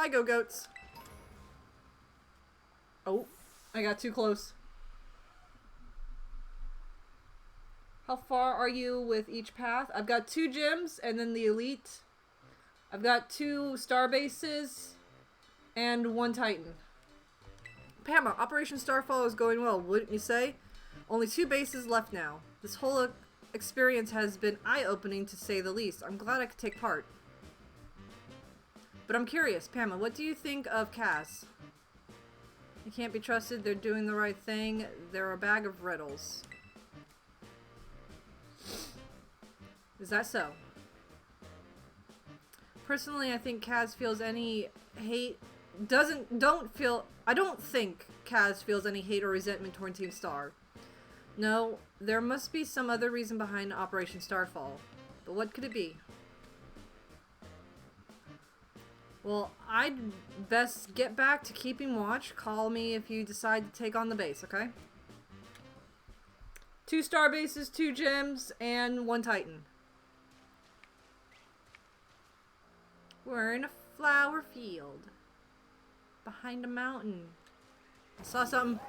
Hi, go-goats. Oh, I got too close. How far are you with each path? I've got 2 gyms and then the elite. I've got 2 star bases and 1 titan. Pamela, Operation Starfall is going well, wouldn't you say? Only 2 bases left now. This whole experience has been eye-opening to say the least. I'm glad I could take part. But I'm curious, Pamela, what do you think of Kaz? They can't be trusted, they're doing the right thing, they're a bag of riddles. Is that so? Personally, I think Kaz feels any hate. I don't think Kaz feels any hate or resentment toward Team Star. No, there must be some other reason behind Operation Starfall. But what could it be? Well, I'd best get back to keeping watch. Call me if you decide to take on the base, okay? 2 star bases, 2 gyms, and 1 titan. We're in a flower field. Behind a mountain. I saw something.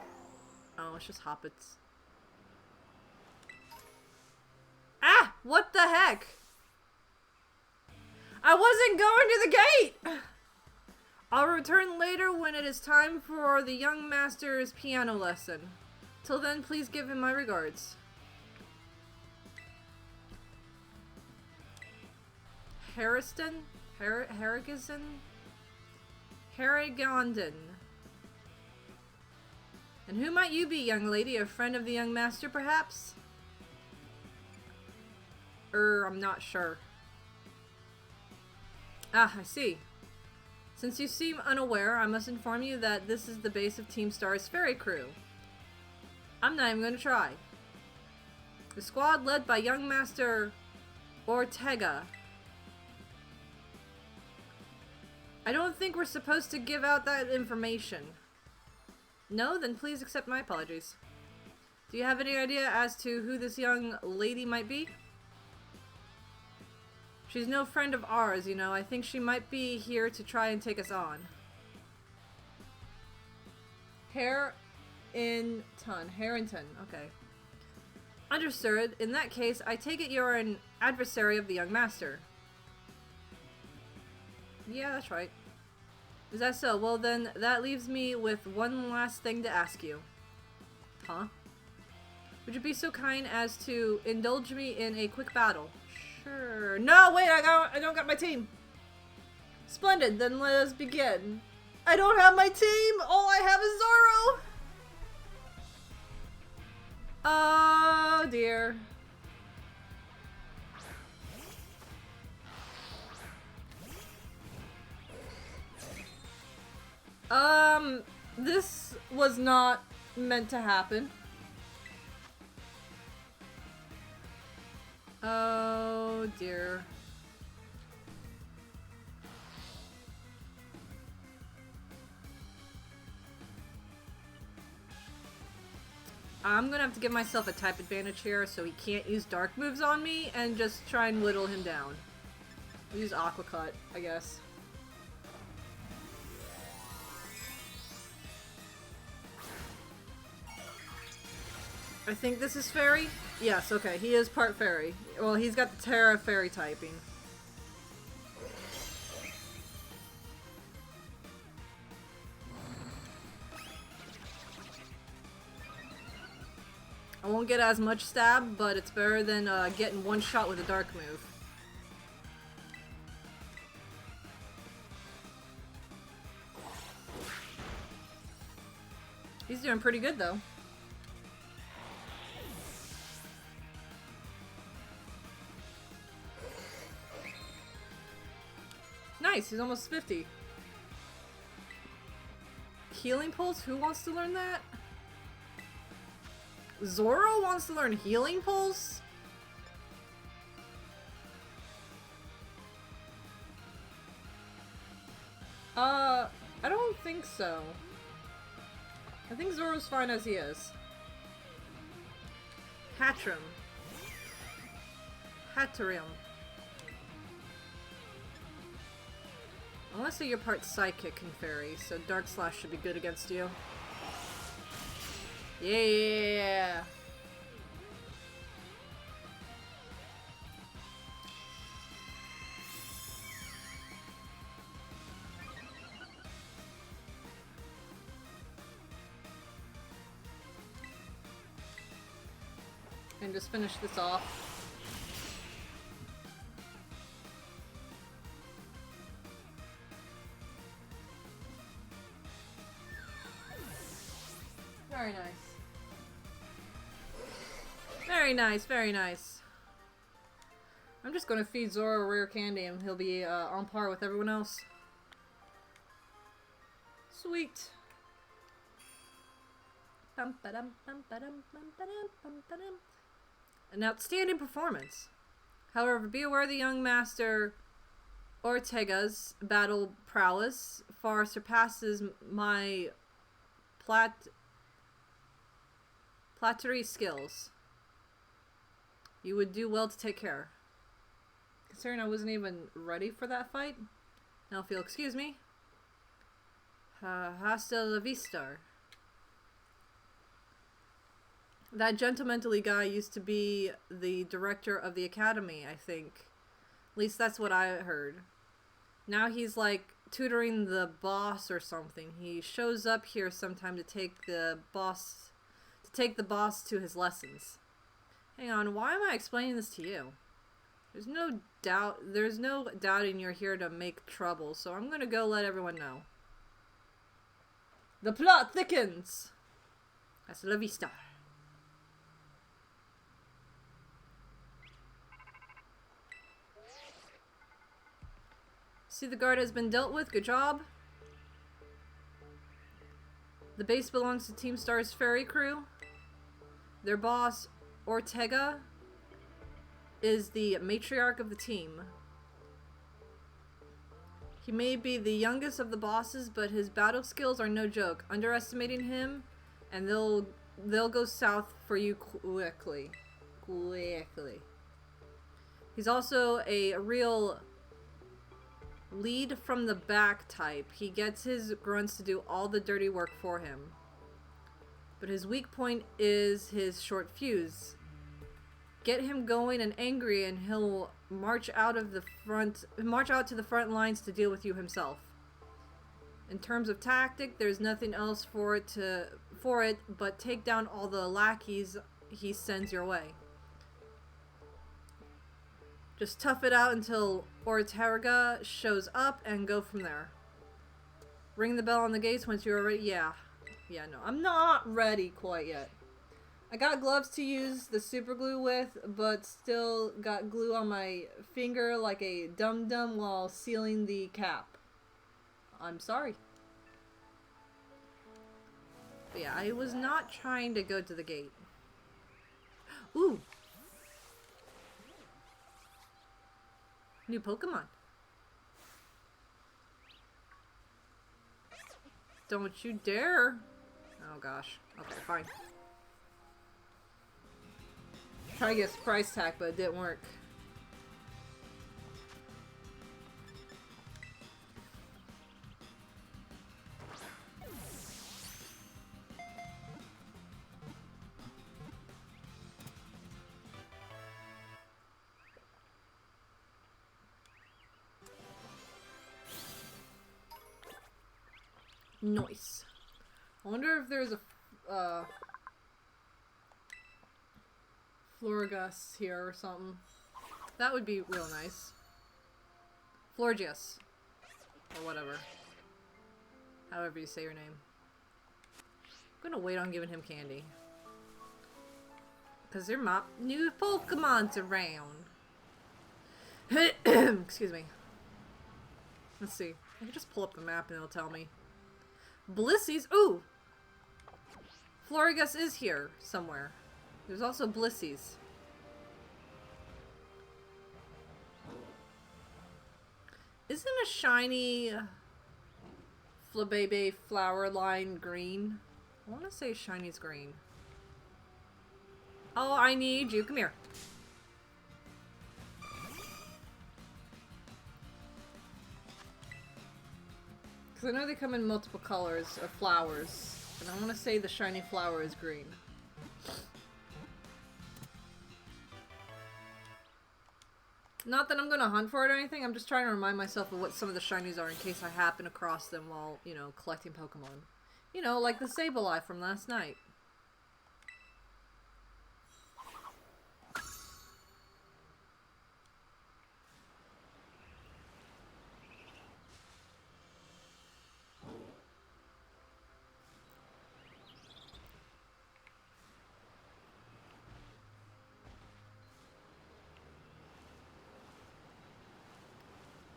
Oh, it's just hoppets. Ah! What the heck? I wasn't going to the gate! I'll return later when it is time for the young master's piano lesson. Till then, please give him my regards. Harrison? Harrigan? Harrigonden. And who might you be, young lady? A friend of the young master, perhaps? I'm not sure. Ah, I see. Since you seem unaware, I must inform you that this is the base of Team Star's ferry crew. I'm not even going to try. The squad led by young Master Ortega. I don't think we're supposed to give out that information. No? Then please accept my apologies. Do you have any idea as to who this young lady might be? She's no friend of ours, you know. I think she might be here to try and take us on. Harrington. Okay. Understood. In that case, I take it you're an adversary of the young master. Yeah, that's right. Is that so? Well then, that leaves me with one last thing to ask you. Huh? Would you be so kind as to indulge me in a quick battle? Sure. No, wait, I don't got my team. Splendid, then let us begin. I don't have my team! All I have is Zoro! Oh dear. This was not meant to happen. Oh dear. I'm gonna have to give myself a type advantage here so he can't use dark moves on me and just try and whittle him down. Use Aqua Cut, I guess. I think this is fairy? Yes, okay, he is part fairy. Well, he's got the Terra fairy typing. I won't get as much stab, but it's better than getting one shot with a dark move. He's doing pretty good though. Nice, he's almost 50. Healing Pulse? Who wants to learn that? Zoro wants to learn Healing Pulse? I don't think so. I think Zoro's fine as he is. Hatrim. want to say you're part Psychic and Fairy, so Dark Slash should be good against you. Yeah! And just finish this off. Very nice. Very nice, very nice. I'm just gonna feed Zoro a rare candy and he'll be on par with everyone else. Sweet. An outstanding performance. However, be aware the young master Ortega's battle prowess far surpasses my plattery skills. You would do well to take care. Considering I wasn't even ready for that fight. Now if you'll excuse me. Hasta la vista. That gentlemanly guy used to be the director of the academy, I think. At least that's what I heard. Now he's like tutoring the boss or something. He shows up here sometime to take the boss to his lessons. Hang on, why am I explaining this to you? There's no doubting you're here to make trouble, so I'm gonna go let everyone know. The plot thickens! Hasta la vista. See, the guard has been dealt with. Good job. The base belongs to Team Star's ferry crew. Their boss, Ortega, is the matriarch of the team. He may be the youngest of the bosses, but his battle skills are no joke. Underestimating him, and they'll go south for you quickly. He's also a real lead from the back type. He gets his grunts to do all the dirty work for him. But his weak point is his short fuse. Get him going and angry and he'll march out to the front lines to deal with you himself. In terms of tactic, there's nothing else for it but take down all the lackeys he sends your way. Just tough it out until Ortega shows up and go from there. Ring the bell on the gates once you're ready. Yeah, no, I'm not ready quite yet. I got gloves to use the super glue with, but still got glue on my finger like a dum-dum while sealing the cap. I'm sorry. But yeah, I was not trying to go to the gate. Ooh! New Pokemon. Don't you dare. Oh gosh. Okay, fine. Try to get a surprise attack, but it didn't work. Nice. I wonder if there's a Florgus here or something. That would be real nice. Florgius. Or whatever. However you say your name. I'm gonna wait on giving him candy. Because there are new Pokemons around. Excuse me. Let's see. I can just pull up the map and it'll tell me. Blissies? Ooh! Florigus is here somewhere. There's also Blissies. Isn't a shiny Flabebe flower line green? I want to say shiny's green. Oh, I need you. Come here. Because I know they come in multiple colors of flowers. And I want to say the shiny flower is green. Not that I'm going to hunt for it or anything, I'm just trying to remind myself of what some of the shinies are in case I happen across them while, you know, collecting Pokemon. You know, like the Sableye from last night.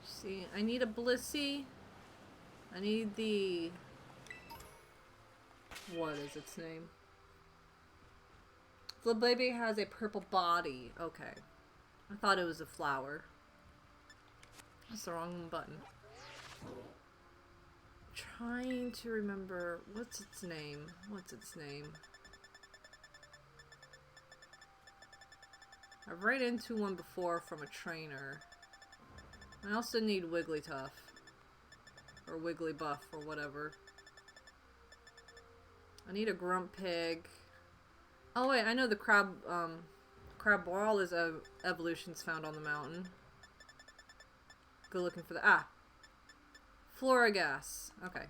See, I need a Blissey. I need the... What is its name? The baby has a purple body. Okay. I thought it was a flower. That's the wrong button. Trying to remember... What's its name? What's its name? I've ran into one before from a trainer. I also need Wigglytuff. Or Wigglybuff, or whatever. I need a Grumpig. Oh wait, I know the Crab Ball is evolutions found on the mountain. Go looking for the... Ah! Florigas. Okay.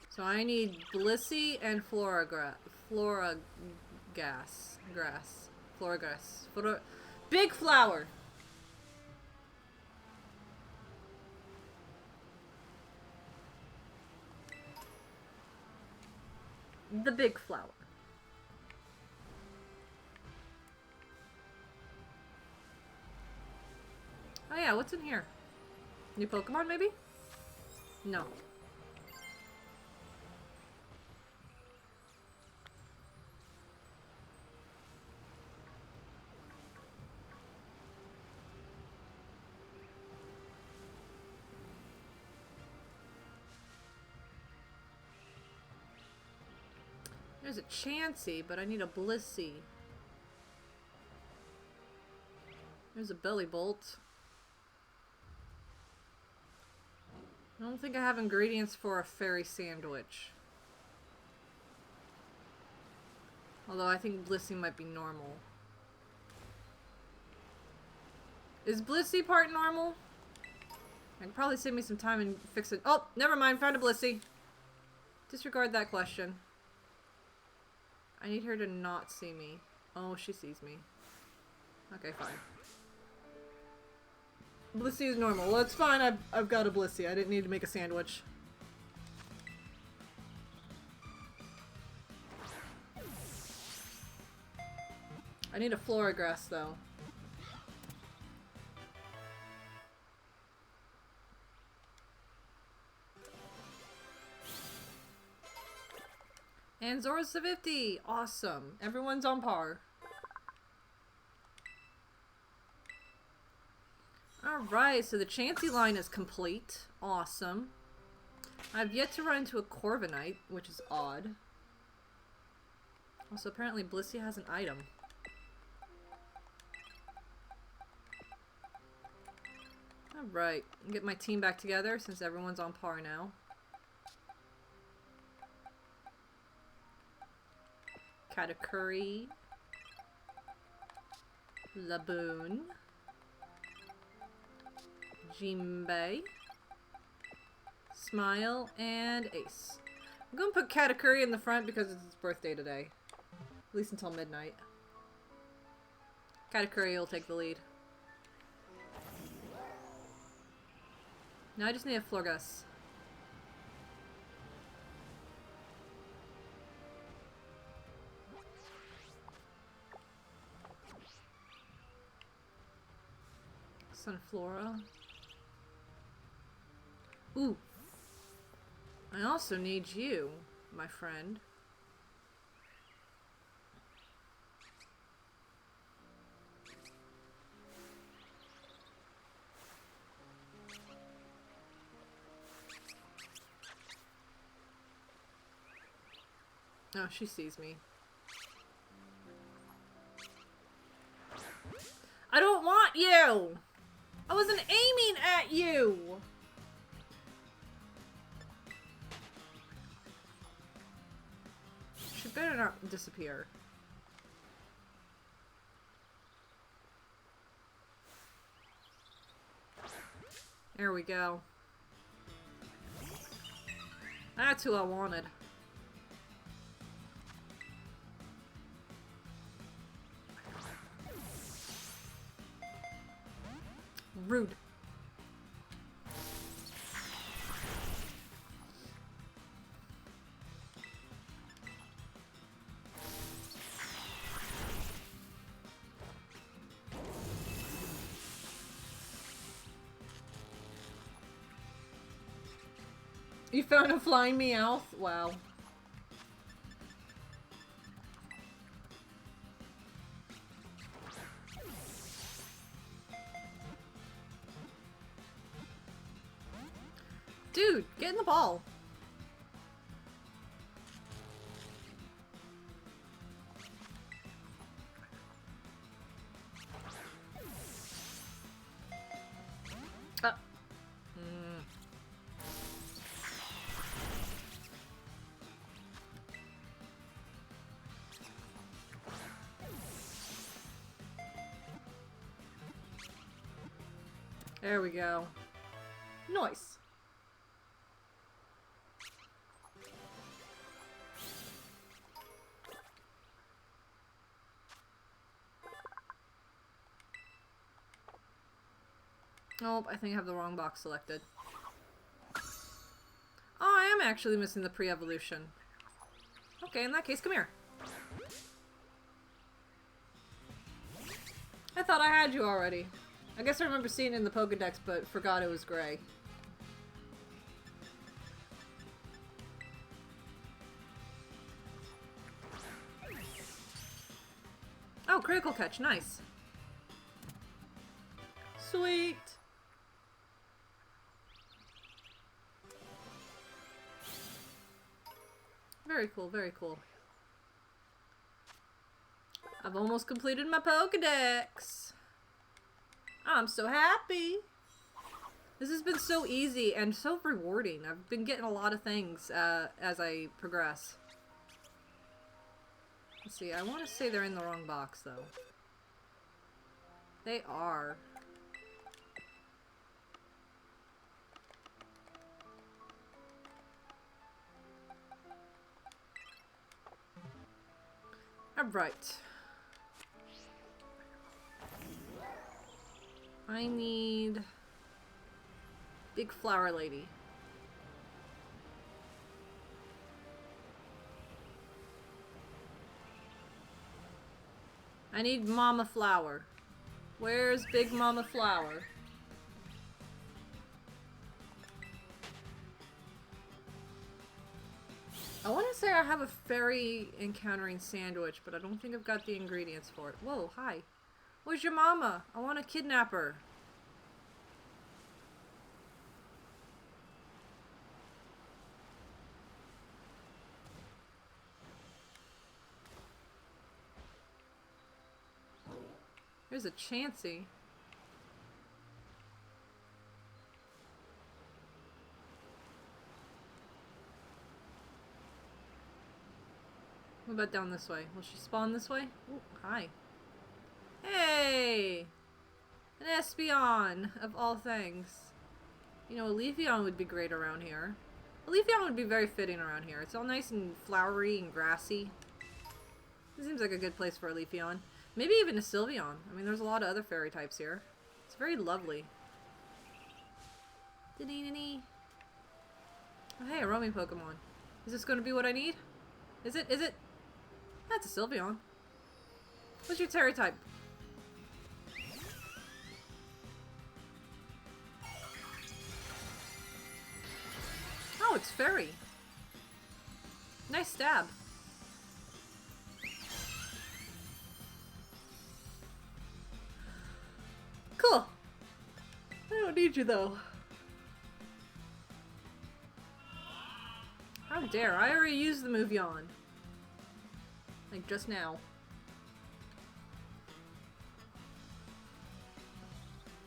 So I need Blissey and Florigas. Big flower! The big flower. Oh yeah, what's in here? New Pokemon, maybe? No. There's a Chansey, but I need a Blissey. There's a Bellybolt. I don't think I have ingredients for a fairy sandwich. Although I think Blissey might be normal. Is Blissey part normal? I could probably save me some time and fix it. Oh, never mind. Found a Blissey. Disregard that question. I need her to not see me. Oh, she sees me. Okay, fine. Blissey is normal. Well, it's fine. I've got a Blissey. I didn't need to make a sandwich. I need a Florigrass, though. And Zora's to 50! Awesome. Everyone's on par. Alright, so the Chansey line is complete. Awesome. I've yet to run into a Corviknight, which is odd. Also, apparently Blissey has an item. Alright, get my team back together since everyone's on par now. Katakuri, Laboon, Jinbei, Smile, and Ace. I'm gonna put Katakuri in the front because it's his birthday today. At least until midnight. Katakuri will take the lead. Now I just need a Florges. Sunflora. Ooh. I also need you, my friend. Oh, she sees me. I don't want you! I wasn't aiming at you! better not disappear. There we go. That's who I wanted. Rude. You found a flying Meowth? Wow. Dude, get in the ball. There we go. Nice. Oh, I think I have the wrong box selected. Oh, I am actually missing the pre-evolution. Okay, in that case, come here. I thought I had you already. I guess I remember seeing it in the Pokedex, but forgot it was gray. Oh, critical catch. Nice. Sweet. Very cool, very cool. I've almost completed my Pokedex. I'm so happy. This has been so easy and so rewarding. I've been getting a lot of things as I progress. Let's see, I want to say they're in the wrong box, though. They are. Alright. I need... Big flower lady. I need Mama Flower. Where's Big Mama Flower? I want to say I have a fairy encountering sandwich, but I don't think I've got the ingredients for it. Whoa, hi. Where's your mama? I want to kidnap her. There's a Chansey. What about down this way? Will she spawn this way? Ooh, hi. Hey! An Espeon, of all things. You know, a Leafeon would be great around here. A Leafeon would be very fitting around here. It's all nice and flowery and grassy. It seems like a good place for a Leafeon. Maybe even a Sylveon. I mean, there's a lot of other fairy types here. It's very lovely. Oh, hey, a roaming Pokemon. Is this going to be what I need? Is it? Is it? That's a Sylveon. What's your Terry type? Oh, it's Fairy. Nice stab. Cool. I don't need you though. How dare, I already used the move Yawn. Like just now.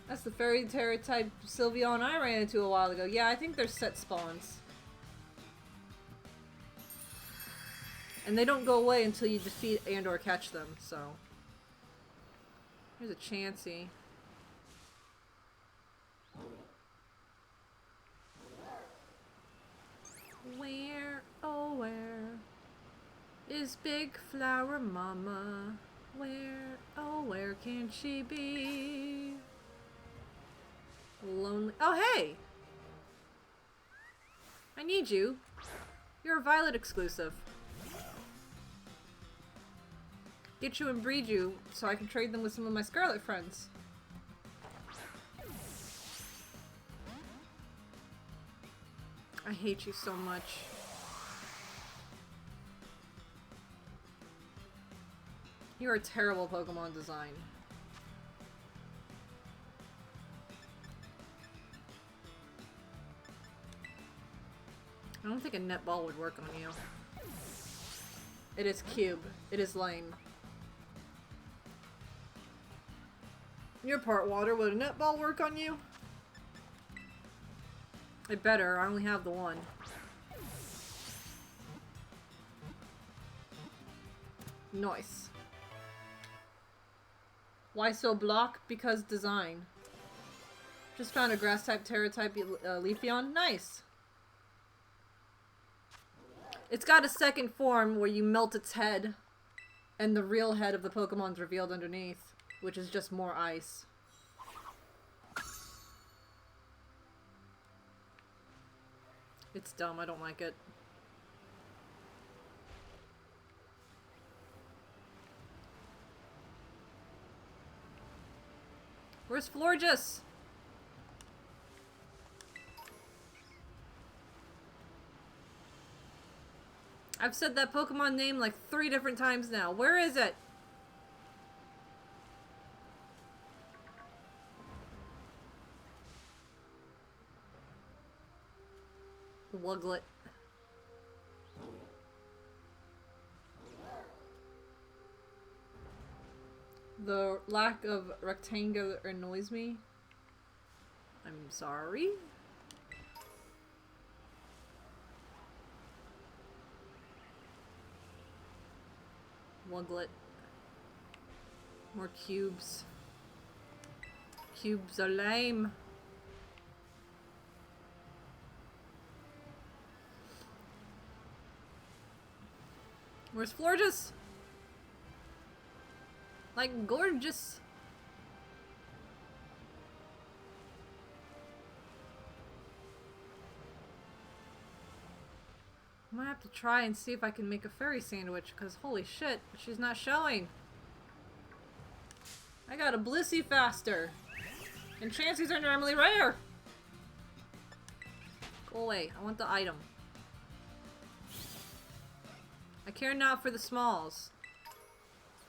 That's the Fairy Terra type Sylveon I ran into a while ago. Yeah, I think they're set spawns. And they don't go away until you defeat and or catch them, so. Here's a Chansey. Where, oh where is Big Flower Mama? Where, oh where can she be? Lonely. Oh hey! I need you. You're a Violet exclusive. Get you and breed you so I can trade them with some of my Scarlet friends. I hate you so much. You're a terrible Pokemon design. I don't think a netball would work on you. It is cube. It is lame. You're part water. Would a netball work on you? It better. I only have the one. Nice. Why so block? Because design. Just found a grass type, Terra type Leafeon. Nice. It's got a second form where you melt its head and the real head of the Pokemon's revealed underneath, which is just more ice. It's dumb, I don't like it. Where's Florges? I've said that Pokemon name like 3 different times now. Where is it? Wuglet. The lack of rectangle annoys me. I'm sorry. Wuglet. More cubes. Cubes are lame. Where's Florges? Like, gorgeous. I might have to try and see if I can make a fairy sandwich, because holy shit, she's not showing. I got a Blissey faster. And Chanseys are normally rare. Go away, I want the item. I care not for the smalls.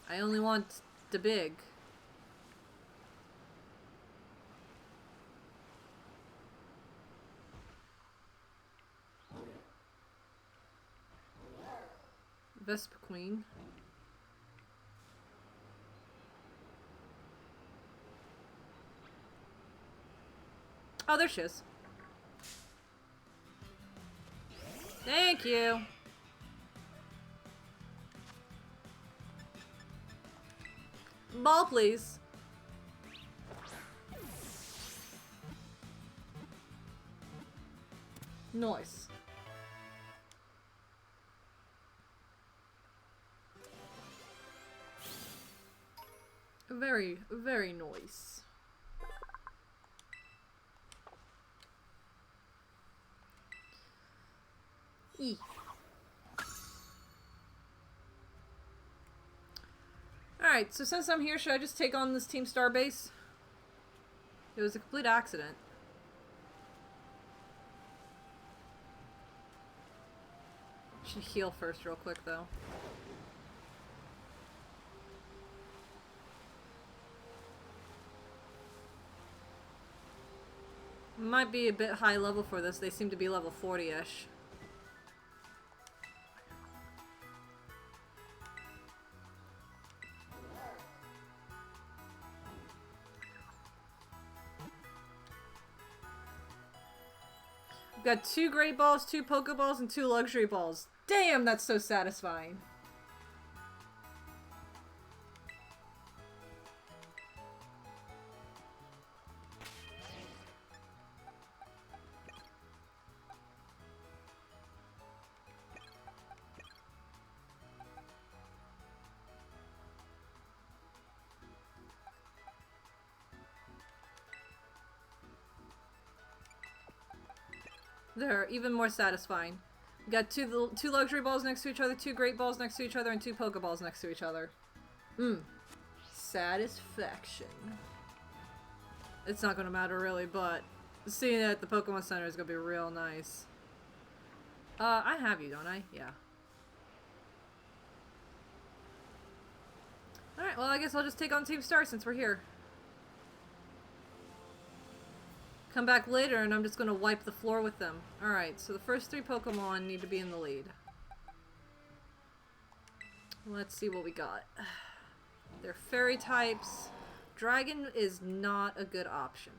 I only want the big. Vespiquen. Oh, there she is. Thank you. Ball, please. Nice. Very, very nice. E. Alright, so since I'm here, should I just take on this Team Starbase? It was a complete accident. Should heal first real quick, though. Might be a bit high level for this. They seem to be level 40-ish. We've got 2 Great Balls, 2 Pokeballs, and 2 Luxury Balls. Damn, that's so satisfying. They're even more satisfying. We got two luxury balls next to each other, 2 great balls next to each other, and 2 Pokeballs next to each other. Satisfaction. It's not gonna matter really, but seeing it at the Pokemon Center is gonna be real nice. I have you, don't I? Yeah. Alright, well I guess I'll just take on Team Star since we're here. Come back later and I'm just gonna wipe the floor with them. Alright, so the first 3 Pokemon need to be in the lead. Let's see what we got. They're fairy types. Dragon is not a good option.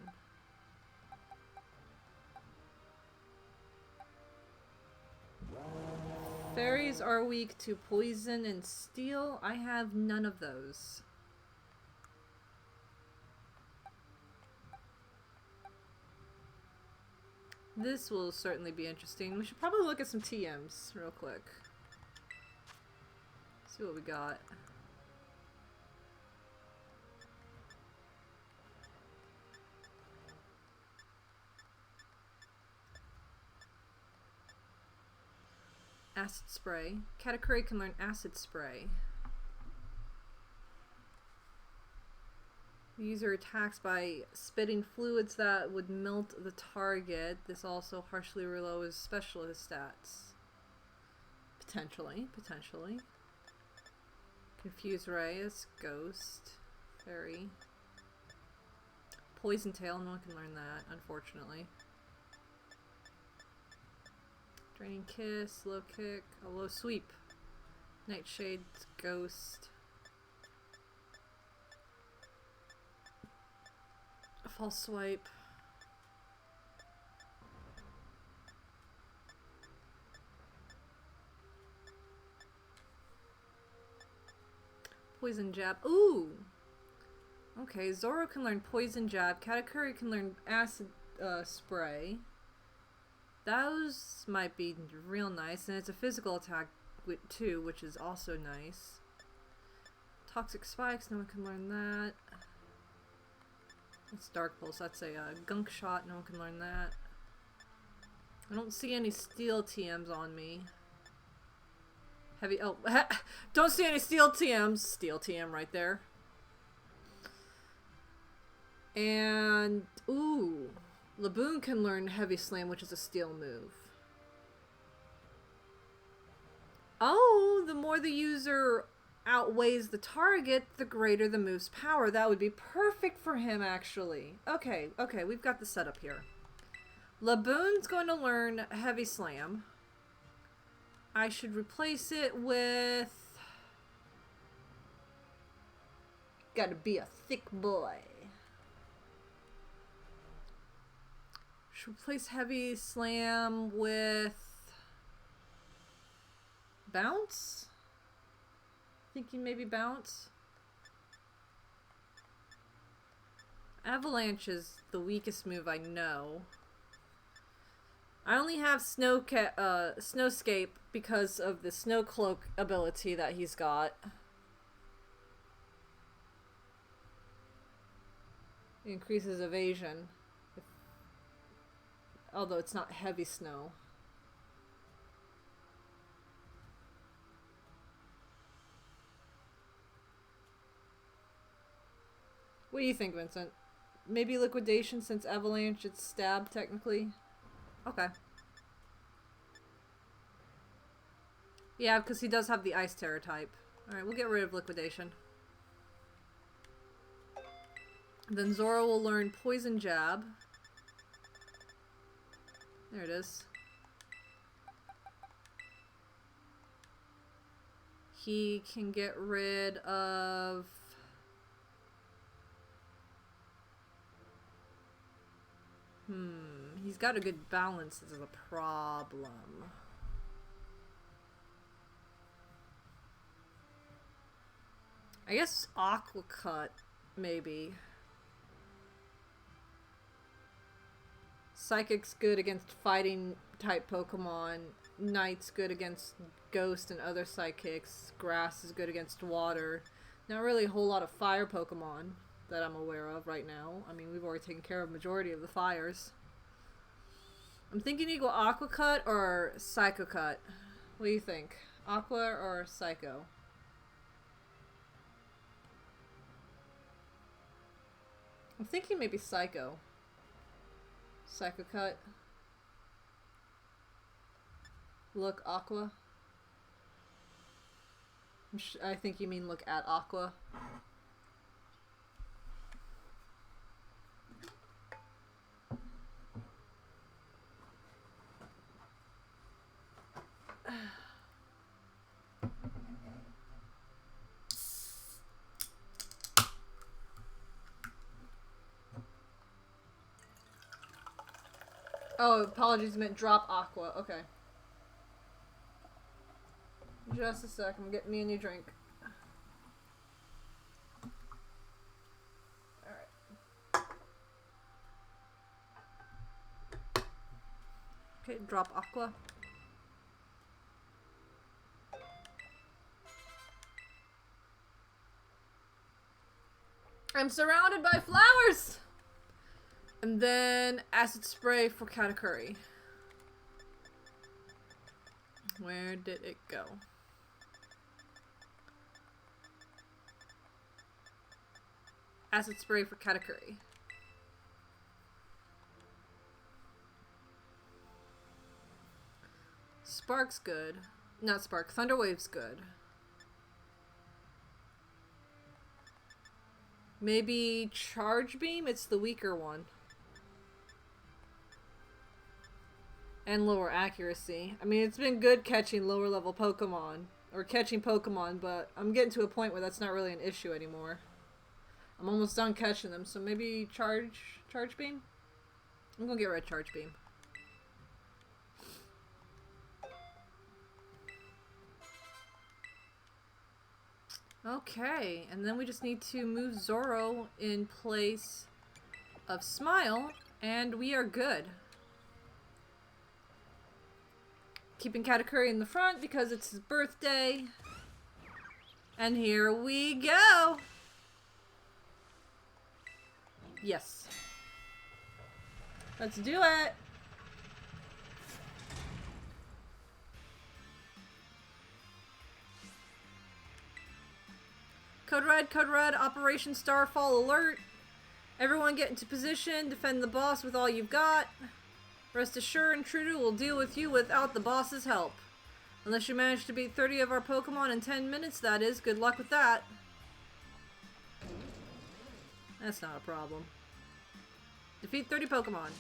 Fairies are weak to poison and steel. I have none of those. This will certainly be interesting. We should probably look at some TMs real quick. See what we got. Acid Spray. Katakuri can learn Acid Spray. The user attacks by spitting fluids that would melt the target. This also harshly lowers specialist stats. Potentially. Confuse Ray is Ghost. Fairy. Poison Tail, no one can learn that, unfortunately. Draining Kiss, Low Kick, a Low Sweep. Nightshade, Ghost. A False Swipe. Poison Jab. Ooh! Okay, Zoro can learn Poison Jab. Katakuri can learn Acid Spray. Those might be real nice, and it's a physical attack too, which is also nice. Toxic Spikes, no one can learn that. That's Dark Pulse, that's a Gunk Shot, no one can learn that. I don't see any Steel TMs on me. Heavy, oh, don't see any Steel TMs. Steel TM right there. And, ooh. Laboon can learn Heavy Slam, which is a steel move. Oh, the more the user outweighs the target, the greater the move's power. That would be perfect for him, actually. Okay, we've got the setup here. Laboon's going to learn Heavy Slam. I should replace it with... Gotta be a thick boy. Replace Heavy Slam with Bounce? Thinking maybe Bounce? Avalanche is the weakest move I know. I only have Snowscape because of the Snow Cloak ability that he's got. It increases evasion. Although it's not heavy snow. What do you think, Vincent? Maybe Liquidation since Avalanche it's stab technically? Okay. Yeah, because he does have the Ice Terror type. Alright, we'll get rid of Liquidation. Then Zoro will learn Poison Jab. There it is. He can get rid of... He's got a good balance. This is a problem. I guess Aqua Cut, maybe. Psychic's good against fighting type Pokemon. Knight's good against Ghost and other Psychics. Grass is good against water. Not really a whole lot of fire Pokemon that I'm aware of right now. I mean, we've already taken care of the majority of the fires. I'm thinking either Aqua Cut or Psycho Cut. What do you think? Aqua or Psycho? I'm thinking maybe Psycho. Psycho Cut. Look Aqua. I think you mean look at Aqua. Oh, apologies, meant drop Aqua. Okay. Just a sec, I'm getting me a new drink. Alright. Okay, drop Aqua. I'm surrounded by flowers! And then acid spray for Katakuri. Where did it go? Acid spray for Katakuri. Spark's good. Not Spark. Thunder Wave's good. Maybe Charge Beam? It's the weaker one. And lower accuracy. I mean, it's been good catching lower level Pokemon. Or catching Pokemon, but I'm getting to a point where that's not really an issue anymore. I'm almost done catching them, so maybe Charge Beam? I'm gonna get rid of Charge Beam. Okay, and then we just need to move Zoro in place of Smile, and we are good. Keeping Katakuri in the front because it's his birthday. And here we go! Yes. Let's do it! Code Red, Operation Starfall alert. Everyone get into position, defend the boss with all you've got. Rest assured, Intruder will deal with you without the boss's help. Unless you manage to beat 30 of our Pokemon in 10 minutes, that is. Good luck with that. That's not a problem. Defeat 30 Pokemon.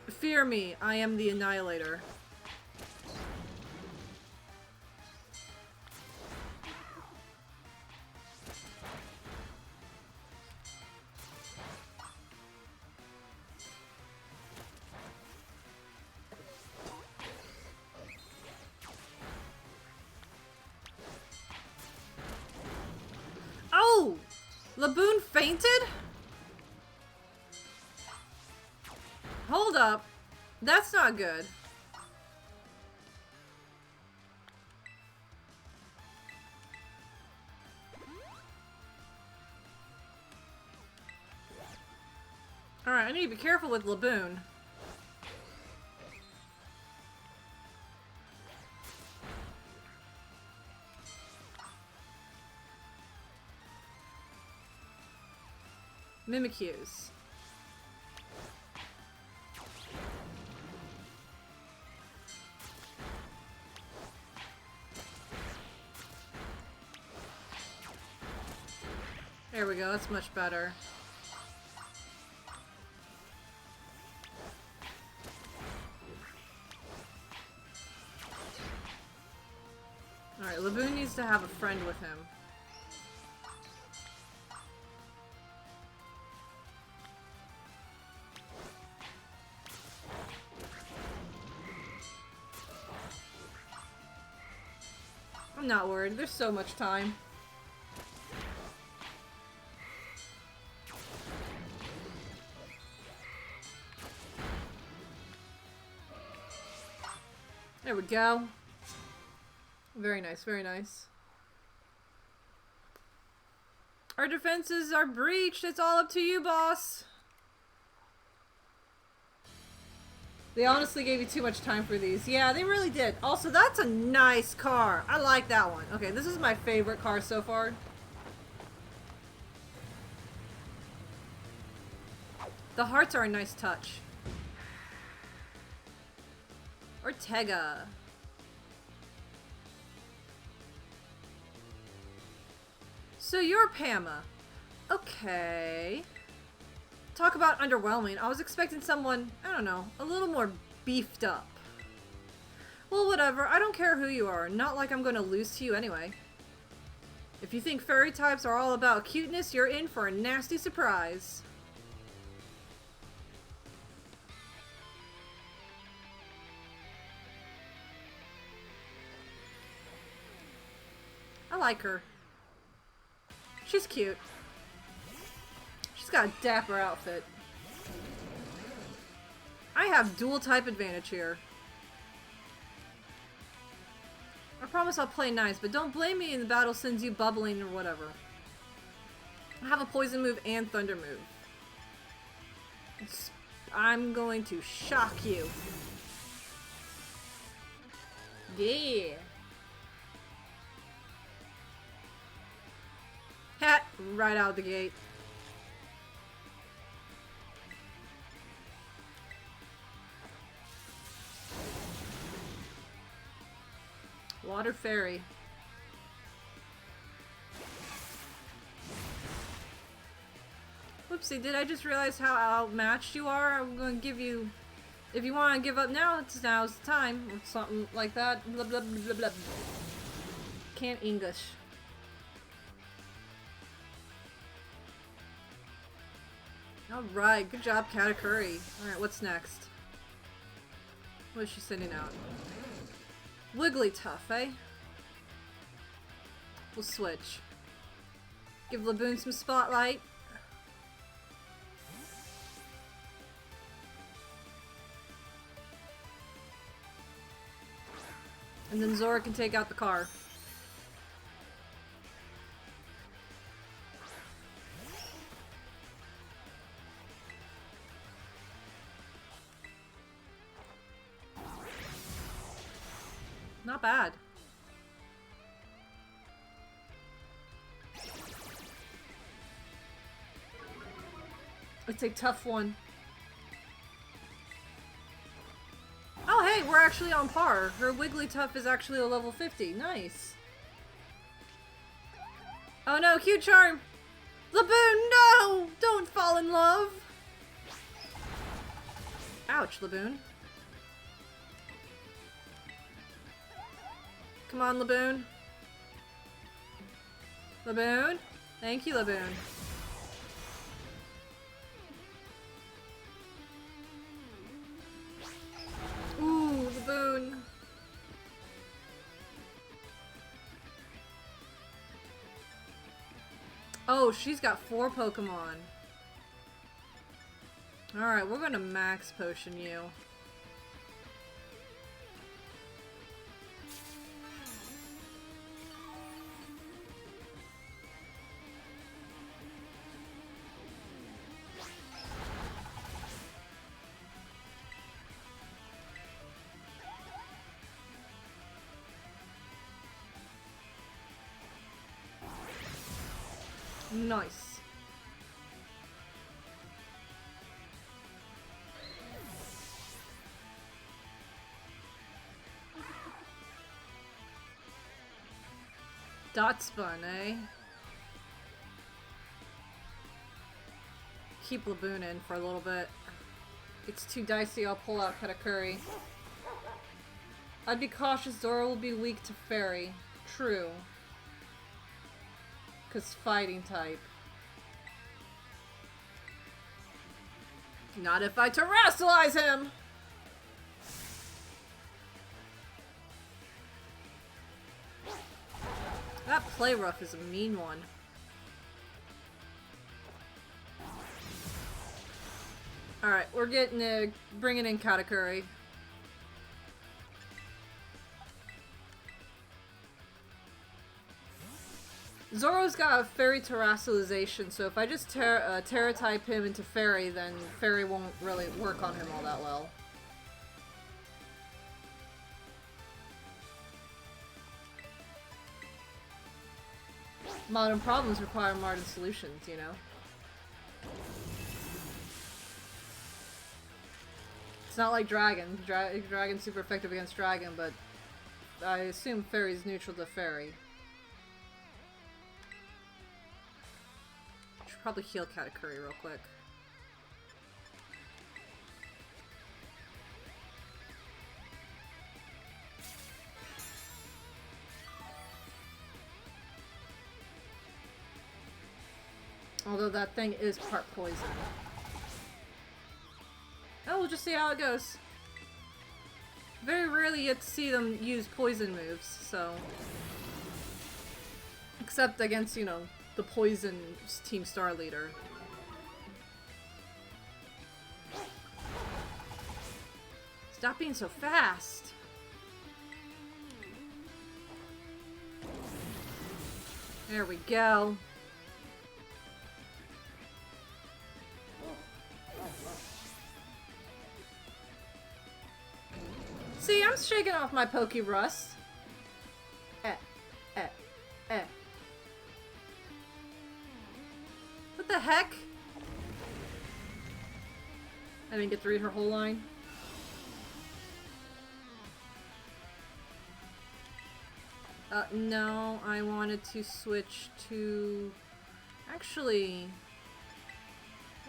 Fear me, I am the Annihilator. Oh! Laboon fainted? Hold up. That's not good. Alright, I need to be careful with Laboon. Mimikyus. There we go, that's much better. Alright, Laboon needs to have a friend with him. I'm not worried. There's so much time. There we go. Very nice, very nice. Our defenses are breached. It's all up to you, boss. They honestly gave you too much time for these. Yeah, they really did. Also, that's a nice car. I like that one. Okay, this is my favorite car so far. The hearts are a nice touch. Ortega. So you're Pama. Okay. Talk about underwhelming. I was expecting someone, I don't know, a little more beefed up. Well, whatever. I don't care who you are. Not like I'm going to lose to you anyway. If you think fairy types are all about cuteness, you're in for a nasty surprise. I like her. She's cute. She's got a dapper outfit. I have dual type advantage here. I promise I'll play nice, but don't blame me in the battle sends you bubbling or whatever. I have a poison move and thunder move. I'm going to shock you. Yeah. Hat right out the gate. Water fairy. Whoopsie, did I just realize how outmatched you are? I'm going to give you... If you want to give up now, now's the time. Or something like that. Blah, blah, blah, blah, blah. Can't English. Alright, good job, Katakuri. Alright, what's next? What is she sending out? Wigglytuff, eh? We'll switch. Give Laboon some spotlight. And then Zora can take out the car. Not bad. It's a tough one. Oh hey, we're actually on par. Her Wigglytuff is actually a level 50. Nice. Oh no, cute charm! Laboon, no! Don't fall in love! Ouch, Laboon. Come on, Laboon. Laboon? Thank you, Laboon. Ooh, Laboon. Oh, she's got 4 Pokemon. Alright, we're gonna max potion you. Nice. Dot spun, eh? Keep Laboon in for a little bit. It's too dicey, I'll pull out Katakuri. I'd be cautious, Zora will be weak to fairy. True. Cause fighting type. Not if I terrestrialize him! Play rough is a mean one. Alright, we're getting bringing in Katakuri. Zoro's got a fairy terrestrialization, so if I just Terra type him into fairy, then fairy won't really work on him all that well. Modern problems require modern solutions, you know? It's not like Dragon. Dragon's super effective against Dragon, but I assume Fairy's neutral to Fairy. Should probably heal Katakuri real quick. Although that thing is part poison. Oh, we'll just see how it goes. Very rarely you get to see them use poison moves, so... Except against, you know, the poison Team Star leader. Stop being so fast! There we go. See, I'm shaking off my Poke Rust. What the heck? I didn't get to read her whole line. No, I wanted to switch to... Actually...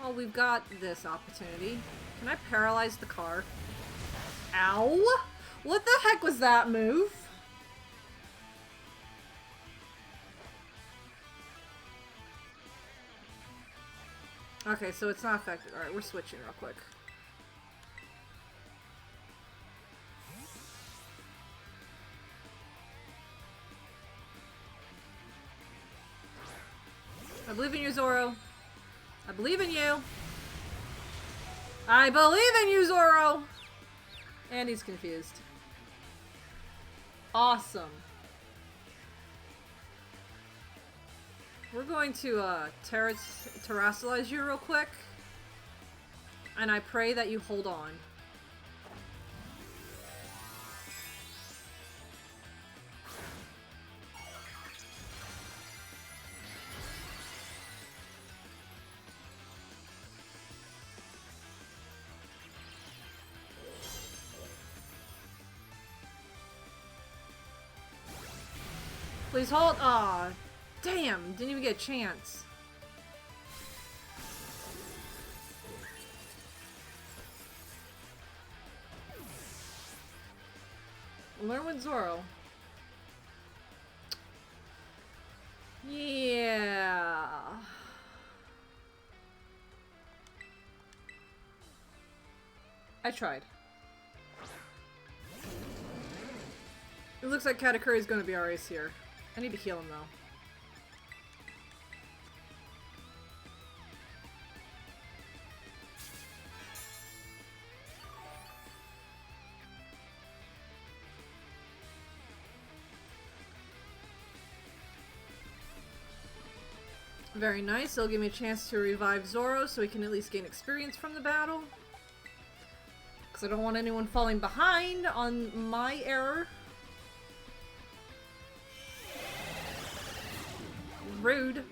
Well, we've got this opportunity. Can I paralyze the car? Ow! What the heck was that move? Okay, so it's not effective. Alright, we're switching real quick. I believe in you, Zoro. I believe in you. I believe in you, Zoro! And he's confused. Awesome. We're going to terrestrialize you real quick. And I pray that you hold on. Please hold. Aw, damn! Didn't even get a chance. Learn with Zoro. Yeah. I tried. It looks like Katakuri is going to be our ace here. I need to heal him though. Very nice. It'll give me a chance to revive Zoro so he can at least gain experience from the battle. Because I don't want anyone falling behind on my error. Rude.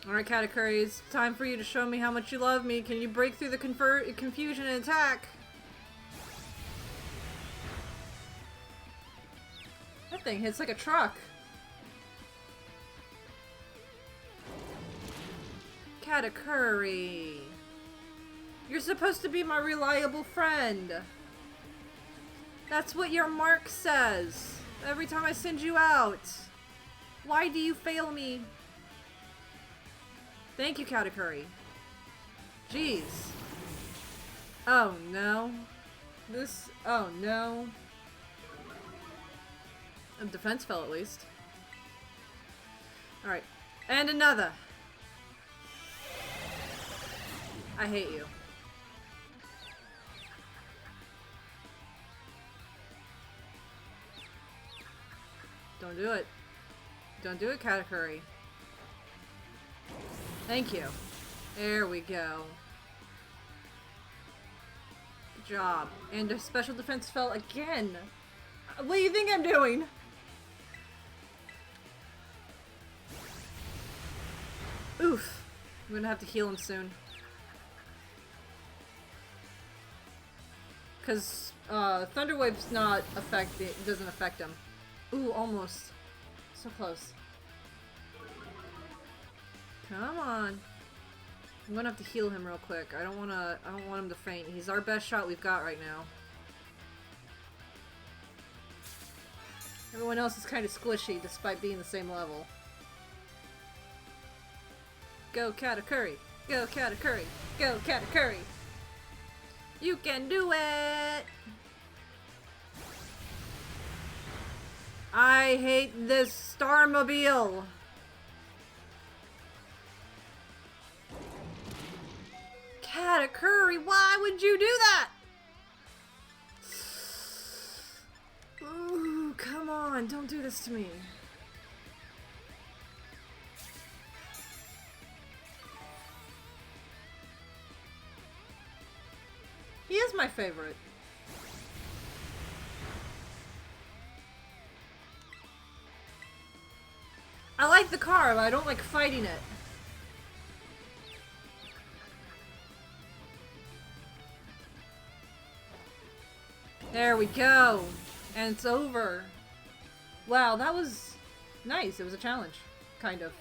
Alright, Katakuri, it's time for you to show me how much you love me. Can you break through the confusion and attack? That thing hits like a truck. Katakuri. You're supposed to be my reliable friend. That's what your mark says. Every time I send you out. Why do you fail me? Thank you, Katakuri. Jeez. Oh no. Oh no. A defense fell at least. Alright. And another. I hate you. Don't do it. Don't do it, Katakuri. Thank you. There we go. Good job. And a special defense fell again. What do you think I'm doing? Oof. I'm gonna have to heal him soon. Because Thunder Wave's not it doesn't affect him. Ooh, almost. So close. Come on. I'm gonna have to heal him real quick. I don't want him to faint. He's our best shot we've got right now. Everyone else is kind of squishy despite being the same level. Go Katakuri! Go Katakuri! Go Katakuri! You can do it! I hate this Starmobile! Katakuri, why would you do that? Ooh, come on, don't do this to me. He is my favorite. I like the car, but I don't like fighting it. There we go. And it's over. Wow, that was nice. It was a challenge. Kind of.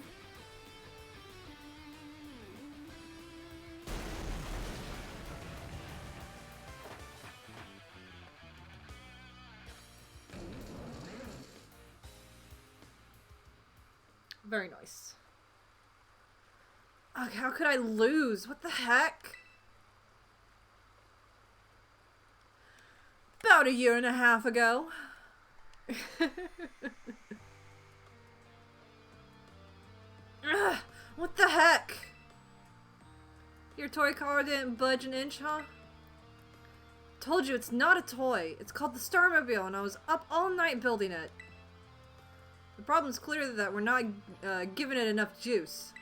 Very nice. Okay, how could I lose? What the heck? About a year and a half ago. Ugh, what the heck? Your toy car didn't budge an inch, huh? Told you it's not a toy. It's called the Starmobile, and I was up all night building it. The problem's clear that we're not giving it enough juice.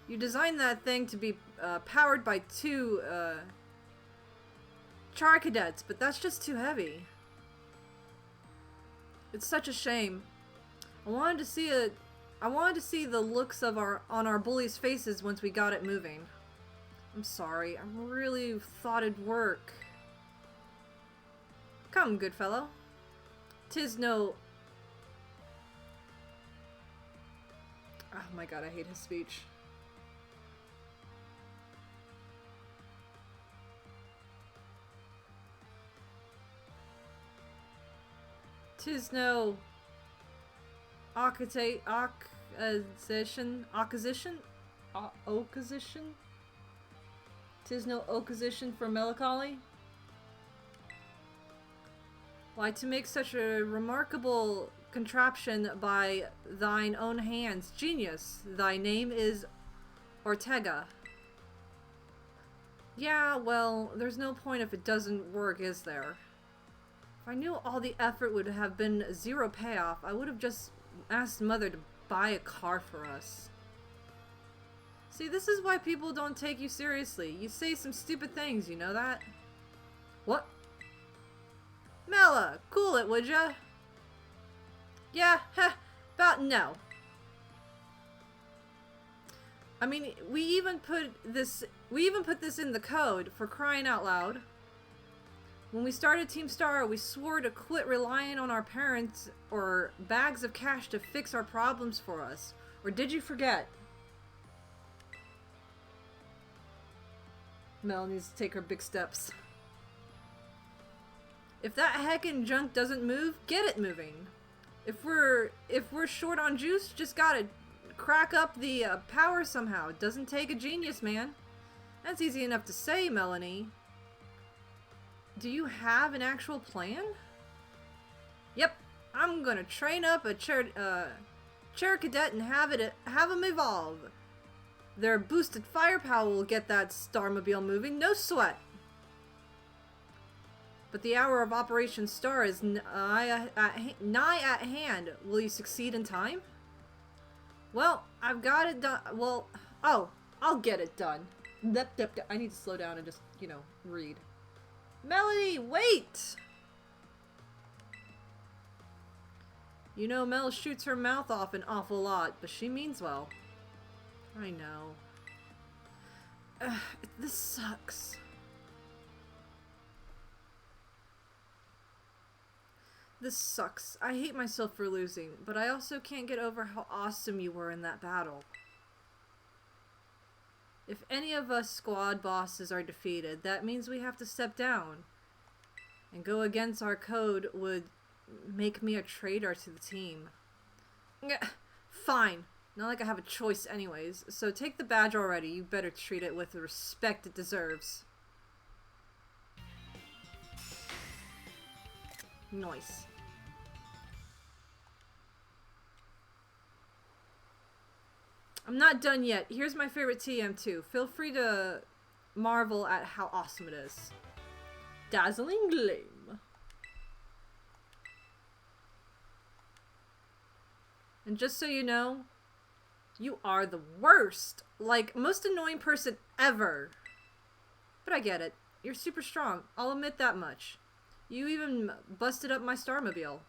You designed that thing to be powered by two Char Cadets, but that's just too heavy. It's such a shame. I wanted to see the looks of on our bullies' faces once we got it moving. I'm sorry. I really thought it'd work. Come, good fellow. 'Tis no... Oh my god, I hate his speech. Tis no... Opposition? Tis no opposition for melancholy? Why, to make such a remarkable contraption by thine own hands, genius, thy name is Ortega. Yeah, well, there's no point if it doesn't work, is there? If I knew all the effort would have been zero payoff, I would have just asked Mother to buy a car for us. See, this is why people don't take you seriously. You say some stupid things, you know that? What? Mela, cool it, would ya? Yeah, heh, about no. I mean, we even put this in the code, for crying out loud. When we started Team Star, we swore to quit relying on our parents or bags of cash to fix our problems for us. Or did you forget? Mel needs to take her big steps. If that heckin' junk doesn't move, get it moving. If we're short on juice, just gotta crack up the power somehow. It doesn't take a genius, man. That's easy enough to say, Melanie. Do you have an actual plan? Yep, I'm gonna train up a chair cadet and have them evolve. Their boosted firepower will get that Starmobile moving, no sweat. But the hour of Operation Star is nigh at hand. Will you succeed in time? Well, I've got it done. Well, oh, I'll get it done. I need to slow down and just, you know, read. Melody, wait! You know, Mel shoots her mouth off an awful lot, but she means well. I know. This sucks. This sucks. I hate myself for losing, but I also can't get over how awesome you were in that battle. If any of us squad bosses are defeated, that means we have to step down. And go against our code would make me a traitor to the team. Fine. Not like I have a choice anyways. So take the badge already. You better treat it with the respect it deserves. Nice. I'm not done yet. Here's my favorite TM2. Feel free to marvel at how awesome it is. Dazzling Gleam. And just so you know, you are the worst. Like, most annoying person ever. But I get it. You're super strong. I'll admit that much. You even busted up my Starmobile.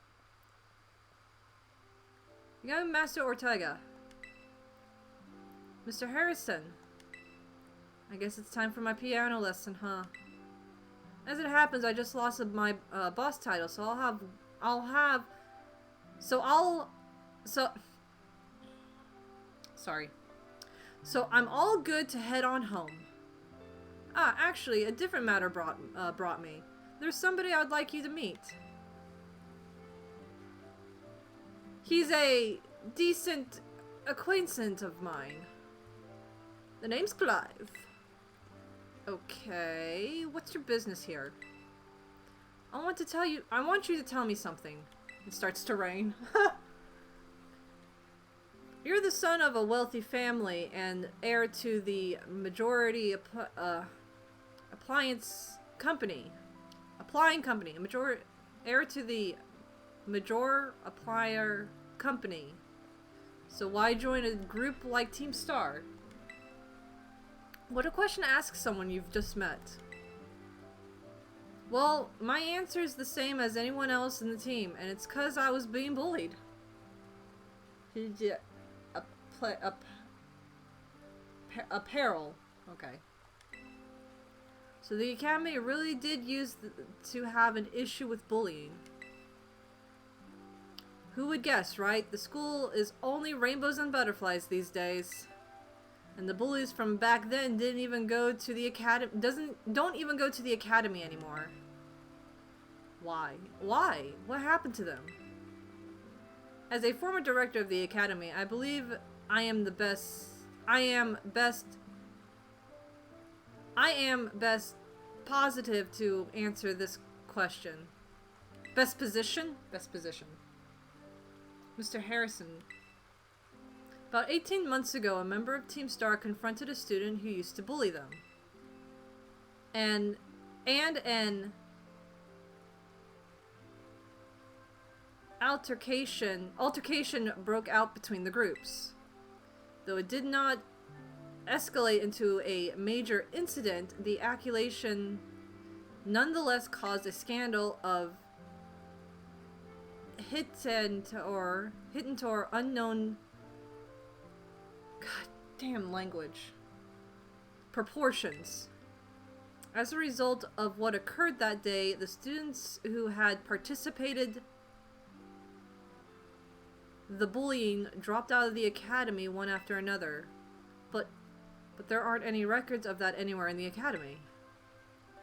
You got Master Ortega. Mr. Harrison. I guess it's time for my piano lesson, huh? As it happens, I just lost my boss title, so sorry. So I'm all good to head on home. Ah, actually, a different matter brought me. There's somebody I'd like you to meet. He's a decent acquaintance of mine. The name's Clive. Okay, what's your business here? I want you to tell me something. It starts to rain. You're the son of a wealthy family and heir to the majority appliance company. Heir to the major applier company. So why join a group like Team Star? What a question to ask someone you've just met. Well, my answer is the same as anyone else in the team, and it's 'cause I was being bullied. Apparel. Okay. So the academy really did to have an issue with bullying. Who would guess, right? The school is only rainbows and butterflies these days. And the bullies from back then don't even go to the academy anymore. Why? Why? What happened to them? As a former director of the academy, I believe I am best positive to answer this question. Best position? Best position. Mr. Harrison. About 18 months ago, a member of Team Star confronted a student who used to bully them. And an altercation broke out between the groups. Though it did not escalate into a major incident, the accusation nonetheless caused a scandal of hidden or unknown goddamn language proportions. As a result of what occurred that day, the students who had participated the bullying dropped out of the academy one after another. But there aren't any records of that anywhere in the academy.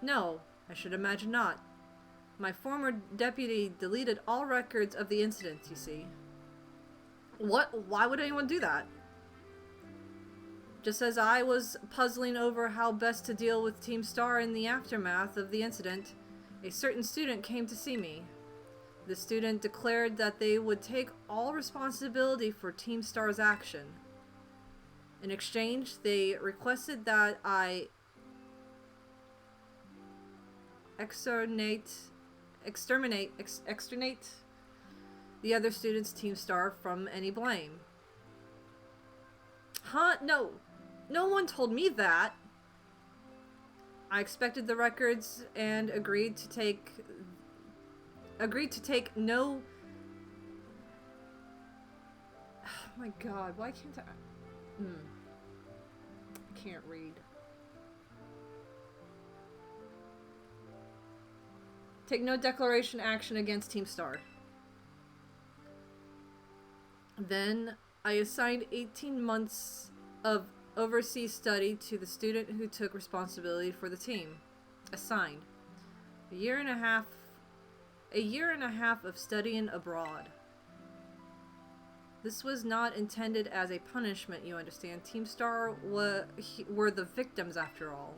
No, I should imagine not. My former deputy deleted all records of the incident, you see. What? Why would anyone do that? Just as I was puzzling over how best to deal with Team Star in the aftermath of the incident, a certain student came to see me. The student declared that they would take all responsibility for Team Star's action. In exchange, they requested that I externate the other students' Team Star from any blame. Huh? No. No one told me that. I expected the records and agreed to take no... Oh my god, why can't I... I can't read. Take no declaration action against Team Star. Then I assigned 18 months of overseas study to the student who took responsibility for the team. Assigned. A year and a half of studying abroad. This was not intended as a punishment, you understand. Team Star were the victims after all.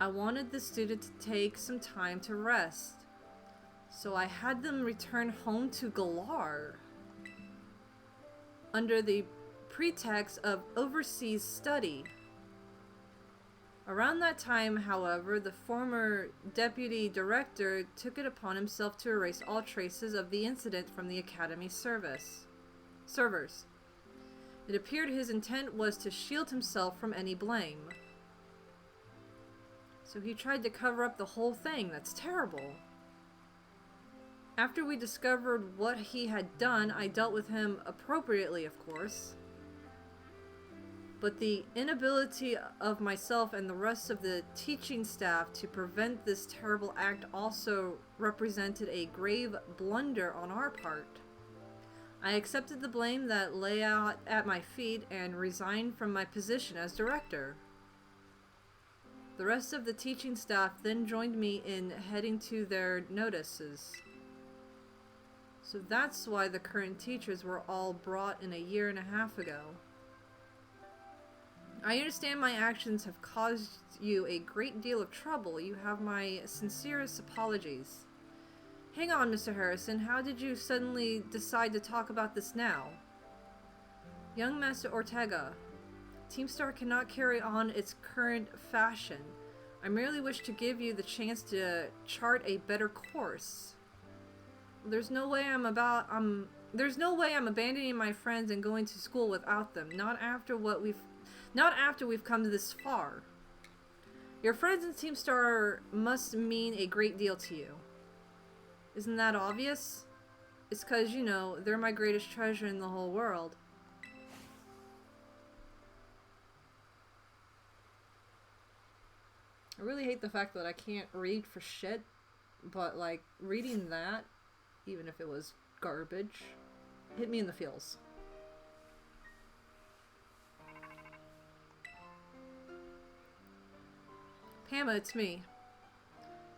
I wanted the student to take some time to rest, so I had them return home to Galar under the pretext of overseas study. Around that time, however, the former deputy director took it upon himself to erase all traces of the incident from the academy servers. It appeared his intent was to shield himself from any blame. So he tried to cover up the whole thing. That's terrible. After we discovered what he had done, I dealt with him appropriately, of course. But the inability of myself and the rest of the teaching staff to prevent this terrible act also represented a grave blunder on our part. I accepted the blame that lay out at my feet and resigned from my position as director. The rest of the teaching staff then joined me in heading to their notices. So that's why the current teachers were all brought in a year and a half ago. I understand my actions have caused you a great deal of trouble. You have my sincerest apologies. Hang on, Mr. Harrison. How did you suddenly decide to talk about this now? Young Master Ortega, Team Star cannot carry on its current fashion. I merely wish to give you the chance to chart a better course. There's no way I'm abandoning my friends and going to school without them. Not after we've come this far. Your friends in Team Star must mean a great deal to you. Isn't that obvious? It's 'cause, you know, they're my greatest treasure in the whole world. I really hate the fact that I can't read for shit, but, like, reading that, even if it was garbage, hit me in the feels. Pama, it's me.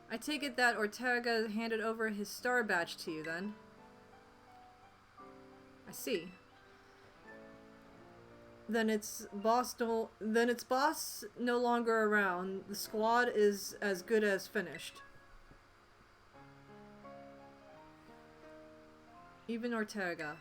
I take it that Ortega handed over his star badge to you, then? I see. Then its boss no longer around. The squad is as good as finished. Even Ortega.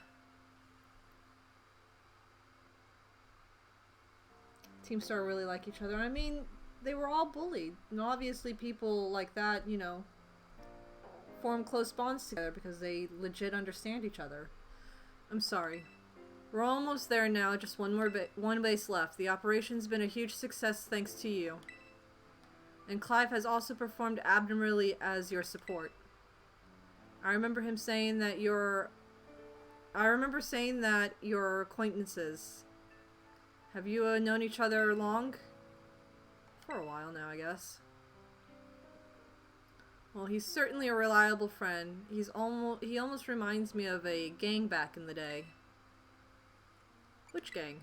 Team Star really like each other. I mean, they were all bullied. And obviously people like that, you know, form close bonds together because they legit understand each other. I'm sorry. We're almost there now, just one base left. The operation's been a huge success thanks to you. And Clive has also performed admirably as your support. I remember saying that you're acquaintances. Have you known each other long? For a while now, I guess. Well, he's certainly a reliable friend. He almost reminds me of a gang back in the day. Which gang?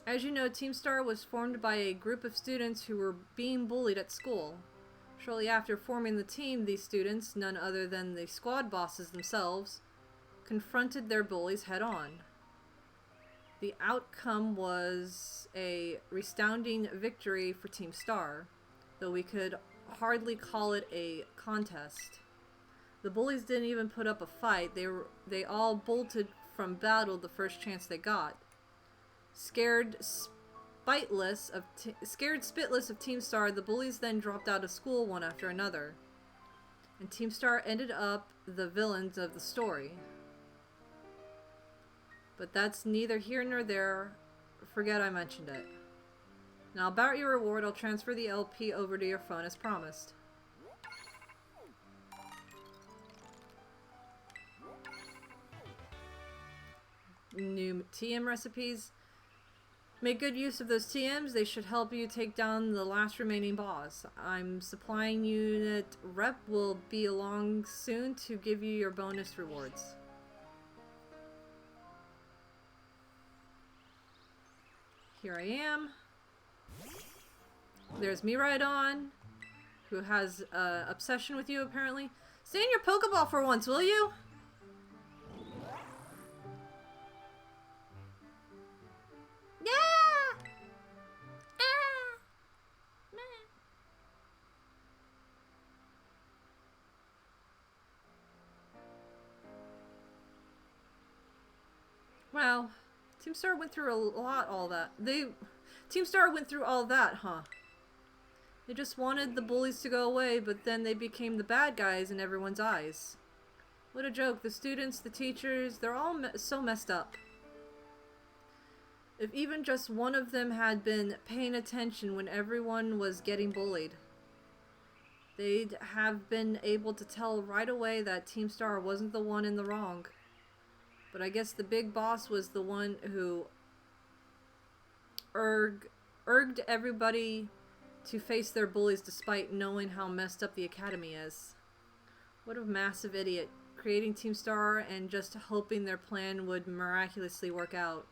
As you know, Team Star was formed by a group of students who were being bullied at school. Shortly after forming the team, these students, none other than the squad bosses themselves, confronted their bullies head-on. The outcome was a resounding victory for Team Star, though we could hardly call it a contest. The bullies didn't even put up a fight. They all bolted from battle the first chance they got. Scared spitless of Team Star, the bullies then dropped out of school one after another. And Team Star ended up the villains of the story. But that's neither here nor there. Forget I mentioned it. Now about your reward, I'll transfer the LP over to your phone as promised. New TM recipes. Make good use of those TMs. They should help you take down the last remaining boss. I'm supplying unit rep will be along soon to give you your bonus rewards. Here I am. There's Miraidon, who has obsession with you apparently. Stay in your Pokeball for once, will you? Yeah! Ah! Man. Wow. Team Star went through a lot, all that. Team Star went through all that, huh? They just wanted the bullies to go away, but then they became the bad guys in everyone's eyes. What a joke. The students, the teachers, they're all so messed up. If even just one of them had been paying attention when everyone was getting bullied, they'd have been able to tell right away that Team Star wasn't the one in the wrong. But I guess the big boss was the one who urged everybody to face their bullies despite knowing how messed up the academy is. What a massive idiot, creating Team Star and just hoping their plan would miraculously work out.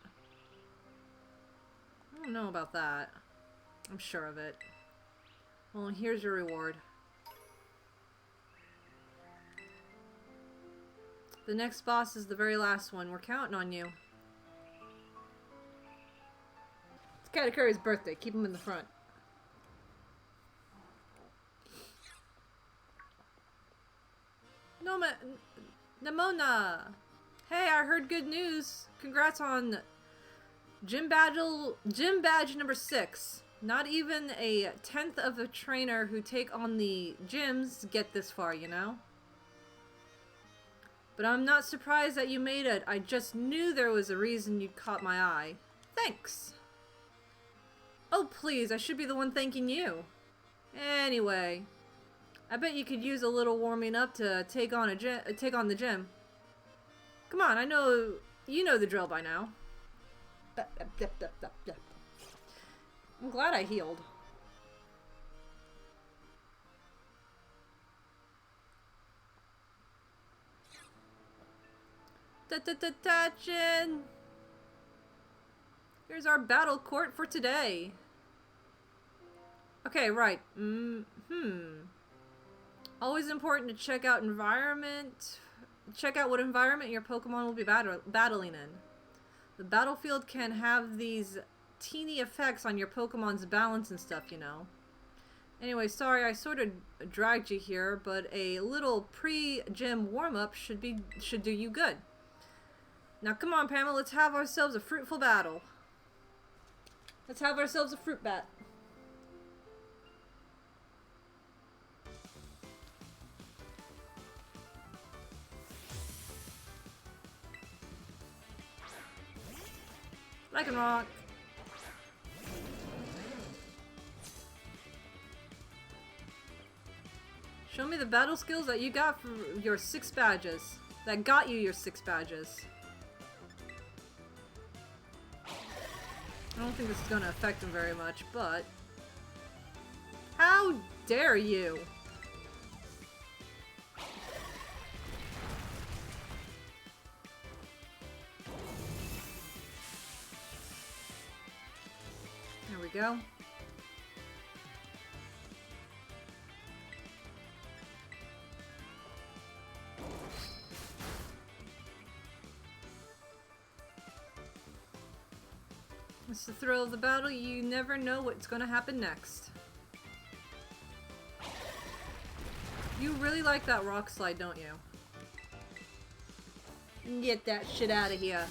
I don't know about that. I'm sure of it. Well, here's your reward. The next boss is the very last one. We're counting on you. It's Katakuri's birthday. Keep him in the front. Namona! Hey, I heard good news. Congrats on Gym badge number 6. Not even a 10th of a trainer who take on the gyms get this far, you know? But I'm not surprised that you made it. I just knew there was a reason you caught my eye. Thanks. Oh, please, I should be the one thanking you. Anyway, I bet you could use a little warming up to take on the gym. Come on, I know you know the drill by now. I'm glad I healed. Touching. Here's our battle court for today. Okay, right. Always important to check out environment. Check out what environment your Pokemon will be battling in. The battlefield can have these teeny effects on your Pokemon's balance and stuff, you know. Anyway, sorry I sort of dragged you here, but a little pre-gym warm-up should do you good. Now come on, Pamela, let's have ourselves a fruitful battle. Let's have ourselves a fruit bat. Like and rock. Show me the battle skills that you got for your 6 badges. That got you your 6 badges. I don't think this is going to affect him very much, but... How dare you! There we go. It's the thrill of the battle. You never know what's going to happen next. You really like that rock slide, don't you? Get that shit out of here.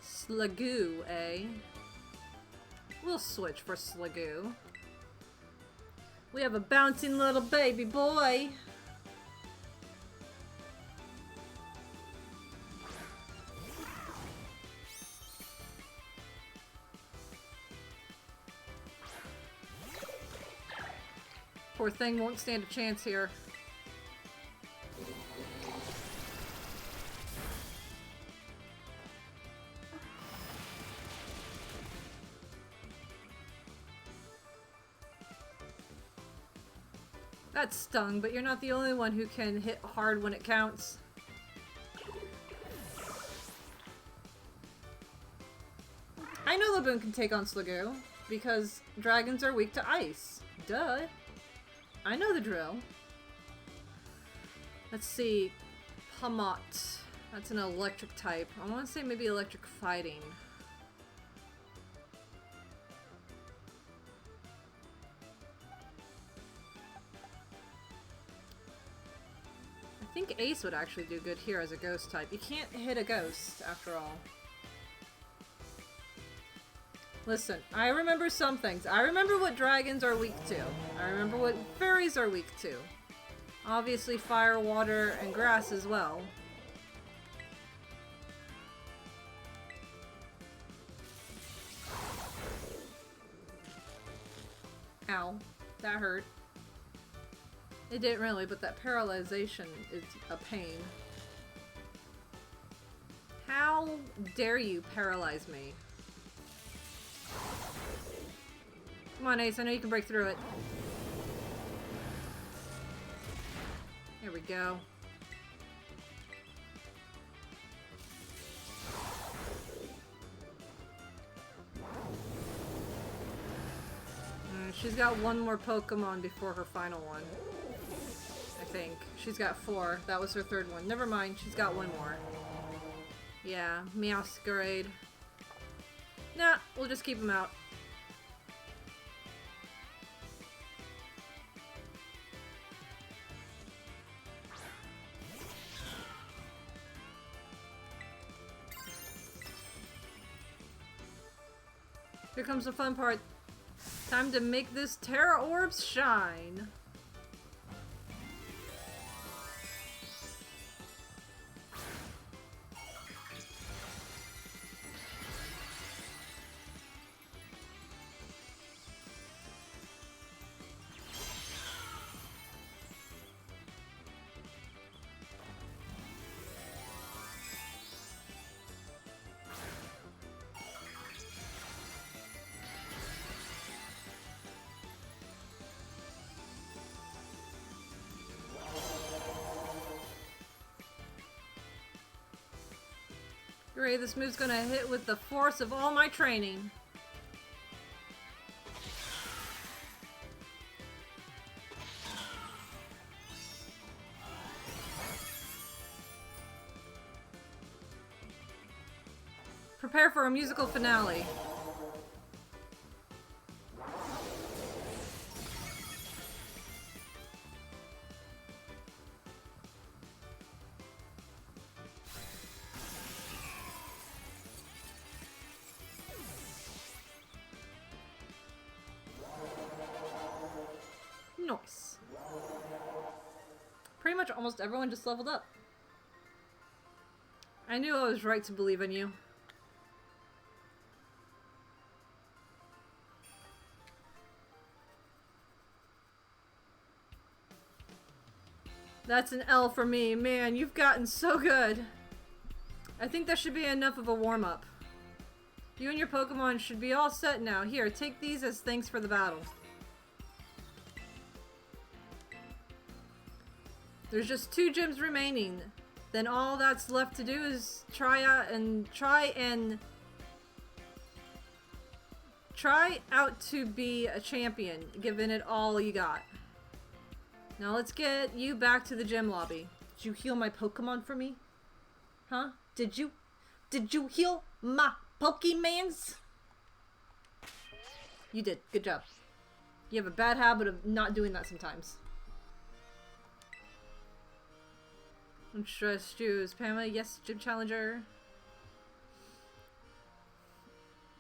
Slagoo, eh? We'll switch for Slagoo. We have a bouncing little baby boy. Poor thing won't stand a chance here. That stung, but you're not the only one who can hit hard when it counts. I know Laboon can take on Slagoo, because dragons are weak to ice. Duh. I know the drill. Let's see. Pamot. That's an electric type. I want to say maybe electric fighting. I think Ace would actually do good here as a ghost type. You can't hit a ghost, after all. Listen, I remember some things. I remember what dragons are weak to. I remember what fairies are weak to. Obviously fire, water, and grass as well. Ow. That hurt. It didn't really, but that paralyzation is a pain. How dare you paralyze me? Come on, Ace, I know you can break through it. There we go. She's got one more Pokemon before her final one. I think. She's got 4. That was her 3rd one. Never mind, she's got 1 more. Yeah, Meowscarade. Nah, we'll just keep him out. Here comes the fun part. Time to make this Terra Orbs shine. Great, this move's gonna hit with the force of all my training. Prepare for a musical finale. Nice. Pretty much almost everyone just leveled up. I knew I was right to believe in you. That's an L for me. Man, you've gotten so good. I think that should be enough of a warm-up. You and your Pokemon should be all set now. Here, take these as thanks for the battle. There's just 2 gyms remaining. Then all that's left to do is try out to be a champion, giving it all you got. Now let's get you back to the gym lobby. Did you heal my Pokemon for me? Huh? Did you? Did you heal my Pokemans? You did. Good job. You have a bad habit of not doing that sometimes. Trust you, Pamela. Yes, Gym Challenger.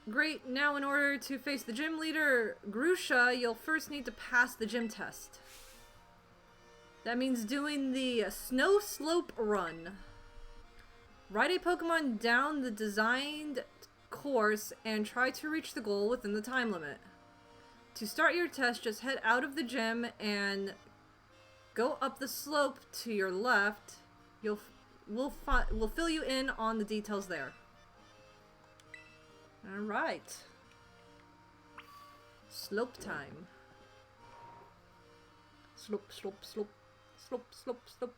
Great. Now in order to face the gym leader, Grusha, you'll first need to pass the gym test. That means doing the snow slope run. Ride a Pokemon down the designed course and try to reach the goal within the time limit. To start your test, just head out of the gym and go up the slope to your left. We'll fill you in on the details there. Alright. Slope time. Slope, slope, slope. Slope, slope, slope.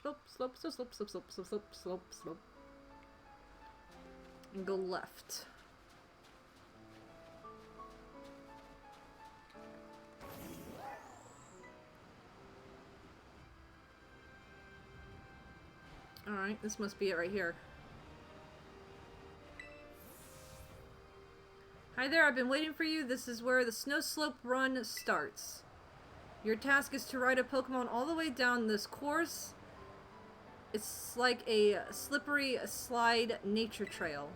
Slope, slope, slope, slope, slope, slope, slope, slope, slope, slope. And go left. Alright, this must be it right here. Hi there, I've been waiting for you. This is where the snow slope run starts. Your task is to ride a Pokemon all the way down this course. It's like a slippery slide nature trail.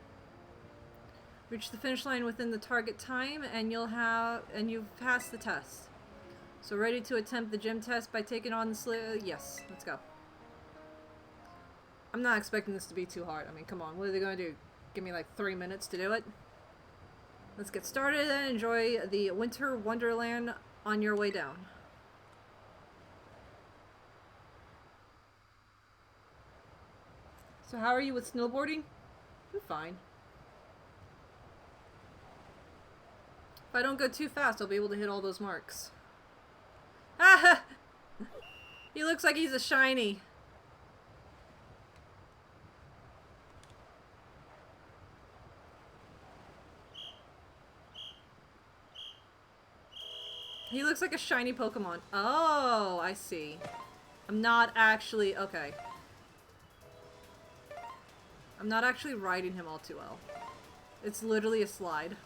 Reach the finish line within the target time and you've passed the test. So ready to attempt the gym test by taking on the yes, let's go. I'm not expecting this to be too hard. I mean, come on, what are they gonna do? Give me like 3 minutes to do it? Let's get started and enjoy the Winter Wonderland on your way down. So how are you with snowboarding? I'm fine. If I don't go too fast, I'll be able to hit all those marks. Ah! He looks like he's a shiny. He looks like a shiny Pokemon. Oh, I see. I'm not actually... Okay. I'm not actually riding him all too well. It's literally a slide.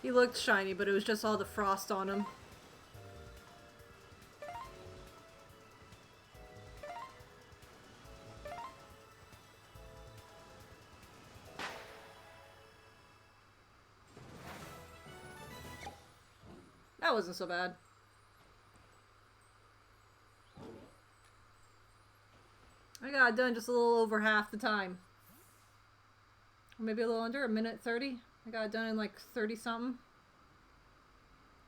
He looked shiny, but it was just all the frost on him. That wasn't so bad. I got it done just a little over half the time. Or maybe a little under, a minute 30. I got it done in like 30 something.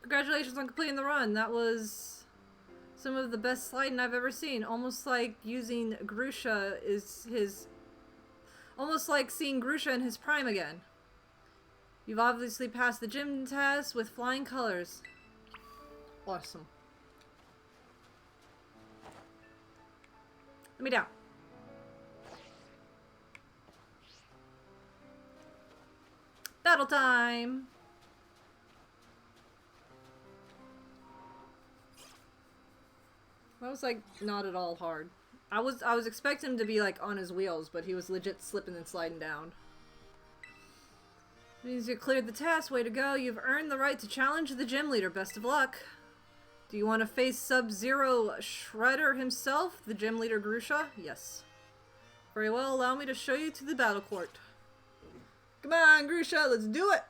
Congratulations on completing the run. That was some of the best sliding I've ever seen. Almost like using Grusha is his... Almost like seeing Grusha in his prime again. You've obviously passed the gym test with flying colors. Awesome. Let me down. Battle time! That was like not at all hard. I was expecting him to be like on his wheels, but he was legit slipping and sliding down. Means you cleared the test. Way to go. You've earned the right to challenge the gym leader. Best of luck. Do you want to face Sub-Zero Shredder himself, the gym leader Grusha? Yes. Very well. Allow me to show you to the battle court. Come on, Grusha. Let's do it.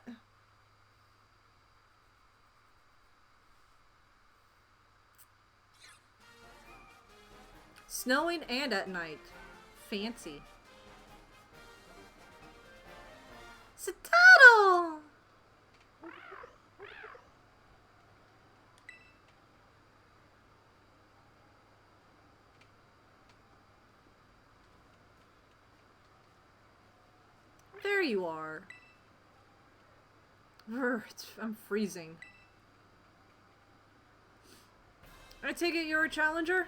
Snowing and at night. Fancy. Citadel! There you are. I'm freezing. I take it you're a challenger?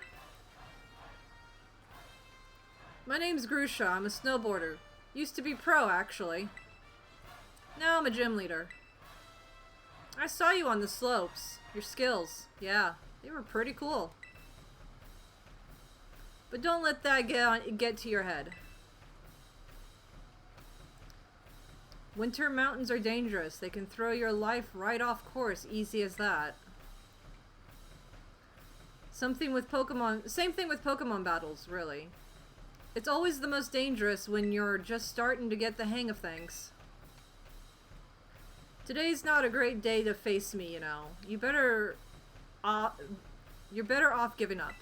My name's Grusha. I'm a snowboarder. Used to be pro, actually. Now I'm a gym leader. I saw you on the slopes. Your skills. Yeah, they were pretty cool. But don't let that get to your head. Winter mountains are dangerous. They can throw your life right off course, easy as that. Same thing with Pokemon battles, really. It's always the most dangerous when you're just starting to get the hang of things. Today's not a great day to face me, you know. You're better off giving up.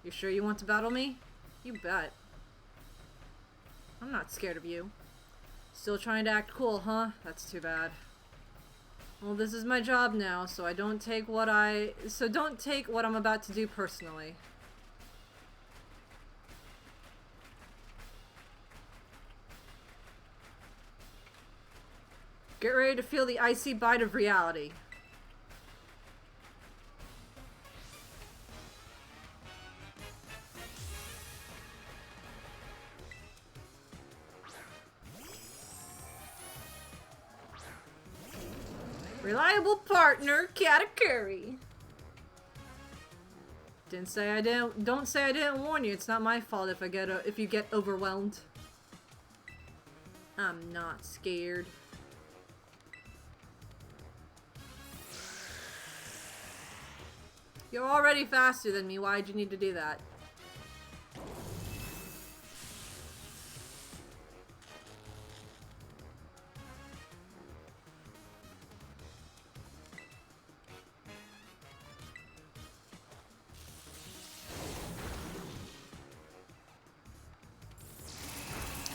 You sure you want to battle me? You bet. I'm not scared of you. Still trying to act cool, huh? That's too bad. Well, this is my job now, so don't take what I'm about to do personally. Get ready to feel the icy bite of reality. Reliable partner, Katakuri. Don't say I didn't warn you. It's not my fault if you get overwhelmed. I'm not scared. You're already faster than me. Why'd you need to do that?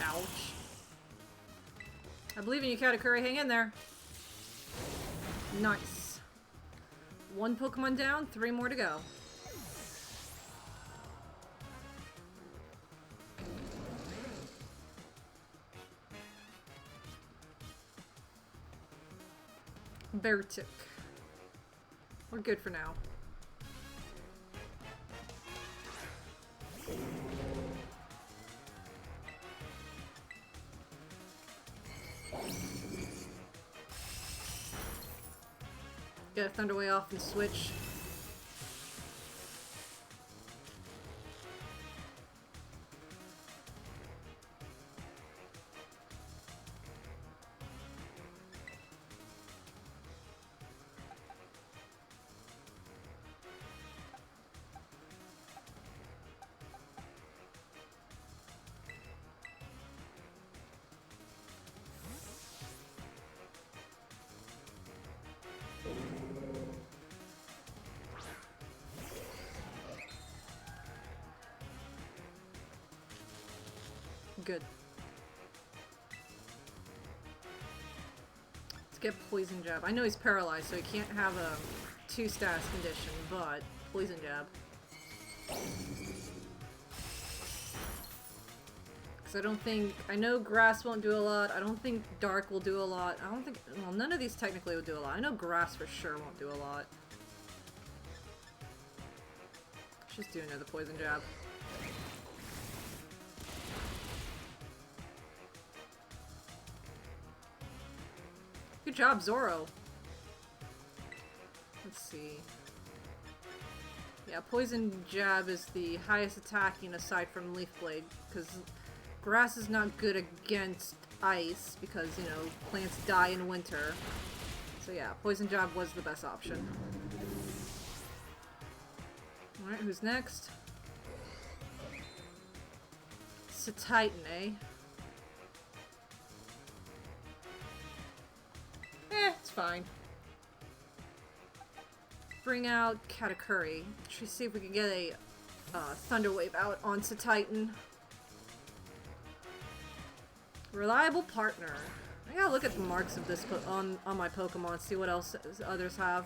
Ouch. I believe in you, Katakuri. Hang in there. Nice. 1 Pokemon down, 3 more to go. Beartic. We're good for now. Get a Thunderwave off and switch. Good. Let's get Poison Jab. I know he's paralyzed, so he can't have a 2 status condition, but Poison Jab. Because I know Grass won't do a lot. I don't think Dark will do a lot. Well, none of these technically will do a lot. I know Grass for sure won't do a lot. Let's just do another Poison Jab. Good job, Zoro. Let's see. Yeah, Poison Jab is the highest attacking aside from Leaf Blade, because Grass is not good against ice, because, you know, plants die in winter. So yeah, Poison Jab was the best option. Alright, who's next? It's a Titan, eh? It's fine. Bring out Katakuri. Let's see if we can get a Thunder Wave out onto Titan. Reliable partner. I gotta look at the marks of this on my Pokemon, see what else others have.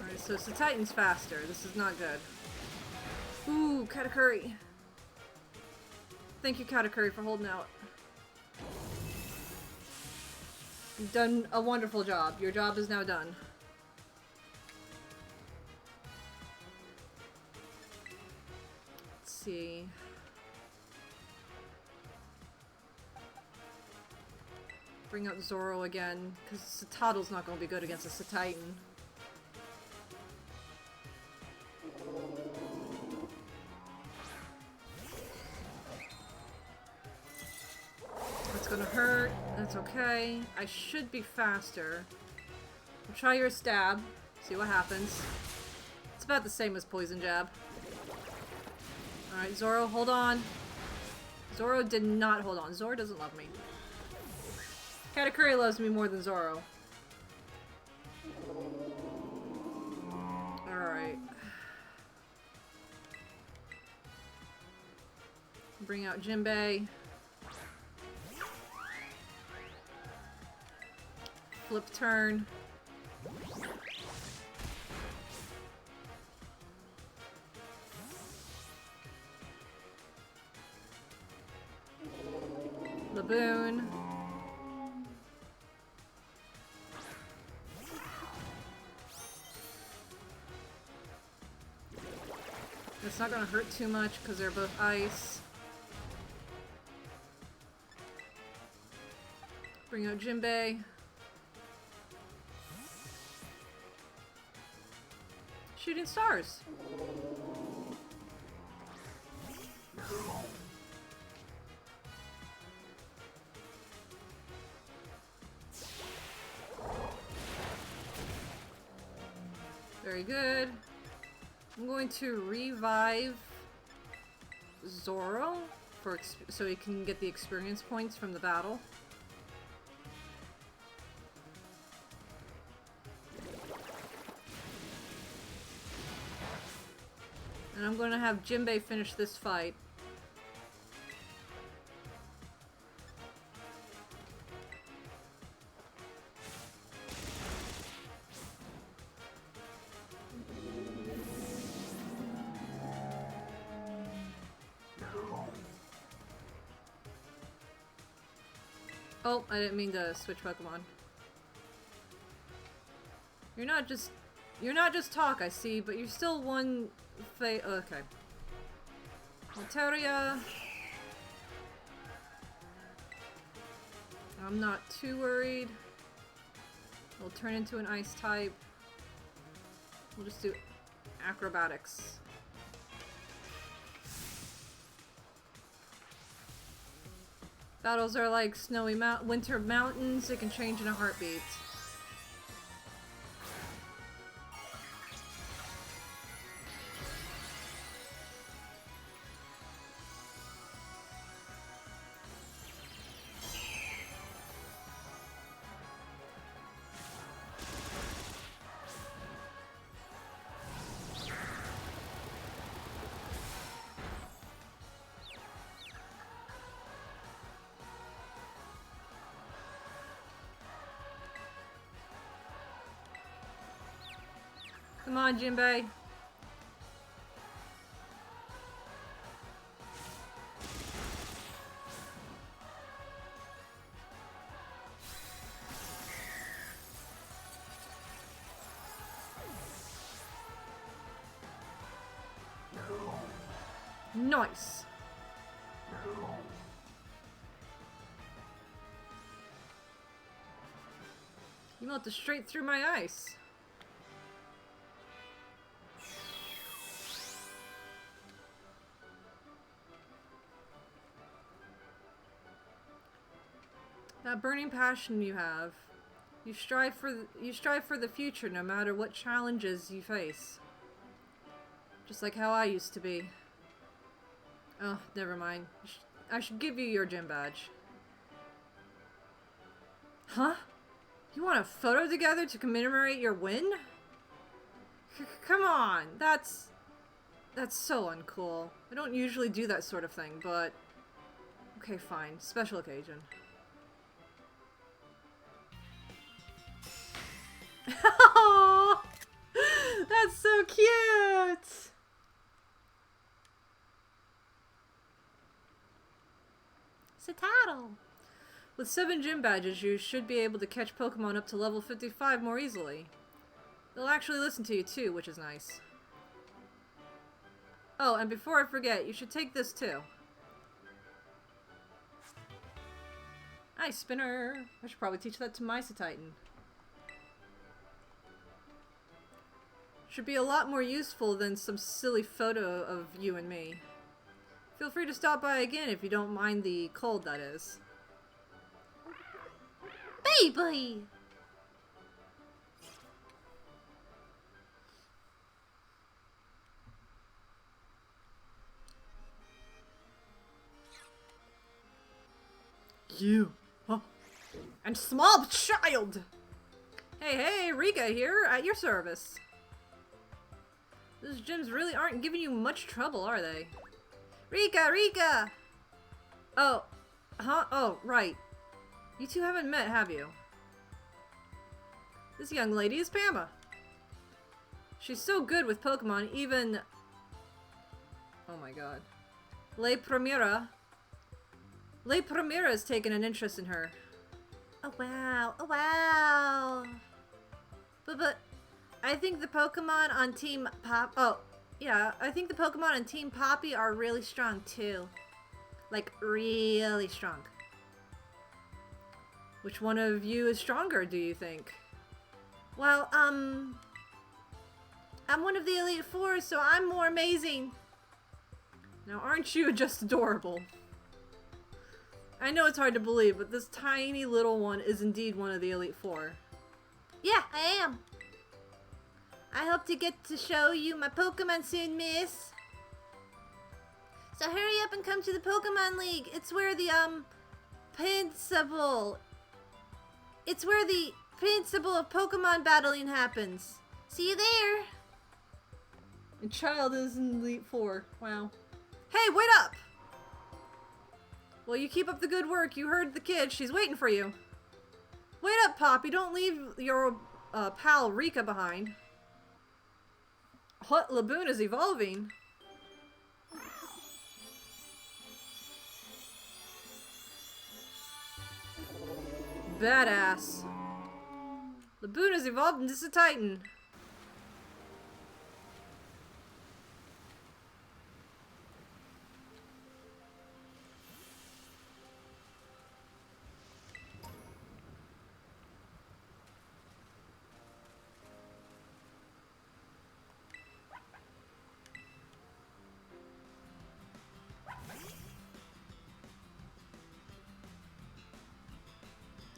Alright, so Titan's faster. This is not good. Ooh, Katakuri. Thank you, Katakuri, for holding out. You've done a wonderful job. Your job is now done. see. Bring out Zoro again, because Citadel's not going to be good against a Cititan. That's gonna hurt. That's okay. I should be faster. Try your stab. See what happens. It's about the same as poison jab. Alright, Zoro, hold on. Zoro did not hold on. Zoro doesn't love me. Katakuri loves me more than Zoro. Alright. Bring out Jinbei. Flip turn. Laboon. It's not gonna hurt too much because they're both ice. Bring out Jinbei. Shooting stars. Very good. I'm going to revive Zoro so he can get the experience points from the battle. And I'm going to have Jinbei finish this fight. Oh, I didn't mean to switch Pokemon. You're not just talk, I see, but you're still one okay. Altaria. I'm not too worried. We'll turn into an ice type. We'll just do acrobatics. Battles are like snowy winter mountains. It can change in a heartbeat. Come on, Jinbei. Nice. You melted straight through my ice. That burning passion you have. You strive for the future no matter what challenges you face. Just like how I used to be. Oh, never mind. I should give you your gym badge. Huh? You want a photo together to commemorate your win? Come on, that's so uncool. I don't usually do that sort of thing, but okay, fine. Special occasion. Oh, that's so cute! Citadel! With 7 gym badges, you should be able to catch Pokemon up to level 55 more easily. They'll actually listen to you too, which is nice. Oh, and before I forget, you should take this too. Nice spinner. I should probably teach that to my Titan. Should be a lot more useful than some silly photo of you and me. Feel free to stop by again if you don't mind the cold, that is. Baby! You. Huh? And small child! Hey, Rika here, at your service. Those gyms really aren't giving you much trouble, are they? Rika! Oh, huh? Oh, right. You two haven't met, have you? This young lady is Pamma. She's so good with Pokemon, even... Oh my god. Le Primera has taken an interest in her. Oh wow. But I think the Pokemon on Team Pop... Oh, yeah, I think the Pokemon on Team Poppy are really strong too. Like, really strong. Which one of you is stronger, do you think? Well, I'm one of the Elite Four, so I'm more amazing. Now, aren't you just adorable? I know it's hard to believe, but this tiny little one is indeed one of the Elite Four. Yeah, I am. I hope to get to show you my Pokemon soon, miss. So hurry up and come to the Pokemon League. It's where the, principal of Pokemon battling happens. See you there. And child is in Elite Four. Wow. Hey, wait up! Well, you keep up the good work. You heard the kid. She's waiting for you. Wait up, Poppy. Don't leave your pal Rika behind. What? Laboon is evolving. Badass. Laboon has evolved into a Titan.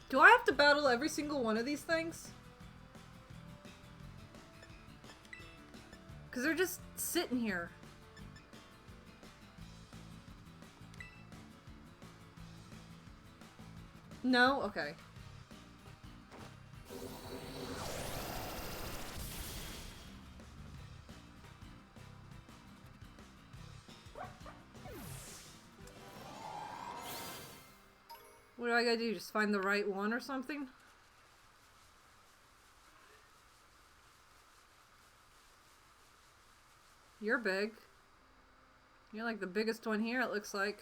Do I have to battle every single one of these things? Because they're just sitting here. No? Okay. What do I gotta do? Just find the right one or something? You're big. You're like the biggest one here, it looks like.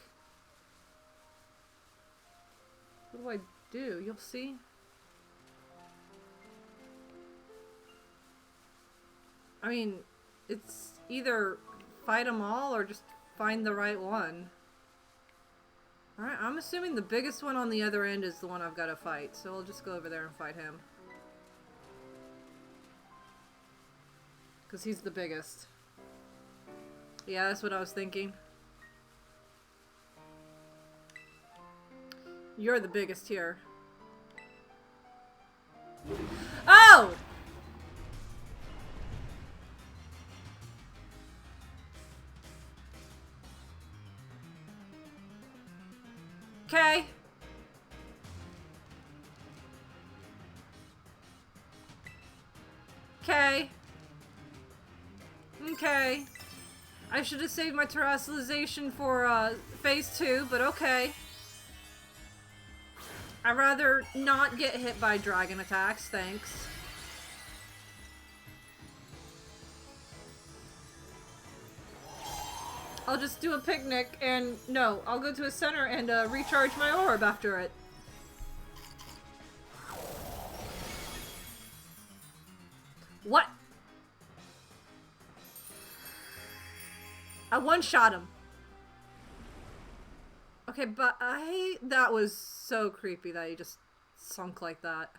What do I do? You'll see. I mean, it's either fight them all or just find the right one. Alright, I'm assuming the biggest one on the other end is the one I've got to fight, so I'll just go over there and fight him. Because he's the biggest. Yeah, that's what I was thinking. You're the biggest here. Oh! Okay. Okay. Okay. I should have saved my terrestrialization for phase 2, but okay. I'd rather not get hit by dragon attacks, thanks. I'll just do a picnic and no, I'll go to a center and recharge my orb after it. What? I one-shot him. Okay, but that was so creepy that he just sunk like that.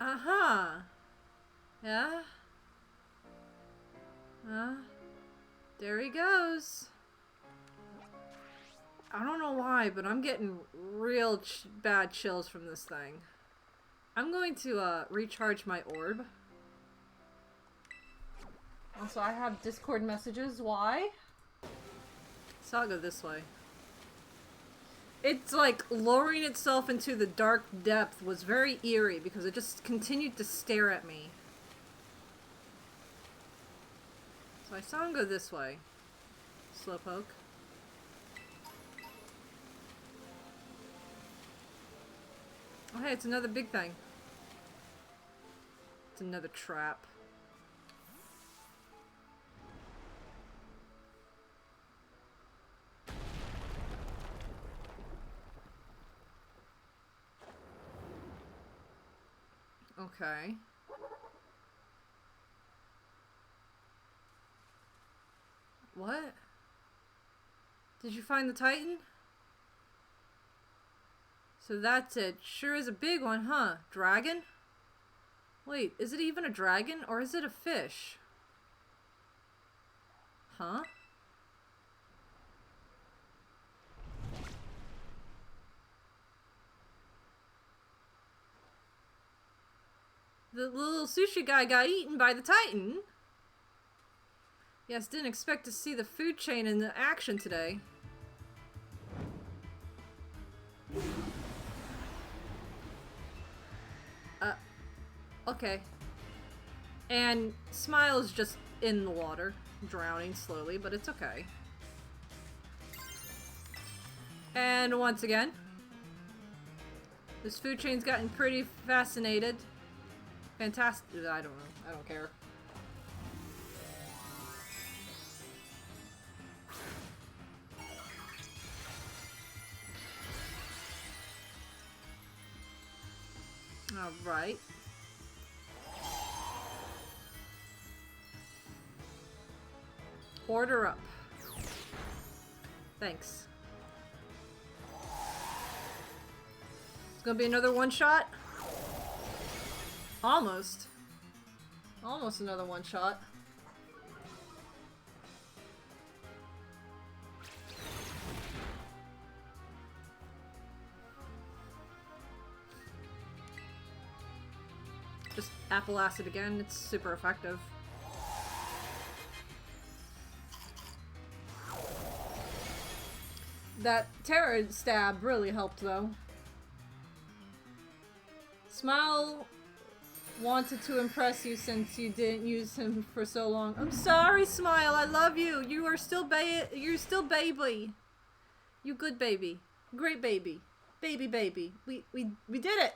Uh-huh. Yeah? There he goes. I don't know why, but I'm getting real bad chills from this thing. I'm going to recharge my orb. Also, I have Discord messages. Why? So I'll go this way. It's like lowering itself into the dark depth was very eerie because it just continued to stare at me. So I saw him go this way. Slowpoke. Oh hey, it's another big thing. It's another trap. Okay. What? Did you find the Titan? So that's it. Sure is a big one, huh? Dragon? Wait, is it even a dragon or is it a fish? Huh? The little sushi guy got eaten by the Titan. Yes, didn't expect to see the food chain in action today. Okay. And Smile's just in the water, drowning slowly, but it's okay. And once again, this food chain's gotten pretty fascinated. Fantastic. I don't know. I don't care. Alright. Order up. Thanks. It's gonna be another one shot? Almost. Almost another one shot. Just apple acid again, it's super effective. That terror stab really helped though. Smile wanted to impress you since you didn't use him for so long. I'm sorry, Smile, I love you. You are still you're still baby. You good baby. Great baby. Baby. We did it.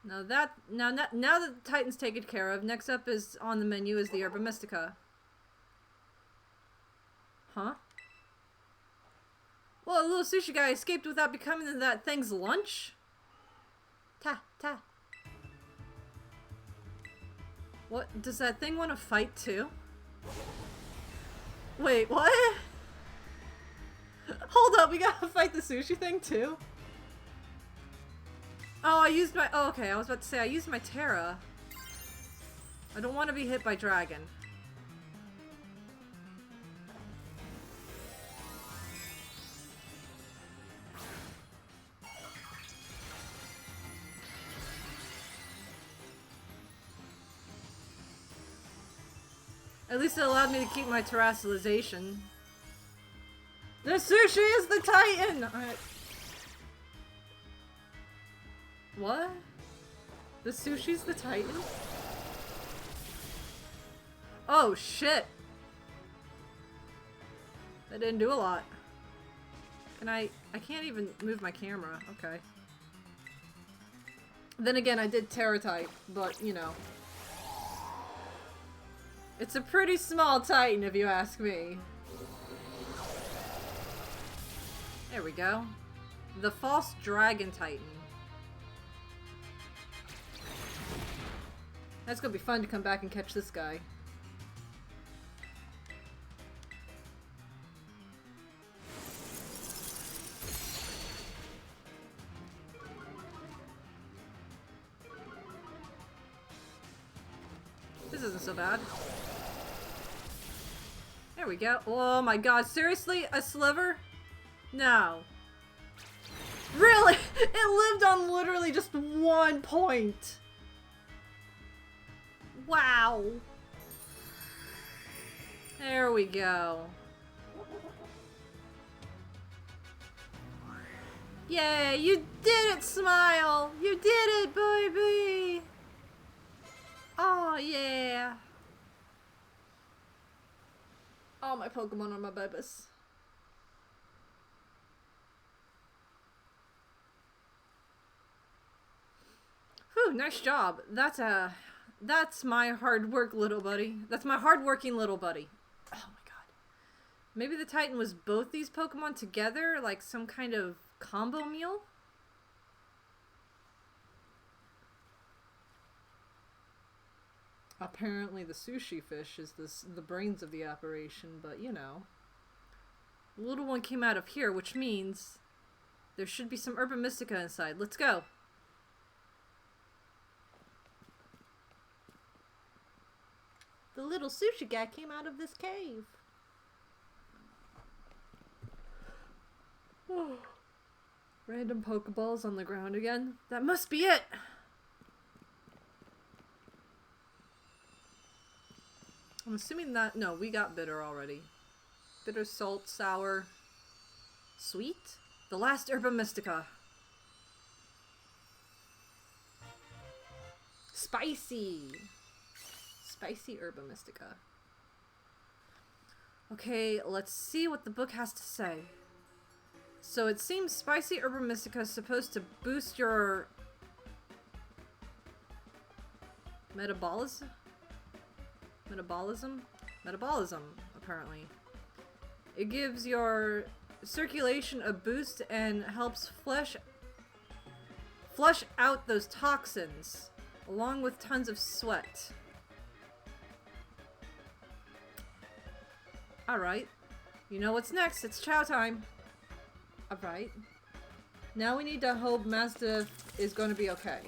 Now that the Titan's taken care of, next up is on the menu is the Herba Mystica. Huh? Well, a little sushi guy escaped without becoming that thing's lunch? Ta. What? Does that thing want to fight too? Wait, what? Hold up, we gotta fight the sushi thing too? Oh, I used my... Oh, okay, I was about to say, I used my Terra. I don't want to be hit by Dragon. At least it allowed me to keep my terrestrialization. The sushi is the Titan! Alright. What? The sushi's the Titan? Oh, shit. That didn't do a lot. Can I can't even move my camera. Okay. Then again, I did Terratite, but, you know. It's a pretty small Titan, if you ask me. There we go. The False Dragon Titan. That's gonna be fun to come back and catch this guy. This isn't so bad. There we go. Oh my god, seriously? A sliver? No. Really? It lived on literally just 1 point. Wow. There we go. Yay, you did it, Smile! You did it, baby! Oh, yeah. All my Pokemon are my babies. Whew, nice job. That's my hard work, little buddy. That's my hard-working little buddy. Oh my god. Maybe the Titan was both these Pokemon together, like some kind of combo meal? Apparently the sushi fish is the brains of the operation, but you know. The little one came out of here, which means there should be some Herba Mystica inside. Let's go. The little sushi guy came out of this cave. Random Pokeballs on the ground again. That must be it! I'm assuming that... No, we got bitter already. Bitter, salt, sour... Sweet? The last Herba Mystica. Spicy! Spicy Herba Mystica. Okay, let's see what the book has to say. So it seems Spicy Herba Mystica is supposed to boost your... Metabolism, apparently. It gives your circulation a boost and helps flush out those toxins, along with tons of sweat. Alright. You know what's next. It's chow time. Alright. Now we need to hope Mastiff is going to be okay.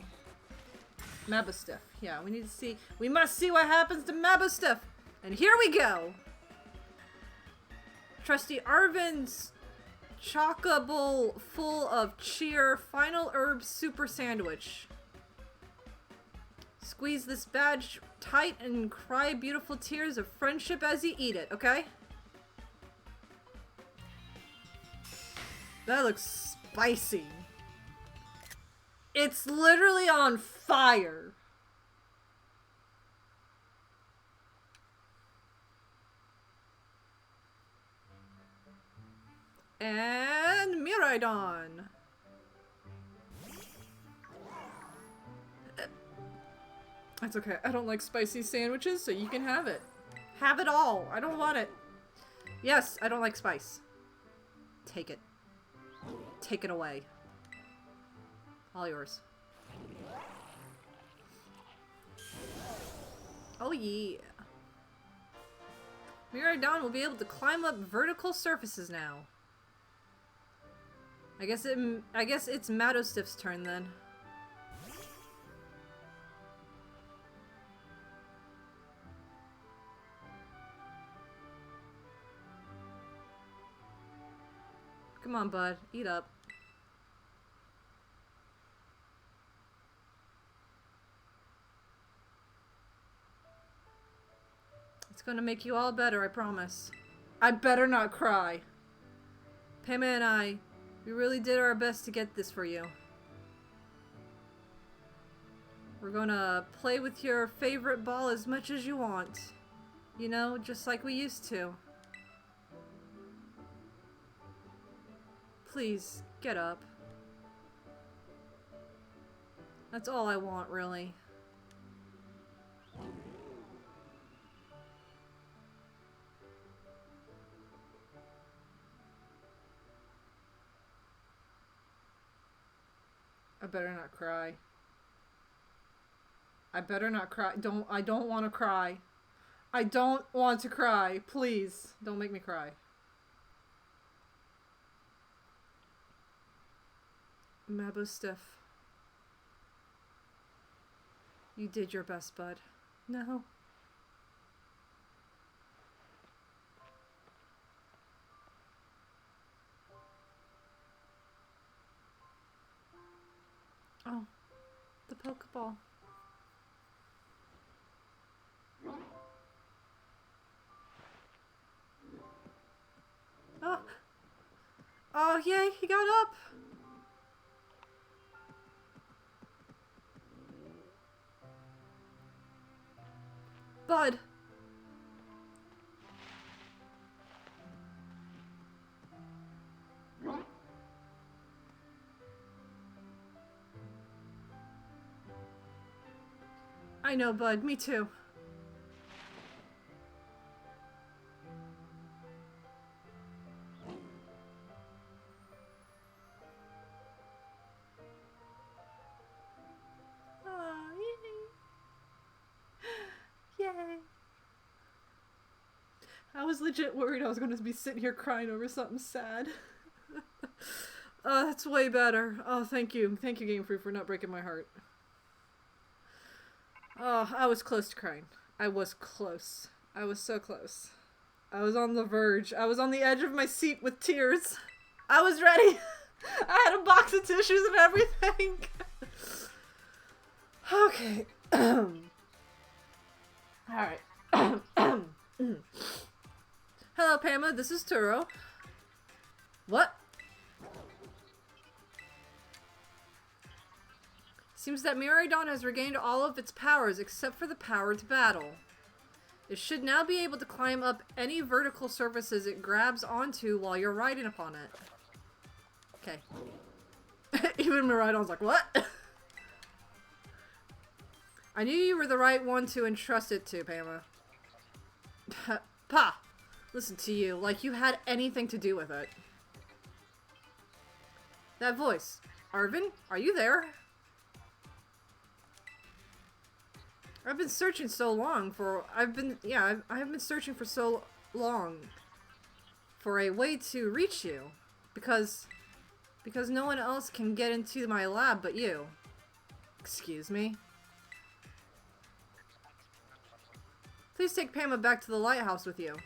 Mastiff. Yeah, we need to see. We must see what happens to Mastiff. And here we go. Trusty Arvin's Chockable full of cheer final herb super sandwich. Squeeze this badge tight and cry beautiful tears of friendship as you eat it, okay? That looks spicy. It's literally on fire. And Miraidon. That's okay. I don't like spicy sandwiches, so you can have it. Have it all. I don't want it. Yes, I don't like spice. Take it. Take it away. All yours. Oh yeah. Miraidon will be able to climb up vertical surfaces now. I guess it's Madostiff's turn then. Come on, bud. Eat up. It's gonna make you all better, I promise. I better not cry. Pema and I, we really did our best to get this for you. We're gonna play with your favorite ball as much as you want. You know, just like we used to. Please, get up. That's all I want, really. I better not cry. I better not cry. I don't want to cry. I don't want to cry. Please, don't make me cry. Mabo stiff. You did your best, bud. No. Oh, the Pokeball. Oh. Oh, yay, he got up. Bud. I know, Bud. Me too. Oh, yay. Yay. I was legit worried I was going to be sitting here crying over something sad. Oh, that's way better. Oh, thank you. Thank you, Game Freak, for not breaking my heart. Oh, I was close to crying. I was close. I was so close. I was on the verge. I was on the edge of my seat with tears. I was ready. I had a box of tissues and everything. Okay. Alright. Hello, Pama. This is Turo. What? Seems that Miraidon has regained all of its powers except for the power to battle. It should now be able to climb up any vertical surfaces it grabs onto while you're riding upon it. Okay. Even Miraidon's like, what? I knew you were the right one to entrust it to, Pama. Pa! Listen to you, like you had anything to do with it. That voice. Arvin, are you there? I've been searching so long for... I've been searching for so long for a way to reach you. Because no one else can get into my lab but you. Excuse me? Please take Pama back to the lighthouse with you.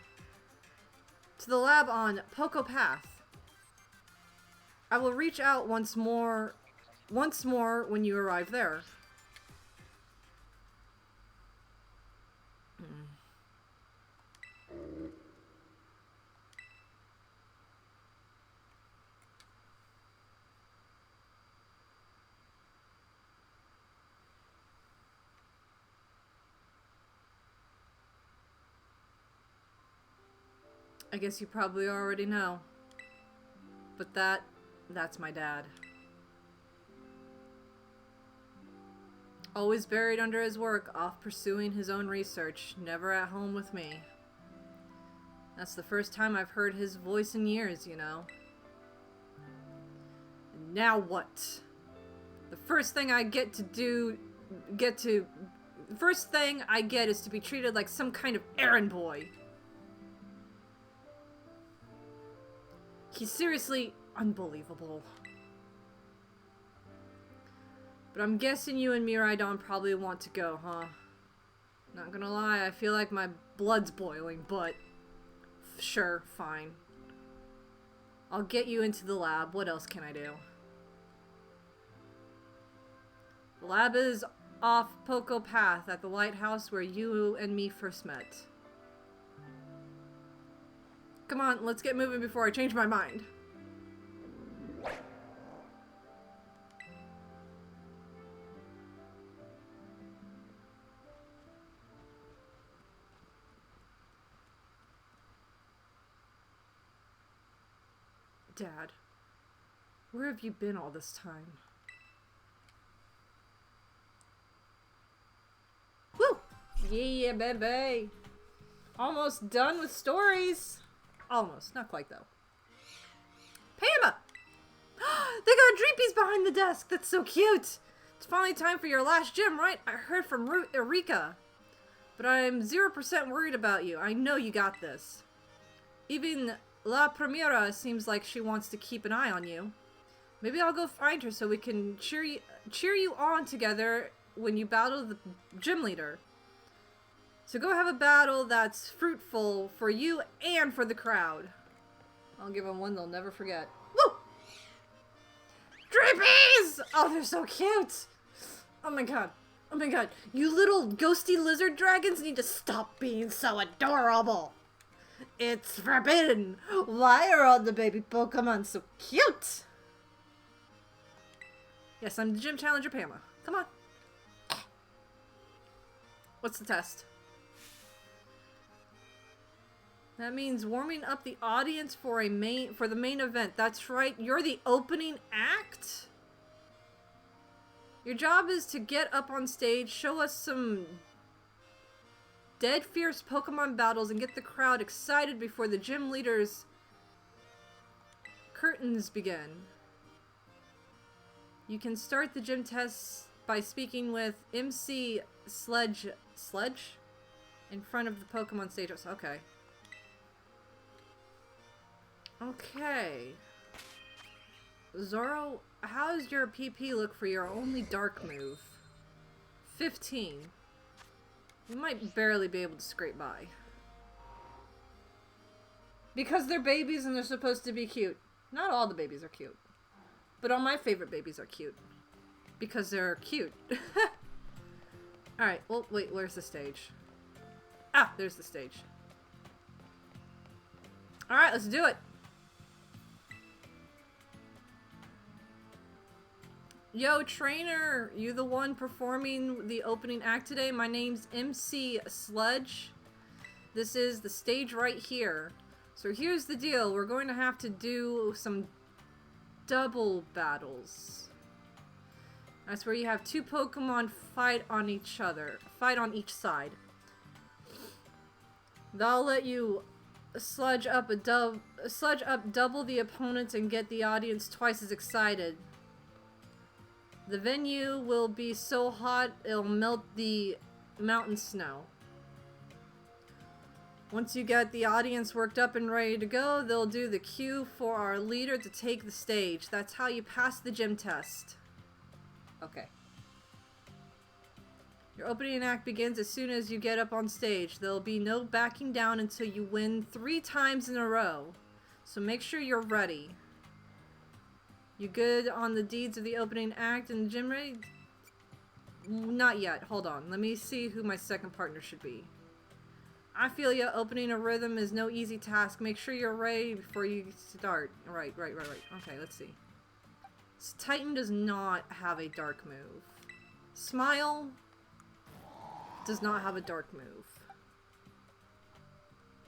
To the lab on Poco Path. I will reach out once more when you arrive there. I guess you probably already know. But that's my dad. Always buried under his work, off pursuing his own research, never at home with me. That's the first time I've heard his voice in years, you know. And now what? The first thing I get is to be treated like some kind of errand boy. He's seriously unbelievable. But I'm guessing you and Miraidon probably want to go, huh? Not gonna lie, I feel like my blood's boiling, but sure, fine. I'll get you into the lab. What else can I do? The lab is off Poco Path at the lighthouse where you and me first met. Come on, let's get moving before I change my mind. Dad, where have you been all this time? Woo! Yeah, baby! Almost done with stories! Almost. Not quite, though. Pama! They got Dreepies behind the desk. That's so cute. It's finally time for your last gym, right? I heard from Eureka. But I'm 0% worried about you. I know you got this. Even La Primera seems like she wants to keep an eye on you. Maybe I'll go find her so we can cheer you on together when you battle the gym leader. So go have a battle that's fruitful for you and for the crowd. I'll give them one they'll never forget. Woo! Dreepies! Oh, they're so cute! Oh my god. Oh my god. You little ghosty lizard dragons need to stop being so adorable. It's forbidden. Why are all the baby Pokemon so cute? Yes, I'm the Gym Challenger Pama. Come on. What's the test? That means warming up the audience for the main event. That's right. You're the opening act. Your job is to get up on stage, show us some dead fierce Pokemon battles, and get the crowd excited before the gym leader's curtains begin. You can start the gym test by speaking with MC Sledge in front of the Pokemon stage. Okay. Okay. Zoro, how does your PP look for your only dark move? 15. You might barely be able to scrape by. Because they're babies and they're supposed to be cute. Not all the babies are cute. But all my favorite babies are cute. Because they're cute. Alright, well, wait, where's the stage? Ah, there's the stage. Alright, let's do it. Yo, trainer, you the one performing the opening act today? My name's MC Sludge. This is the stage right here. So here's the deal. We're going to have to do some double battles. That's where you have two Pokemon fight on each side. That'll let you sludge up double the opponents and get the audience twice as excited. The venue will be so hot it'll melt the mountain snow. Once you get the audience worked up and ready to go, they'll do the cue for our leader to take the stage. That's how you pass the gym test. Okay. Your opening act begins as soon as you get up on stage. There'll be no backing down until you win 3 times in a row. So make sure you're ready. You good on the deeds of the opening act and the gym ready? Not yet. Hold on. Let me see who my second partner should be. I feel ya. Opening a rhythm is no easy task. Make sure you're ready before you start. Right. Okay, let's see. Titan does not have a dark move. Smile does not have a dark move.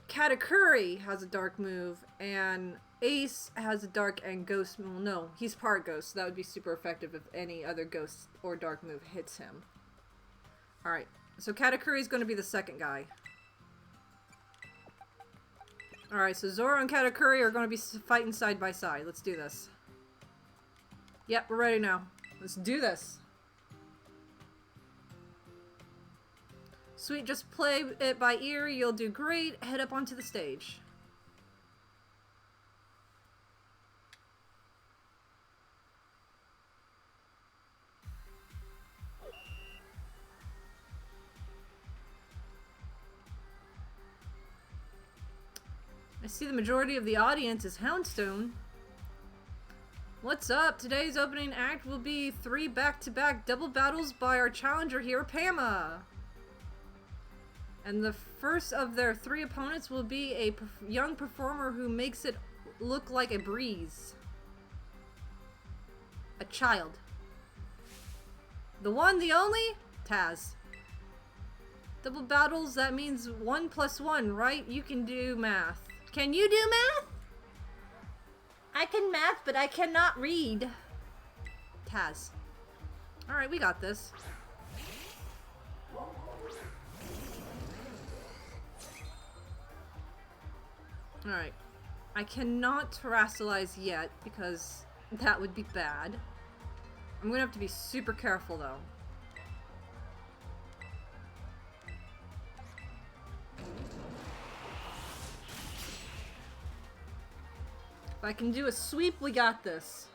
Katakuri has a dark move, and Ace has a dark and ghost. Well, no, he's part ghost, so that would be super effective if any other ghost or dark move hits him. Alright, so Katakuri is going to be the second guy. Alright, so Zoro and Katakuri are going to be fighting side by side. Let's do this. Yep, we're ready now. Let's do this. Sweet, just play it by ear. You'll do great. Head up onto the stage. I see the majority of the audience is Houndstone. What's up? Today's opening act will be 3 back-to-back double battles by our challenger here, Pama. And the first of their 3 opponents will be a young performer who makes it look like a breeze. A child. The one, the only? Taz. Double battles, that means 1 + 1, right? You can do math. Can you do math? I can math, but I cannot read. Taz. Alright, we got this. Alright. I cannot terrestrialize yet because That would be bad. I'm gonna have to be super careful though. If I can do a sweep, we got this.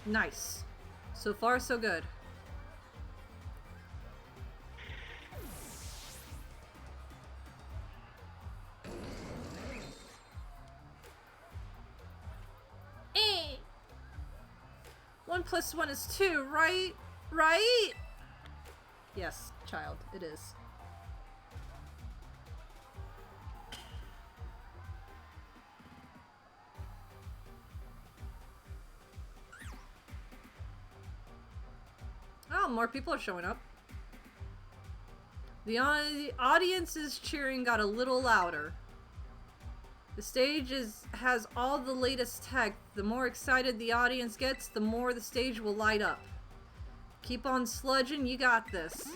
Nice. So far, so good. Eh. 1 + 1 is 2, right? Right? Yes, child, it is. Oh, more people are showing up. The audience's cheering got a little louder. The stage has all the latest tech. The more excited the audience gets, the more the stage will light up. Keep on sludging, you got this.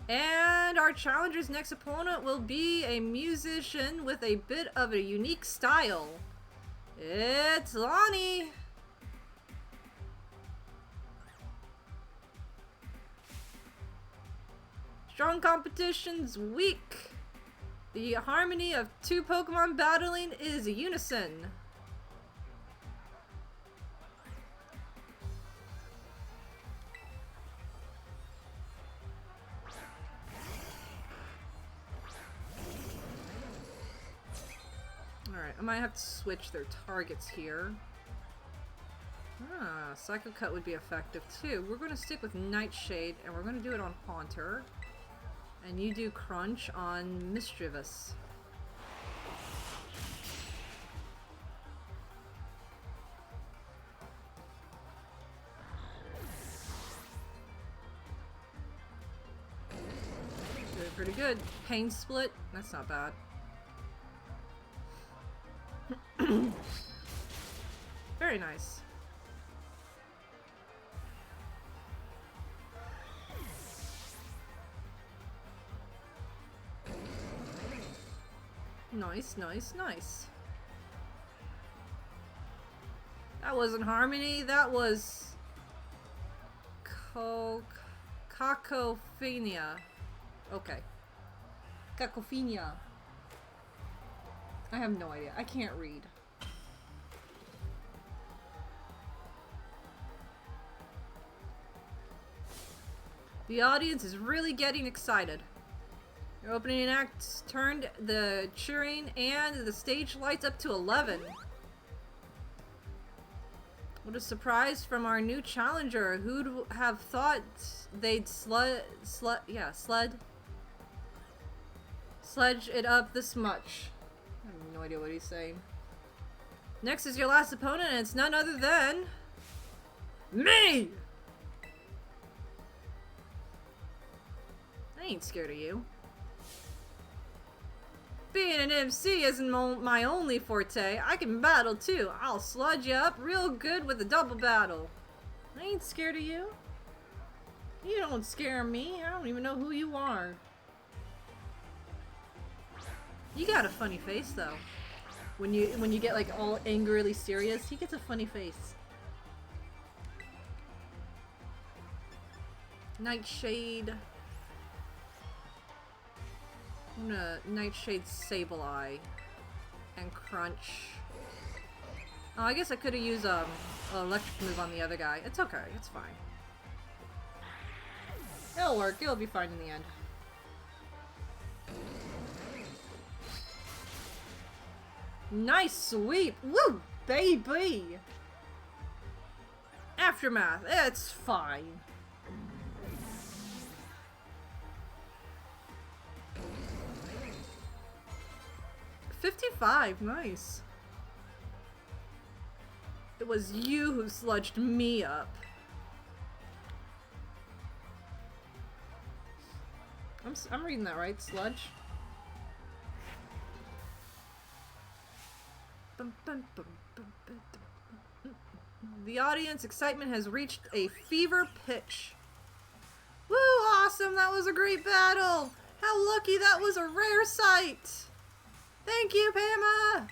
And our challenger's next opponent will be a musician with a bit of a unique style. It's Lonnie! Strong competition's weak. The harmony of 2 Pokemon battling is a unison. Alright, I might have to switch their targets here. Ah, Psycho Cut would be effective too. We're going to stick with Nightshade, and we're going to do it on Haunter. And you do Crunch on Mischievous. Doing pretty good. Pain Split, that's not bad. Very nice. Nice, nice, nice. That wasn't Harmony, that was... Cacophenia. Okay. Cacophenia. I have no idea. I can't read. The audience is really getting excited. Your opening act turned the cheering and the stage lights up to 11. What a surprise from our new challenger. Who'd have thought they'd sledge it up this much? I have no idea what he's saying. Next is your last opponent, and it's none other than... me! I ain't scared of you. Being an MC isn't my only forte. I can battle too. I'll sludge you up real good with a double battle. I ain't scared of you. You don't scare me. I don't even know who you are. You got a funny face though. When you get like all angrily serious, he gets a funny face. Nightshade. I'm gonna Nightshade Sableye and Crunch. Oh, I guess I could have used an electric move on the other guy. It's okay, it's fine. It'll work, it'll be fine in the end. Nice sweep! Woo! Baby! Aftermath, it's fine. $55, nice. It was you who sludged me up. I'm reading that right, sludge. The audience excitement has reached a fever pitch. Woo, awesome, that was a great battle. How lucky, that was a rare sight. Thank you, Pama.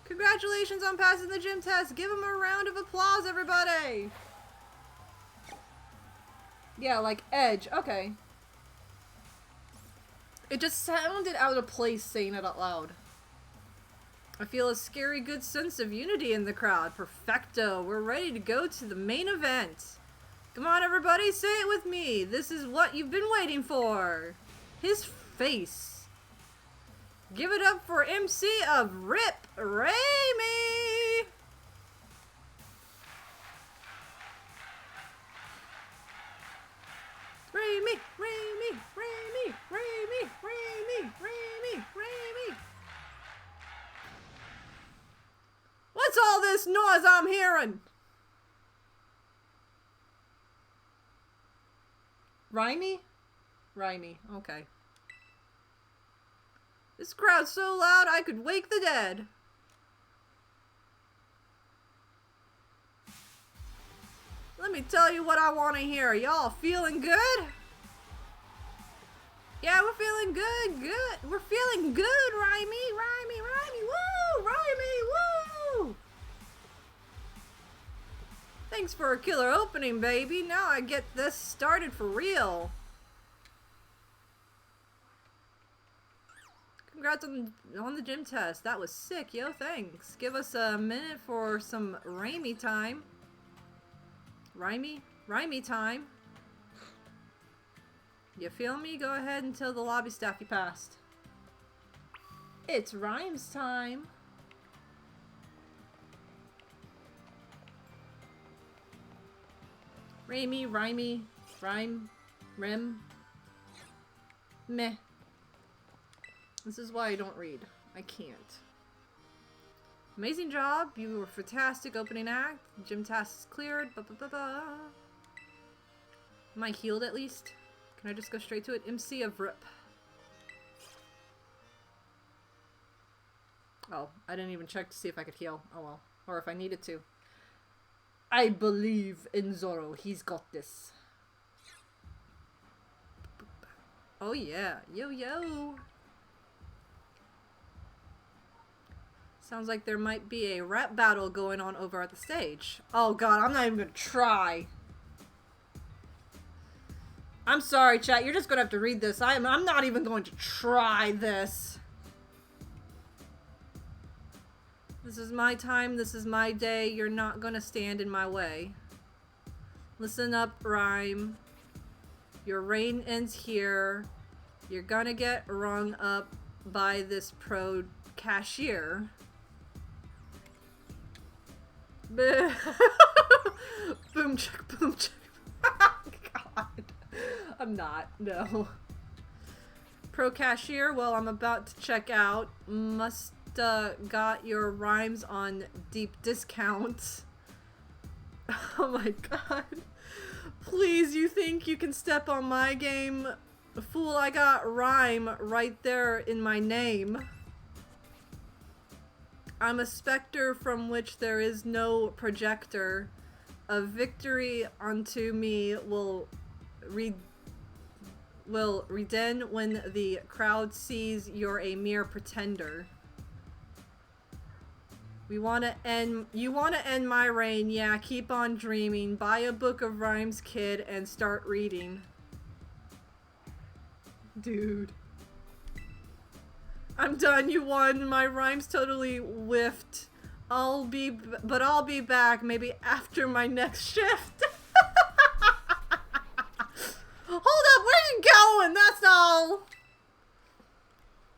Congratulations on passing the gym test. Give him a round of applause, everybody. Yeah, like Edge. Okay. It just sounded out of place saying it out loud. I feel a scary good sense of unity in the crowd. Perfecto. We're ready to go to the main event. Come on, everybody. Say it with me. This is what you've been waiting for. His face. Give it up for MC of RIP, Raimi! Raimi, Raimi, Raimi, Raimi, Raimi, Raimi, Raimi. What's all this noise I'm hearing? Raimi? Raimi, okay. This crowd's so loud I could wake the dead. Let me tell you what I want to hear. Y'all feeling good? Yeah, we're feeling good, good. We're feeling good, Raimi, Raimi, Raimi, woo! Raimi, woo! Thanks for a killer opening, baby. Now I get this started for real. Congrats on the gym test. That was sick, yo, thanks. Give us a minute for some Raimi time. Raimi time. You feel me? Go ahead and tell the lobby staff you passed. It's Rhymes time. Raimi, Rhyme, Rim. Meh. This is why I don't read. I can't. Amazing job. You were fantastic opening act. Gym tasks cleared. Am I healed at least? Can I just go straight to it? MC of RIP. Oh, I didn't even check to see if I could heal. Oh well. Or if I needed to. I believe in Zoro. He's got this. Oh yeah. Yo yo. Sounds like there might be a rap battle going on over at the stage. Oh god, I'm not even gonna try. I'm sorry, chat. You're just gonna have to read this. I'm not even going to try this. This is my time. This is my day. You're not gonna stand in my way. Listen up, Rhyme. Your reign ends here. You're gonna get rung up by this pro cashier. Boom check, boom check. God. I'm not, no. Pro cashier, well, I'm about to check out. Must got your rhymes on deep discount. Oh my god. Please, you think you can step on my game? Fool, I got rhyme right there in my name. I'm a specter from which there is no projector. A victory unto me will redden when the crowd sees you're a mere pretender. You wanna end my reign? Yeah, keep on dreaming. Buy a book of rhymes, kid, and start reading. Dude. I'm done, you won. My rhymes totally whiffed. I'll be back maybe after my next shift. Hold up, where you going? That's all.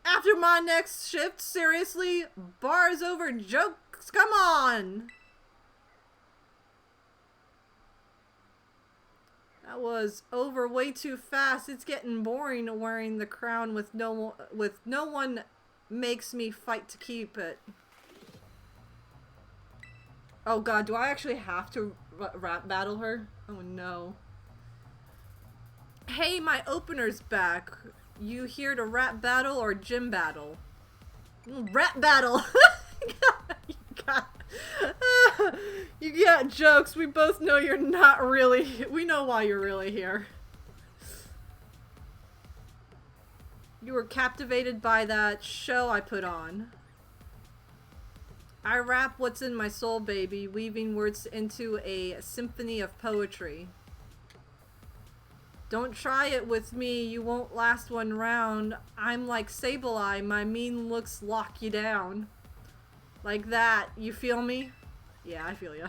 After my next shift, seriously? Bars over jokes, come on. That was over way too fast. It's getting boring wearing the crown with no one makes me fight to keep it. Oh god, do I actually have to rap battle her? Oh no. Hey, my opener's back. You here to rap battle or gym battle? Rap battle! You got jokes. We both know you're not really. We know why you're really here. You were captivated by that show I put on. I rap what's in my soul, baby, weaving words into a symphony of poetry. Don't try it with me, you won't last one round. I'm like Sableye, my mean looks lock you down. Like that, you feel me? Yeah, I feel ya.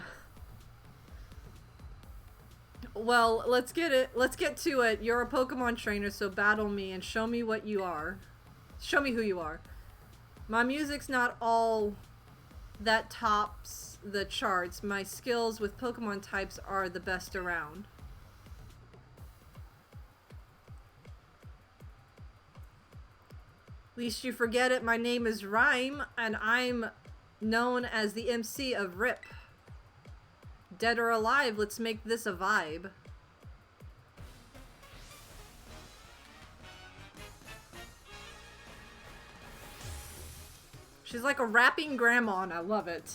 Well, let's get to it. You're a Pokemon trainer, so battle me and show me what you are. Show me who you are. My music's not all that tops the charts. My skills with Pokemon types are the best around. Least you forget it, my name is Rhyme, and I'm known as the MC of RIP. Dead or alive, let's make this a vibe. She's like a rapping grandma, and I love it.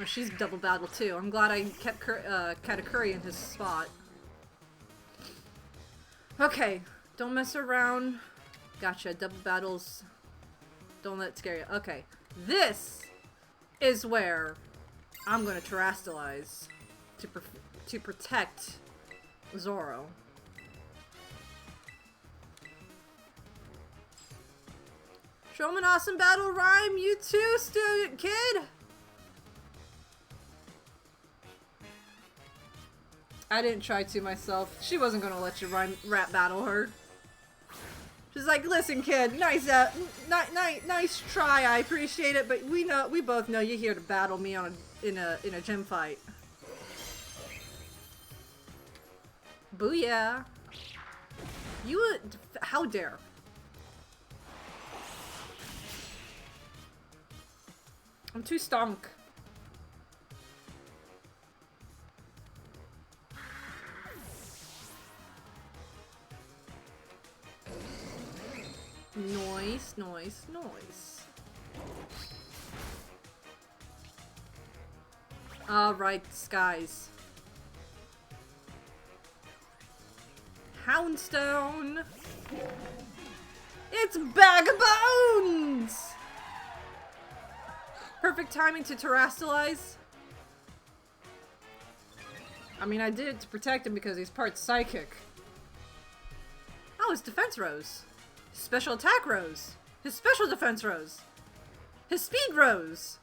Oh, she's double battle too. I'm glad I kept Katakuri in his spot. Okay, don't mess around. Gotcha, double battles. Don't let it scare you. Okay, this is where I'm gonna terrestrialize to protect Zoro. Show him an awesome battle rhyme, you too, student kid! I didn't try to myself. She wasn't gonna let you rap battle her. She's like, listen, kid, nice try. I appreciate it, but we both know you're here to battle me in a gym fight. Booyah! How dare? I'm too stonk. Noise, noise, noise. Alright, skies. Houndstone! It's Bag of Bones! Perfect timing to terrestrialize. I mean, I did it to protect him because he's part psychic. Oh, his defense rose. His special attack rose. His special defense rose. His speed rose.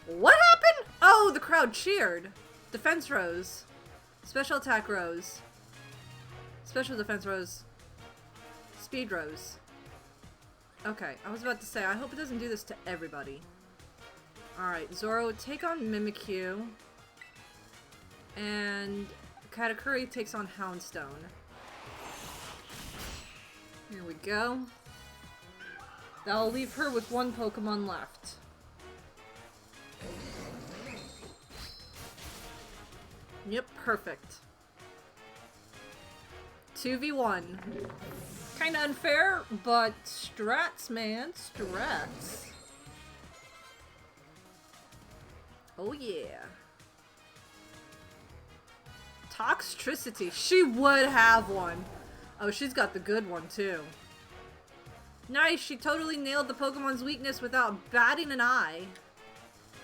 What happened? Oh, the crowd cheered. Defense rose. Special attack rose. Special defense rose. Speed rose. Okay, I was about to say, I hope it doesn't do this to everybody. Alright, Zoro, take on Mimikyu. And Katakuri takes on Houndstone. Here we go. That'll leave her with one Pokemon left. Yep, perfect. 2v1. Kinda unfair, but strats, man. Strats. Oh yeah. Toxtricity. She would have one. Oh, she's got the good one too. Nice, she totally nailed the Pokemon's weakness without batting an eye.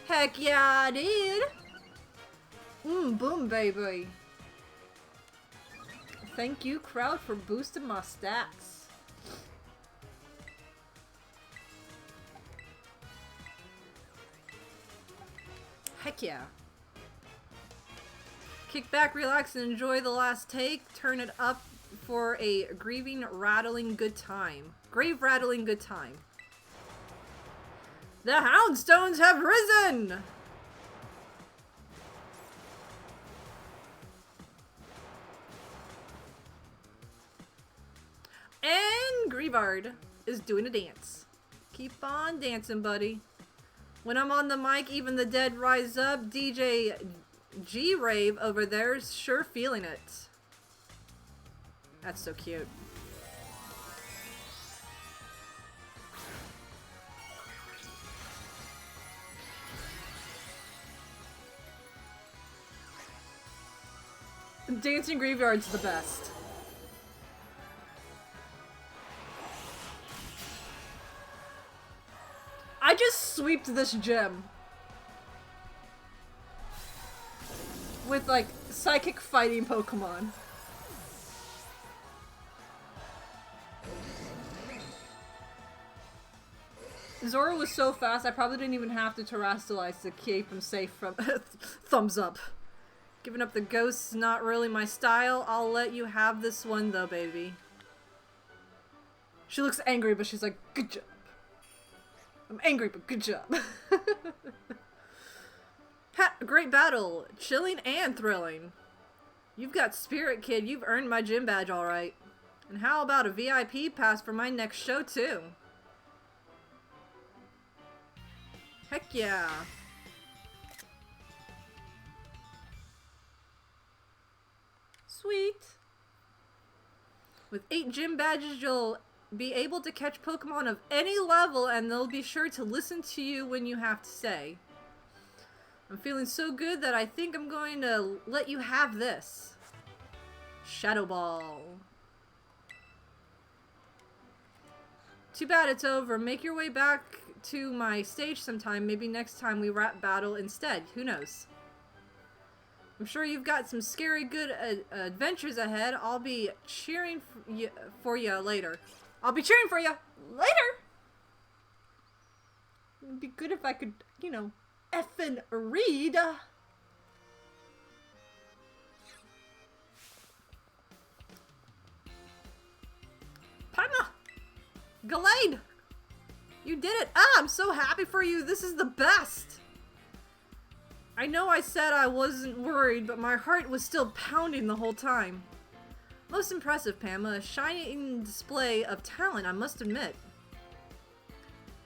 Heck yeah, I did. Boom, baby. Thank you, crowd, for boosting my stats. Heck yeah. Kick back, relax, and enjoy the last take. Turn it up for a grieving, rattling good time. Grave rattling good time. The Houndstones have risen! And Grievard is doing a dance. Keep on dancing, buddy. When I'm on the mic, even the dead rise up. DJ G-Rave over there's sure feeling it. That's so cute. Dancing Graveyard's the best. sweeped this gym. With, like, psychic fighting Pokemon. Zora was so fast, I probably didn't even have to terrestrialize to keep him safe from... Thumbs up. Giving up the ghosts, not really my style. I'll let you have this one, though, baby. She looks angry, but she's like, good job. I'm angry, but good job. Great battle. Chilling and thrilling. You've got spirit, kid. You've earned my gym badge, alright. And how about a VIP pass for my next show, too? Heck yeah. Sweet. With 8 gym badges, you'll be able to catch Pokemon of any level, and they'll be sure to listen to you when you have to say. I'm feeling so good that I think I'm going to let you have this. Shadow Ball. Too bad it's over. Make your way back to my stage sometime. Maybe next time we rap battle instead. Who knows? I'm sure you've got some scary good adventures ahead. I'll be cheering for you later. I'll be cheering for you later! It'd be good if I could, you know, effing read. Paima! Gallade! You did it! Ah, I'm so happy for you! This is the best! I know I said I wasn't worried, but my heart was still pounding the whole time. Most impressive, Pama. A shining display of talent, I must admit.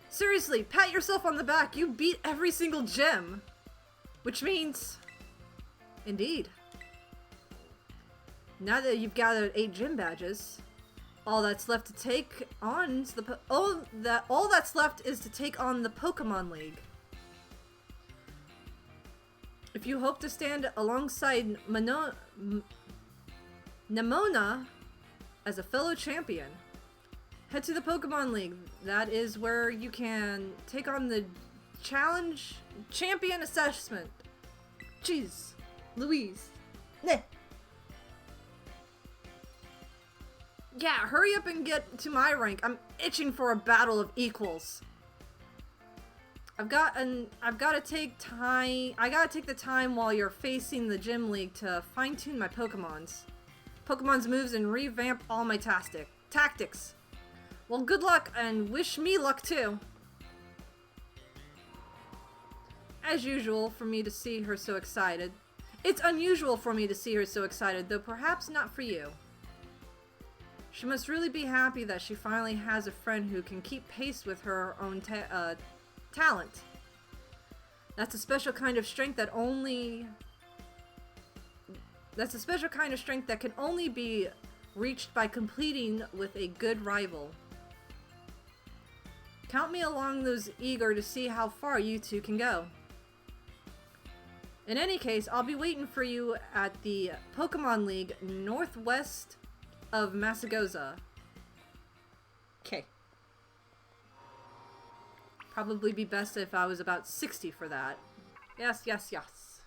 Seriously, pat yourself on the back. You beat every single gym. Which means... Indeed. Now that you've gathered 8 gym badges, all that's left to take on is all that's left is to take on the Pokemon League. If you hope to stand alongside Nemona as a fellow champion, head to the Pokemon League. That is where you can take on the challenge champion assessment. Jeez, Louise. Neh. Yeah, hurry up and get to my rank. I'm itching for a battle of equals. I gotta take the time while you're facing the gym league to fine-tune my Pokemon's moves and revamp all my tactics. Well, good luck and wish me luck too. As usual for me to see her so excited. It's unusual for me to see her so excited, though perhaps not for you. She must really be happy that she finally has a friend who can keep pace with her own talent. That's a special kind of strength that can only be reached by competing with a good rival. Count me along those eager to see how far you two can go. In any case, I'll be waiting for you at the Pokemon League northwest of Masagoza. Okay. Probably be best if I was about 60 for that. Yes, yes, yes.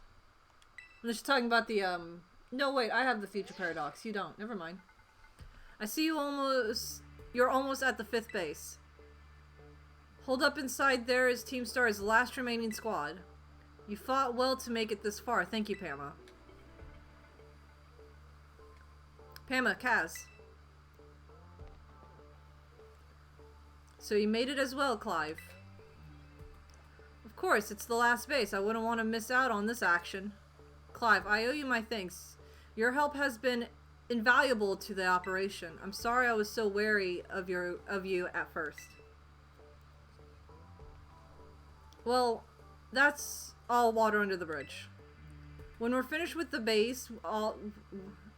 I'm just talking about the, No, wait, I have the future paradox. You don't. Never mind. I see you're almost at the 5th base. Hold up inside there is Team Star's last remaining squad. You fought well to make it this far. Thank you, Pama. Pama, Kaz. So you made it as well, Clive. Of course, it's the last base. I wouldn't want to miss out on this action. Clive, I owe you my thanks. Your help has been invaluable to the operation. I'm sorry I was so wary of you at first. Well, that's all water under the bridge. When we're finished with the base,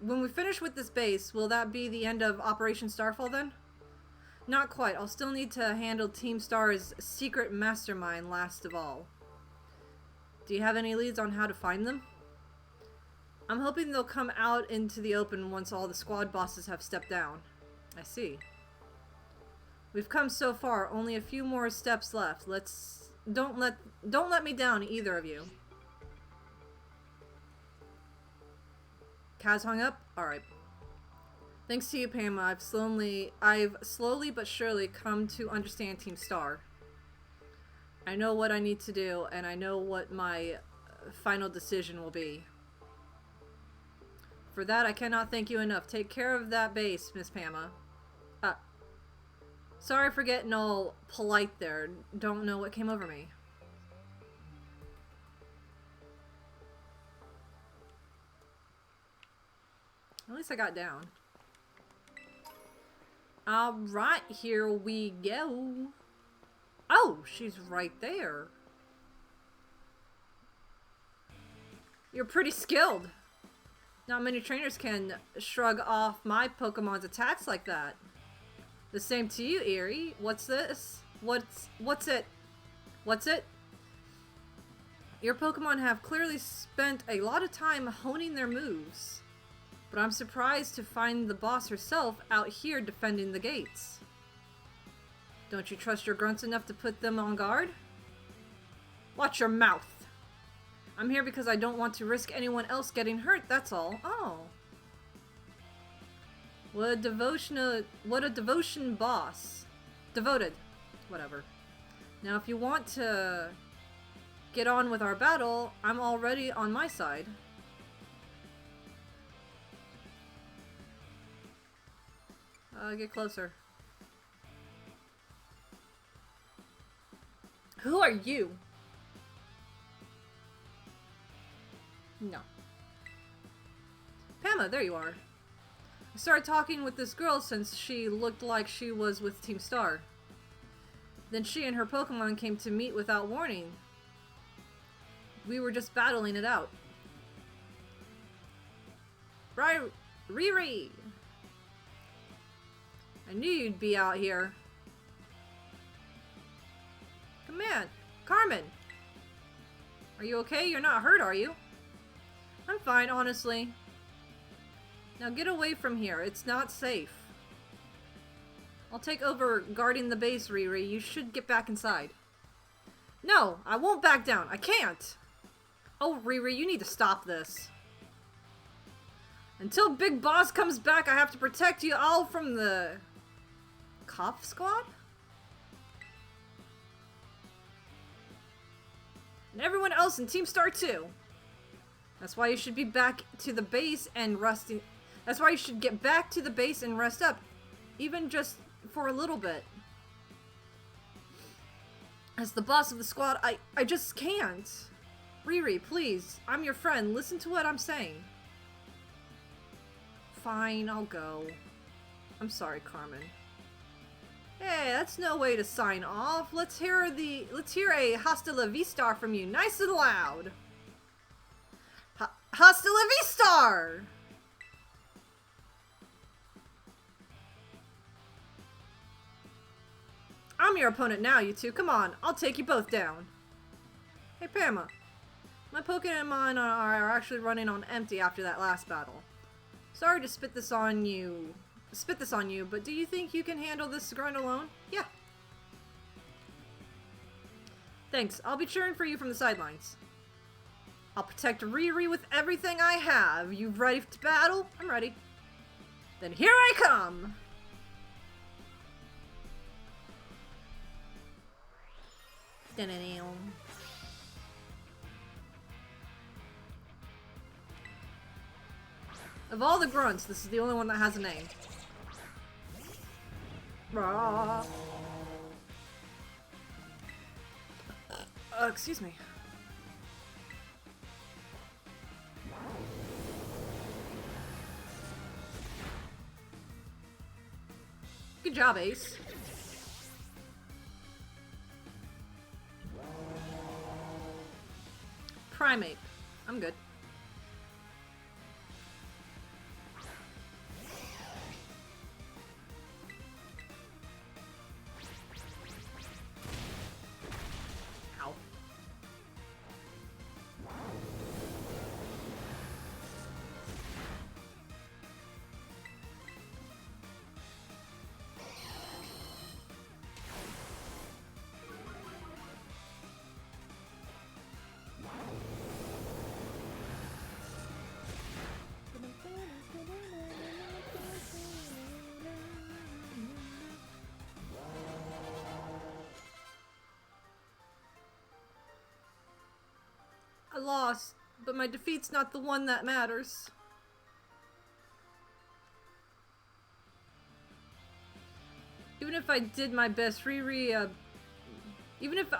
when we finish with this base, will that be the end of Operation Starfall then? Not quite. I'll still need to handle Team Star's secret mastermind last of all. Do you have any leads on how to find them? I'm hoping they'll come out into the open once all the squad bosses have stepped down. I see. We've come so far, only a few more steps left. Let's don't let me down, either of you. Kaz hung up? Alright. Thanks to you, Pam, I've slowly but surely come to understand Team Star. I know what I need to do, and I know what my final decision will be. For that, I cannot thank you enough. Take care of that base, Miss Pama. Sorry for getting all polite there. Don't know what came over me. At least I got down. Alright, here we go. Oh, she's right there. You're pretty skilled. Not many trainers can shrug off my Pokemon's attacks like that. The same to you, Eerie. What's this? What's it? What's it? Your Pokemon have clearly spent a lot of time honing their moves. But I'm surprised to find the boss herself out here defending the gates. Don't you trust your grunts enough to put them on guard? Watch your mouth. I'm here because I don't want to risk anyone else getting hurt, that's all. Oh. What a devotion boss. Devoted. Whatever. Now if you want to get on with our battle, I'm already on my side. Get closer. Who are you? No. Pama, there you are. I started talking with this girl since she looked like she was with Team Star. Then she and her Pokemon came to meet without warning. We were just battling it out. Riri! I knew you'd be out here. Come on, Carmen! Are you okay? You're not hurt, are you? I'm fine, honestly. Now get away from here. It's not safe. I'll take over guarding the base, Riri. You should get back inside. No, I won't back down. I can't. Oh, Riri, you need to stop this. Until Big Boss comes back, I have to protect you all from the... Cop Squad? And everyone else in Team Star too. That's why you should be back to the base and resting. That's why you should get back to the base and rest up. Even just for a little bit. As the boss of the squad, I just can't. Riri, please. I'm your friend. Listen to what I'm saying. Fine, I'll go. I'm sorry, Carmen. Hey, that's no way to sign off. Let's hear a hasta la vista from you, nice and loud. Hasta la vista! I'm your opponent now, you two. Come on, I'll take you both down. Hey, Pama. My Pokemon are actually running on empty after that last battle. Sorry to spit this on you, but do you think you can handle this grunt alone? Yeah. Thanks. I'll be cheering for you from the sidelines. I'll protect Riri with everything I have. You ready to battle? I'm ready. Then here I come! Of all the grunts, this is the only one that has a name. Excuse me. Good job, Ace. Primate. I'm good. Ow. But my defeat's not the one that matters. Even if I did my best, Riri, even if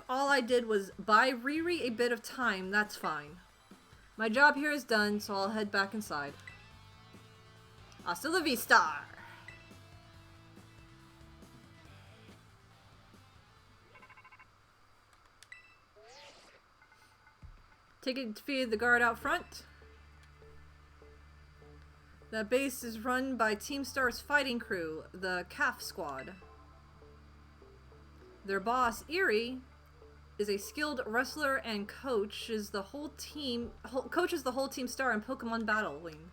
all I did was buy Riri a bit of time, that's fine. My job here is done, so I'll head back inside. Hasta la vista! Defeated the guard out front. The base is run by Team Star's fighting crew, the CAF squad. Their boss, Eerie, is a skilled wrestler and coaches the whole team Star in Pokemon battling.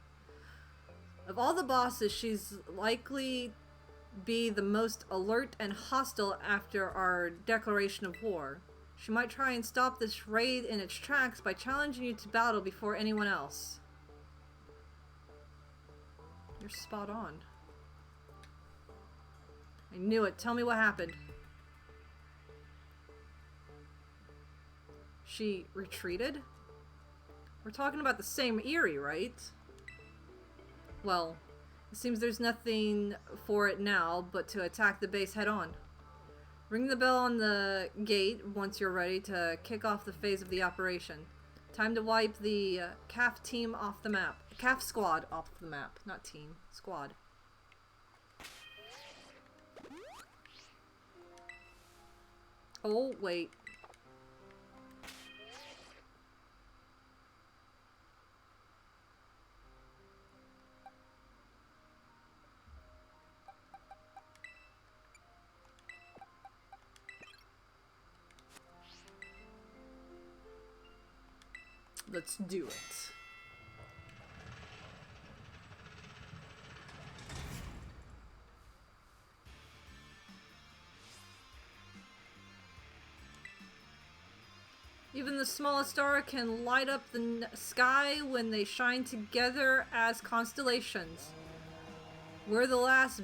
Of all the bosses, she's likely be the most alert and hostile after our declaration of war. She might try and stop this raid in its tracks by challenging you to battle before anyone else. You're spot on. I knew it. Tell me what happened. She retreated? We're talking about the same Eerie, right? Well, it seems there's nothing for it now but to attack the base head on. Ring the bell on the gate once you're ready to kick off the phase of the operation. Time to wipe the CAF team off the map. CAF squad off the map. Not team. Squad. Oh, wait. Let's do it. Even the smallest star can light up the sky when they shine together as constellations. We're the last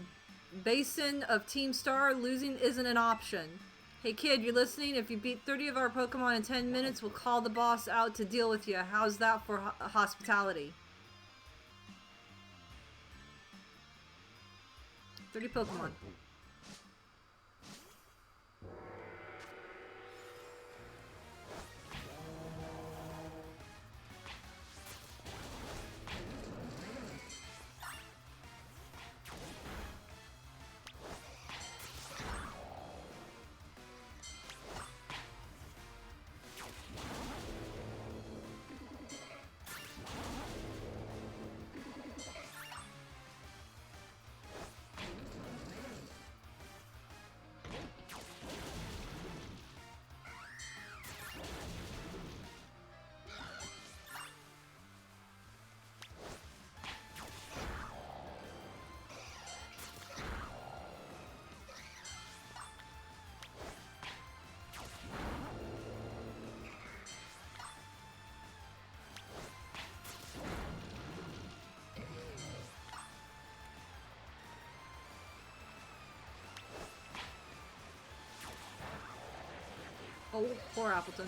basin of Team Star. Losing isn't an option. Hey kid, you listening? If you beat 30 of our Pokemon in 10 minutes, we'll call the boss out to deal with you. How's that for hospitality? 30 Pokemon. Oh, poor Appleton.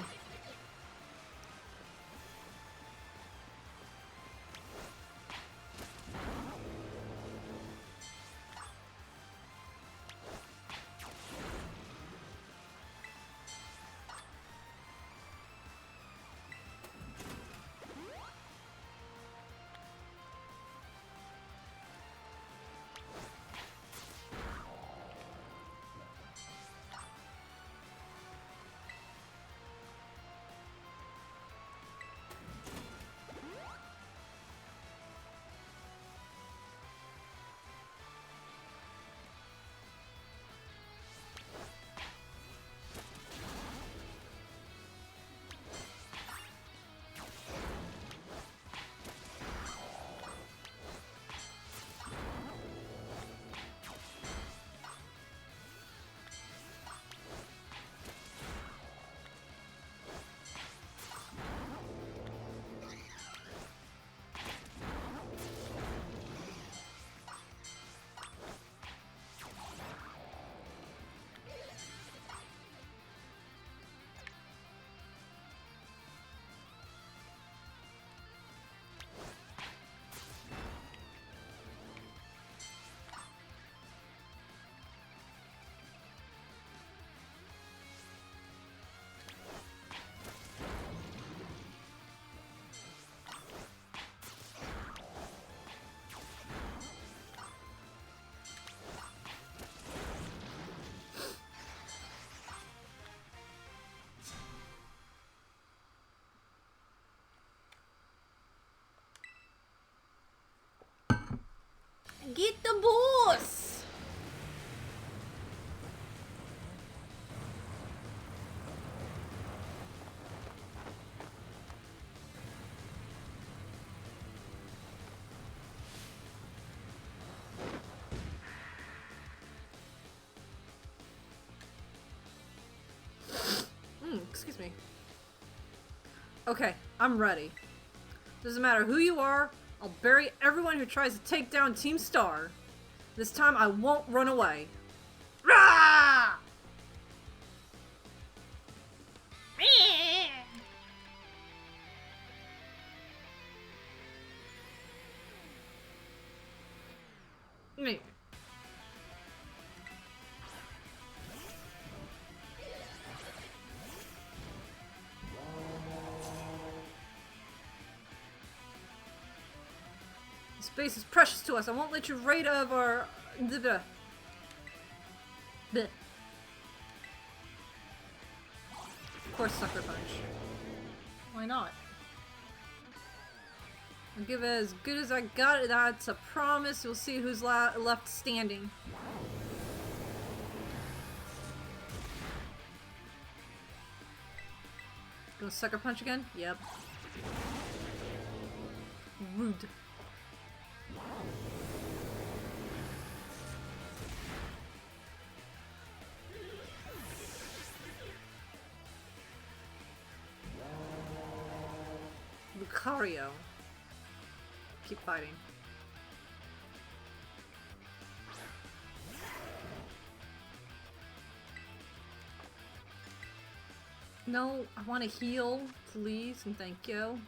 Get the boss! Excuse me. Okay, I'm ready. Doesn't matter who you are, I'll bury everyone who tries to take down Team Star. This time I won't run away. Rah! Me. Space is precious to us. I won't let you raid of our... Bleh. Bleh. Of course, Sucker Punch. Why not? I'll give it as good as I got it. That's a promise. We'll see who's left standing. Gonna Sucker Punch again? Yep. Rude. Lucario. Keep fighting. No, I want to heal, please, and thank you.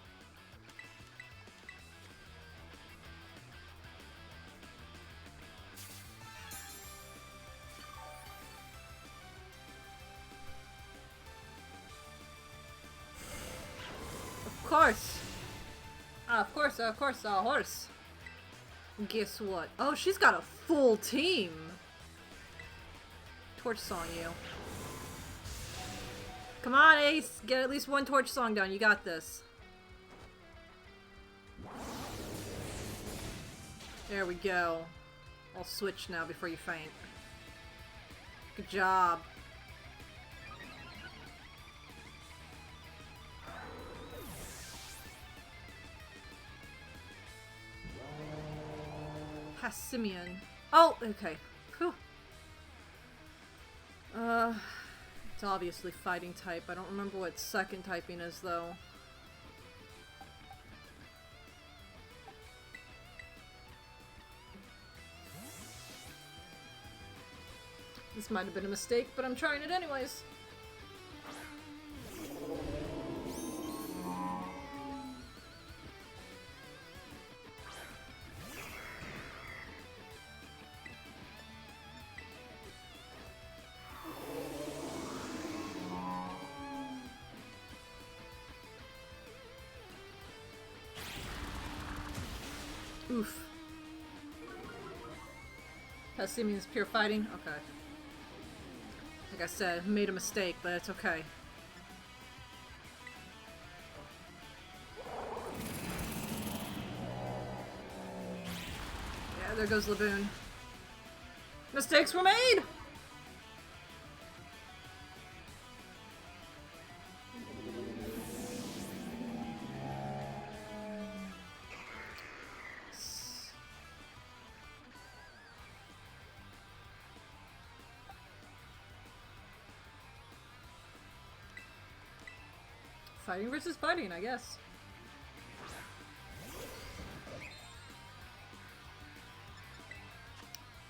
Of course. Of course, a horse. Guess what? Oh, she's got a full team. Torch Song, you. Come on, Ace. Get at least one Torch Song done. You got this. There we go. I'll switch now before you faint. Good job. Simeon. Oh, okay. Whew. It's obviously fighting type. I don't remember what second typing is, though. This might have been a mistake, but I'm trying it anyways. Oof. Simeon's pure fighting? Okay. Like I said, made a mistake, but it's okay. Yeah, there goes Laboon. Mistakes were made! Fighting versus fighting, I guess.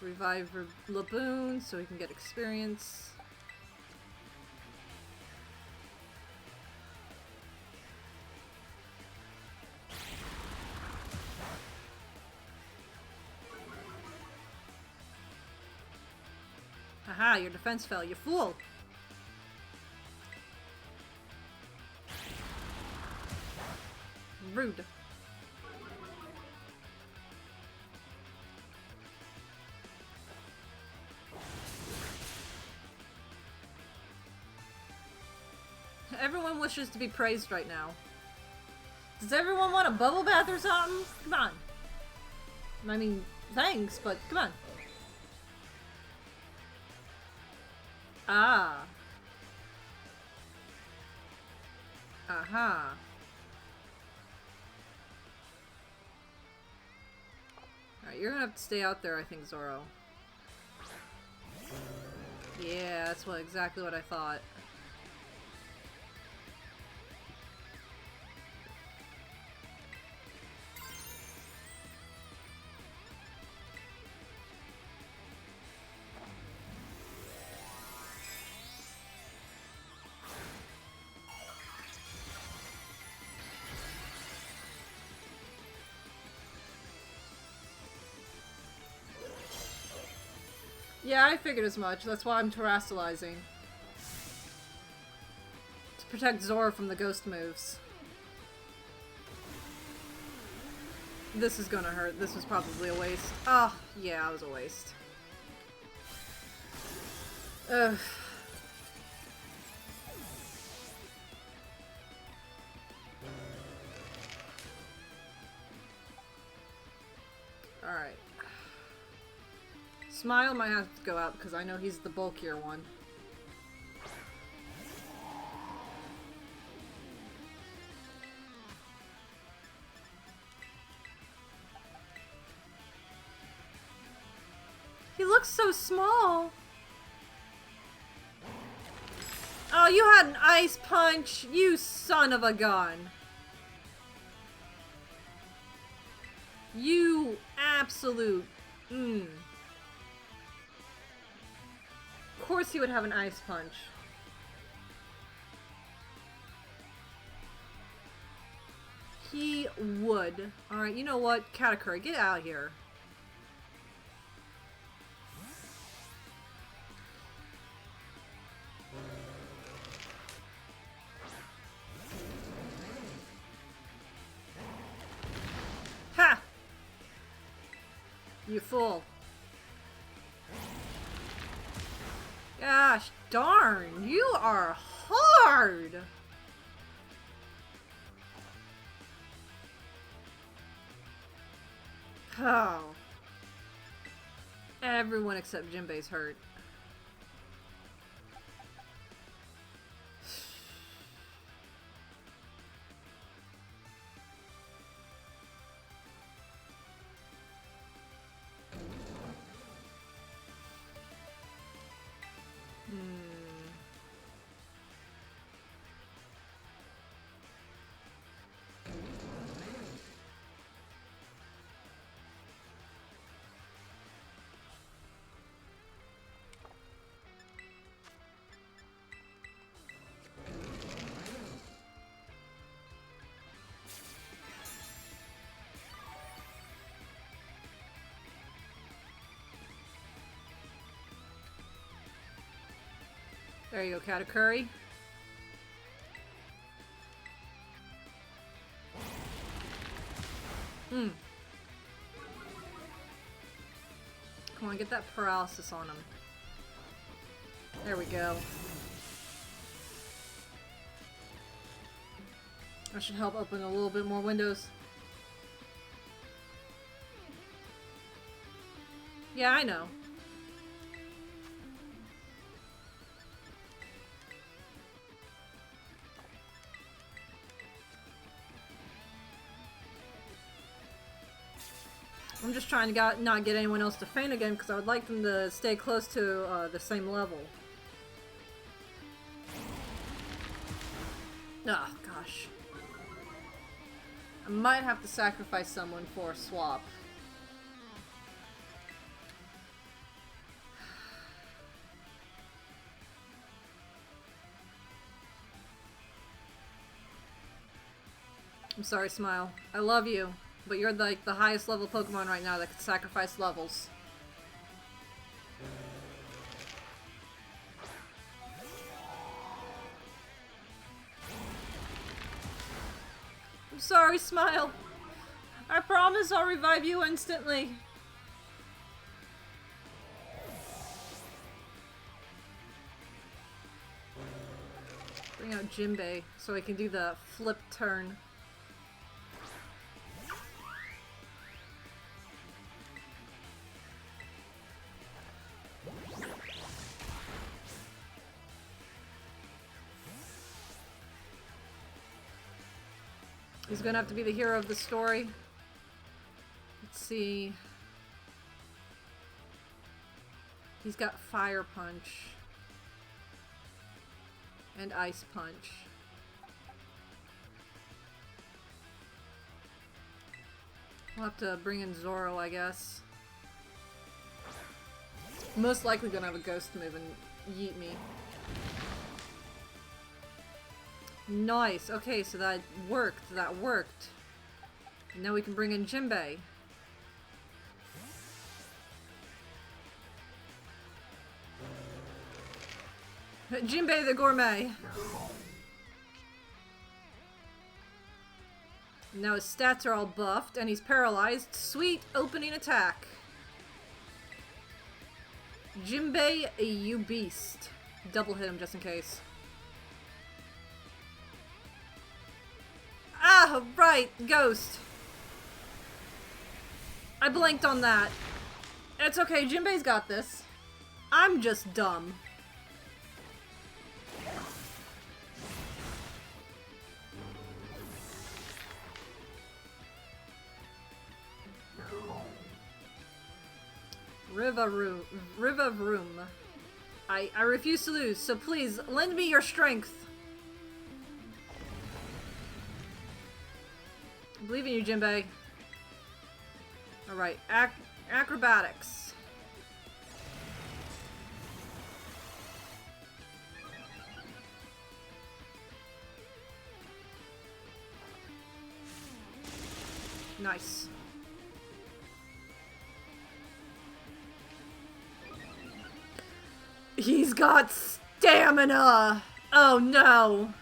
Revive Laboon so he can get experience. Haha, your defense fell, you fool! Rude. Everyone wishes to be praised right now. Does everyone want a bubble bath or something? Come on. I mean, thanks, but come on. Ah. Aha. Alright, you're gonna have to stay out there, I think, Zoro. Yeah, that's exactly what I thought. Yeah, I figured as much. That's why I'm terrestrializing. To protect Zoro from the ghost moves. This is gonna hurt. This was probably a waste. Oh, yeah, it was a waste. Ugh. Alright. Smile might have to go out because I know he's the bulkier one. He looks so small. Oh, you had an ice punch, you son of a gun. You absolute... Of course he would have an ice punch. He would. Alright, you know what? Katakuri, get out of here. Ha! You fool. Gosh darn, you are hard! Oh. Everyone except Jinbei's hurt. There you go, Katakuri. Come on, get that paralysis on him. There we go. That should help open a little bit more windows. Yeah, I know. I'm just trying to not get anyone else to faint again because I would like them to stay close to the same level. Ah, gosh. I might have to sacrifice someone for a swap. I'm sorry, Smile. I love you. But you're like the highest level Pokemon right now that can sacrifice levels. I'm sorry, Smile. I promise I'll revive you instantly. Bring out Jinbei so I can do the flip turn. He's gonna have to be the hero of the story. Let's see. He's got Fire Punch. And Ice Punch. We'll have to bring in Zoro, I guess. Most likely gonna have a ghost move and yeet me. Nice. Okay, so that worked. That worked. Now we can bring in Jinbei. Jinbei the Gourmet. Now his stats are all buffed and he's paralyzed. Sweet opening attack. Jinbei, you beast. Double hit him just in case. Ah, right, ghost. I blanked on that. It's okay, Jinbei's got this. I'm just dumb. Riva-Vroom. I refuse to lose, so please, lend me your strength. I believe in you, Jinbei. Alright, acrobatics. Nice. He's got stamina! Oh no!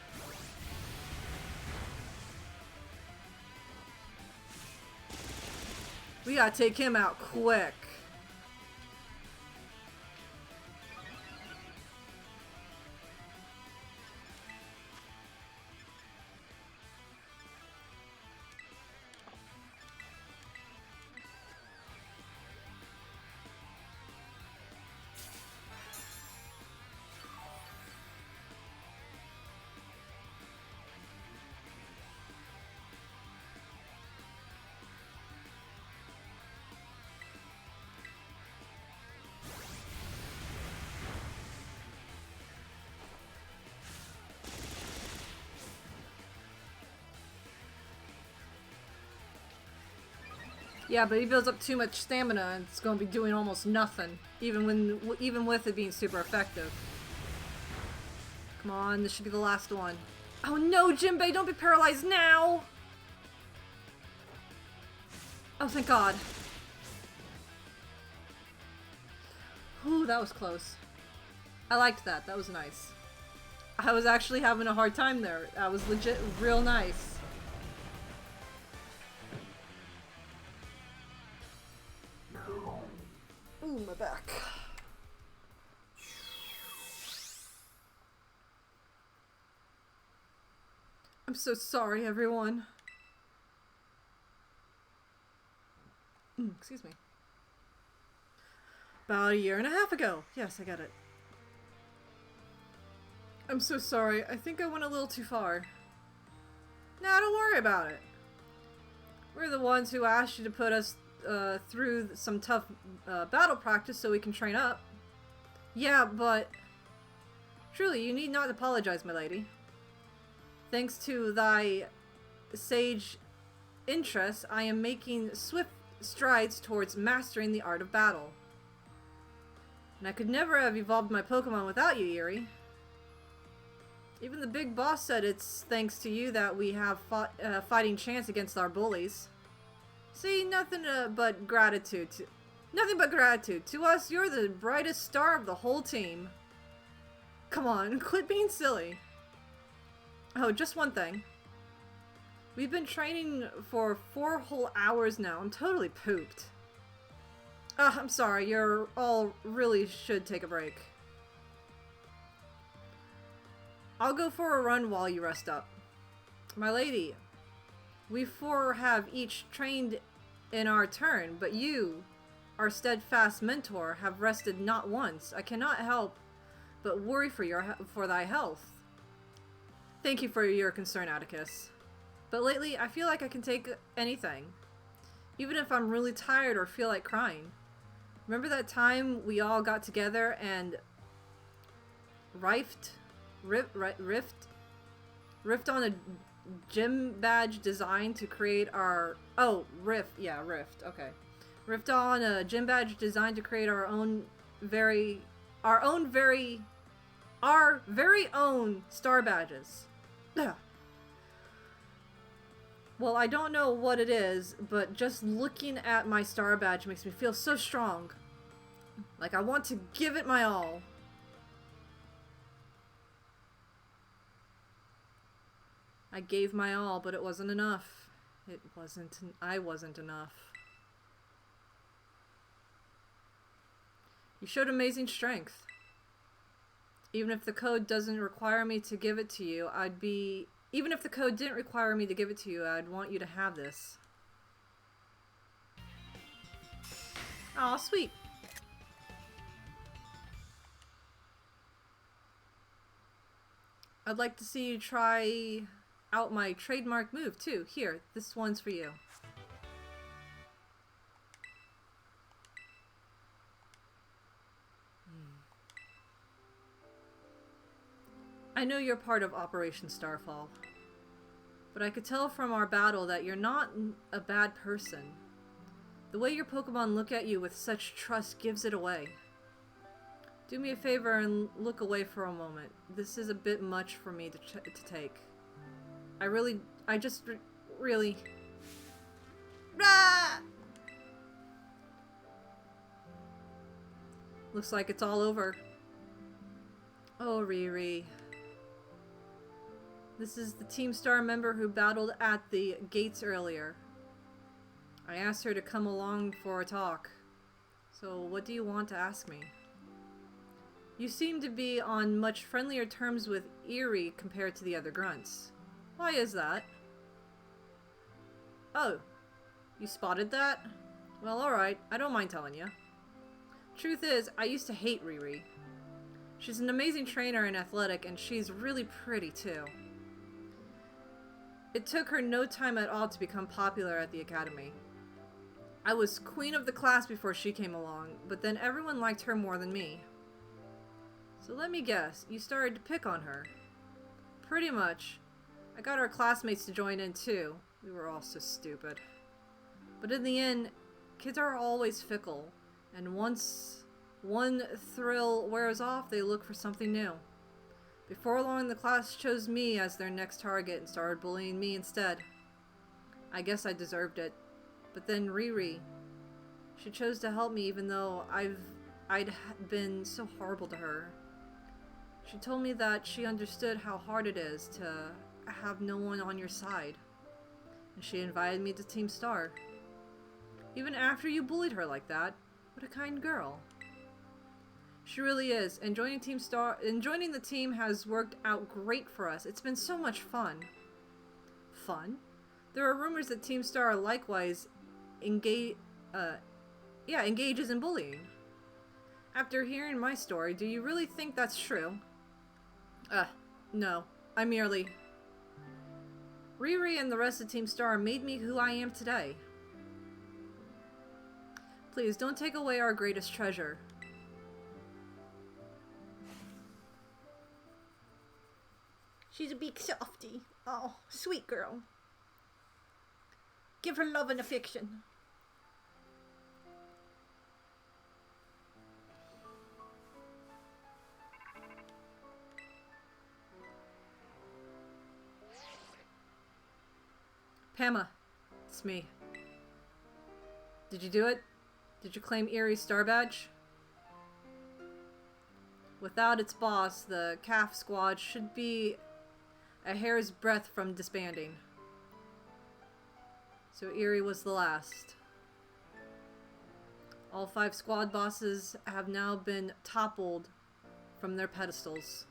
We gotta take him out quick. Yeah, but he builds up too much stamina and it's going to be doing almost nothing, even with it being super effective. Come on, this should be the last one. Oh no, Jinbei, don't be paralyzed now! Oh, thank God. Ooh, that was close. I liked that. That was nice. I was actually having a hard time there. That was legit real nice. Ooh, my back. I'm so sorry, everyone. Excuse me. About a year and a half ago. Yes, I got it. I'm so sorry. I think I went a little too far. Nah, don't worry about it. We're the ones who asked you to put us through some tough battle practice so we can train up. Yeah, but truly, you need not apologize, my lady. Thanks to thy sage interest, I am making swift strides towards mastering the art of battle. And I could never have evolved my Pokemon without you, Yuri. Even the big boss said it's thanks to you that we have fighting chance against our bullies. See, nothing but gratitude. Nothing but gratitude. To us, you're the brightest star of the whole team. Come on, quit being silly. Oh, just one thing. We've been training for 4 whole hours now. I'm totally pooped. I'm sorry. You're all really should take a break. I'll go for a run while you rest up. My lady, we 4 have each trained in our turn, but you, our steadfast mentor, have rested not once. I cannot help but worry for thy health. Thank you for your concern, Atticus. But lately, I feel like I can take anything. Even if I'm really tired or feel like crying. Remember that time we all got together and riffed on a gym badge design to create our... Oh, rift. Yeah, rift. Okay. Rift on a gym badge design to create our very own star badges. Well, I don't know what it is, but just looking at my star badge makes me feel so strong. Like I want to give it my all. I gave my all, but it wasn't enough. I wasn't enough. You showed amazing strength. Even if the code doesn't require me to give it to you, even if the code didn't require me to give it to you, I'd want you to have this. Aw, sweet. I'd like to see you try out my trademark move, too. Here, this one's for you. I know you're part of Operation Starfall, but I could tell from our battle that you're not a bad person. The way your Pokemon look at you with such trust gives it away. Do me a favor and look away for a moment. This is a bit much for me to take. I just really... Ah! Looks like it's all over. Oh, Riri. This is the Team Star member who battled at the gates earlier. I asked her to come along for a talk. So what do you want to ask me? You seem to be on much friendlier terms with Eerie compared to the other grunts. Why is that? Oh, you spotted that? Well, alright, I don't mind telling you. Truth is, I used to hate Riri. She's an amazing trainer and athletic, and she's really pretty too. It took her no time at all to become popular at the academy. I was queen of the class before she came along, but then everyone liked her more than me. So let me guess, you started to pick on her. Pretty much. I got our classmates to join in too. We were all so stupid. But in the end, kids are always fickle, and once one thrill wears off, they look for something new. Before long, the class chose me as their next target and started bullying me instead. I guess I deserved it. But then Riri, she chose to help me even though I'd been so horrible to her. She told me that she understood how hard it is to have no one on your side. And she invited me to Team Star. Even after you bullied her like that, what a kind girl. She really is, and joining the team has worked out great for us. It's been so much fun. Fun? There are rumors that Team Star likewise engages in bullying. After hearing my story, do you really think that's true? No. I merely... Riri and the rest of Team Star made me who I am today. Please, don't take away our greatest treasure. She's a big softie. Oh, sweet girl. Give her love and affection. Pama, it's me. Did you do it? Did you claim Eerie's star badge? Without its boss, the calf squad should be a hair's breadth from disbanding. So Eerie was the last. All 5 squad bosses have now been toppled from their pedestals.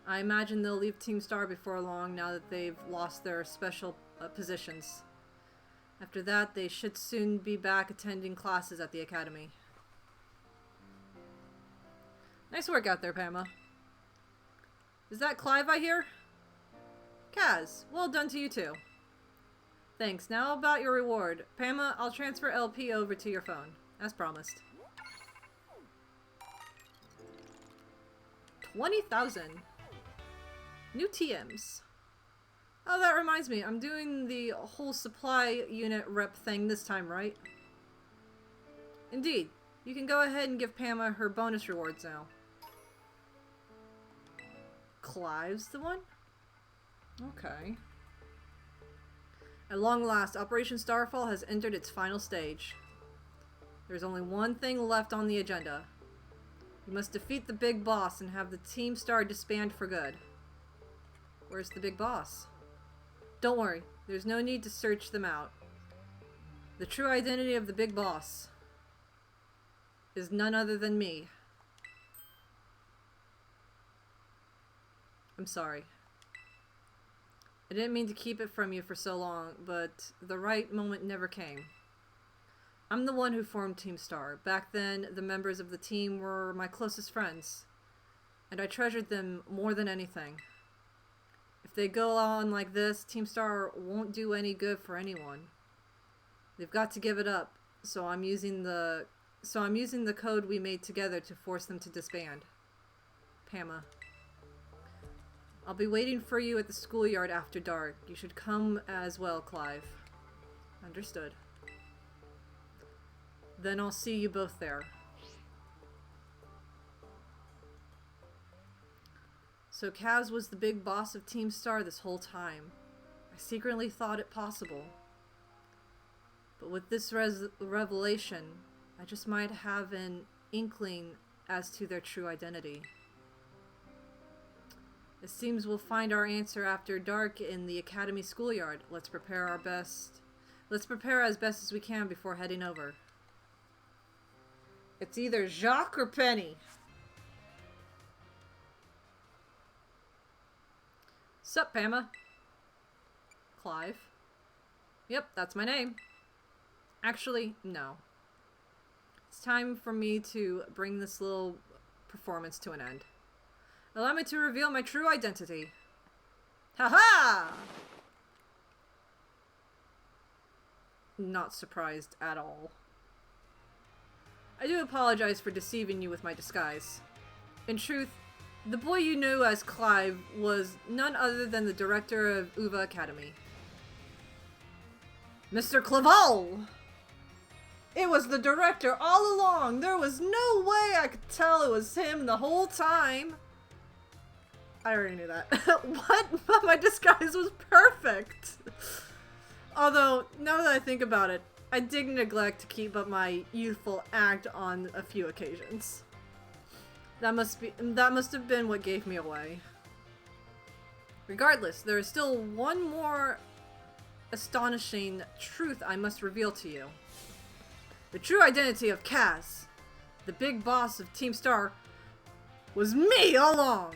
I imagine they'll leave Team Star before long now that they've lost their special positions. After that, they should soon be back attending classes at the academy. Nice work out there, Pama. Is that Clive I hear? Kaz, well done to you too. Thanks. Now about your reward. Pama, I'll transfer LP over to your phone. As promised. 20,000. New TMs. Oh, that reminds me. I'm doing the whole supply unit rep thing this time, right? Indeed. You can go ahead and give Pama her bonus rewards now. Clive's the one? Okay. At long last, Operation Starfall has entered its final stage. There's only one thing left on the agenda. You must defeat the big boss and have the Team Star disband for good. Where's the big boss? Don't worry, there's no need to search them out. The true identity of the big boss is none other than me. I'm sorry. I didn't mean to keep it from you for so long, but the right moment never came. I'm the one who formed Team Star. Back then, the members of the team were my closest friends, and I treasured them more than anything. If they go on like this, Team Star won't do any good for anyone. They've got to give it up, so I'm using the code we made together to force them to disband. Pama. I'll be waiting for you at the schoolyard after dark. You should come as well, Clive. Understood. Then I'll see you both there. So Kaz was the big boss of Team Star this whole time. I secretly thought it possible. But with this revelation, I just might have an inkling as to their true identity. It seems we'll find our answer after dark in the Academy schoolyard. Let's prepare our best. Let's prepare as best as we can before heading over. It's either Jacques or Penny. Sup, Pama? Clive. Yep, that's my name. Actually, no. It's time for me to bring this little performance to an end. Allow me to reveal my true identity. Haha! Not surprised at all. I do apologize for deceiving you with my disguise. In truth, the boy you knew as Clive was none other than the director of Uva Academy. Mr. Claval! It was the director all along! There was no way I could tell it was him the whole time! I already knew that. What? My disguise was perfect! Although, now that I think about it, I did neglect to keep up my youthful act on a few occasions. That must have been what gave me away. Regardless, there is still one more astonishing truth I must reveal to you. The true identity of Kaz, the big boss of Team Star, was me all along!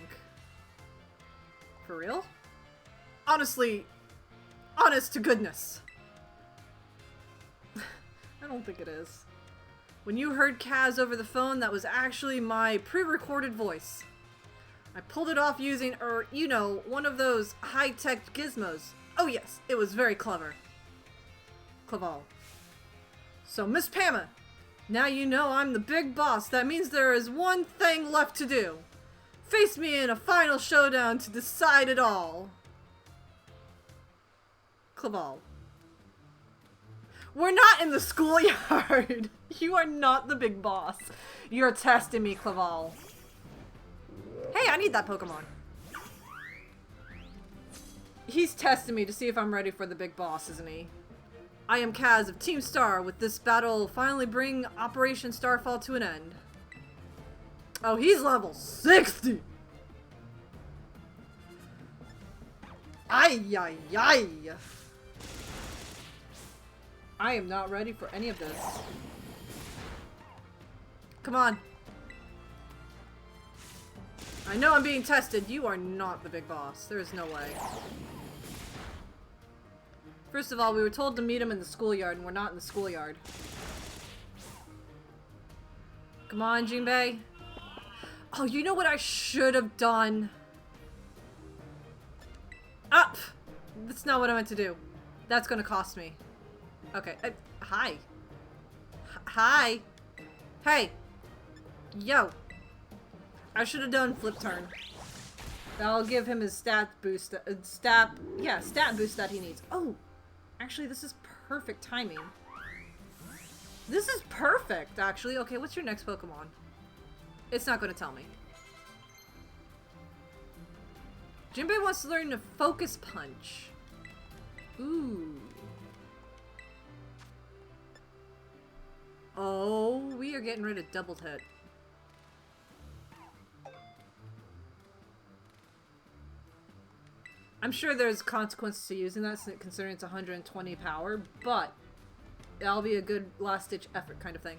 For real? Honestly, honest to goodness. I don't think it is. When you heard Kaz over the phone, that was actually my pre-recorded voice. I pulled it off using, you know, one of those high-tech gizmos. Oh yes, it was very clever. Claval. So, Miss Pama, now you know I'm the big boss. That means there is one thing left to do. Face me in a final showdown to decide it all. Claval. We're not in the schoolyard. You are not the big boss. You're testing me, Claval. Hey, I need that Pokemon. He's testing me to see if I'm ready for the big boss, isn't he? I am Kaz of Team Star. With this battle, finally bring Operation Starfall to an end. Oh, he's level 60! Ay, ay, ay! I am not ready for any of this. Come on. I know I'm being tested. You are not the big boss. There is no way. First of all, we were told to meet him in the schoolyard, and we're not in the schoolyard. Come on, Jinbei. Oh, you know what I should have done? Up! That's not what I meant to do. That's gonna cost me. Okay. Hi. Hi. Hey. Yo. I should have done flip turn. That'll give him his stat boost. Stat boost that he needs. Oh. Actually, this is perfect timing. This is perfect, actually. Okay, what's your next Pokemon? It's not going to tell me. Jinbei wants to learn to Focus Punch. Ooh. Oh, we are getting rid of Double Hit. I'm sure there's consequences to using that, considering it's 120 power, but that'll be a good last-ditch effort kind of thing.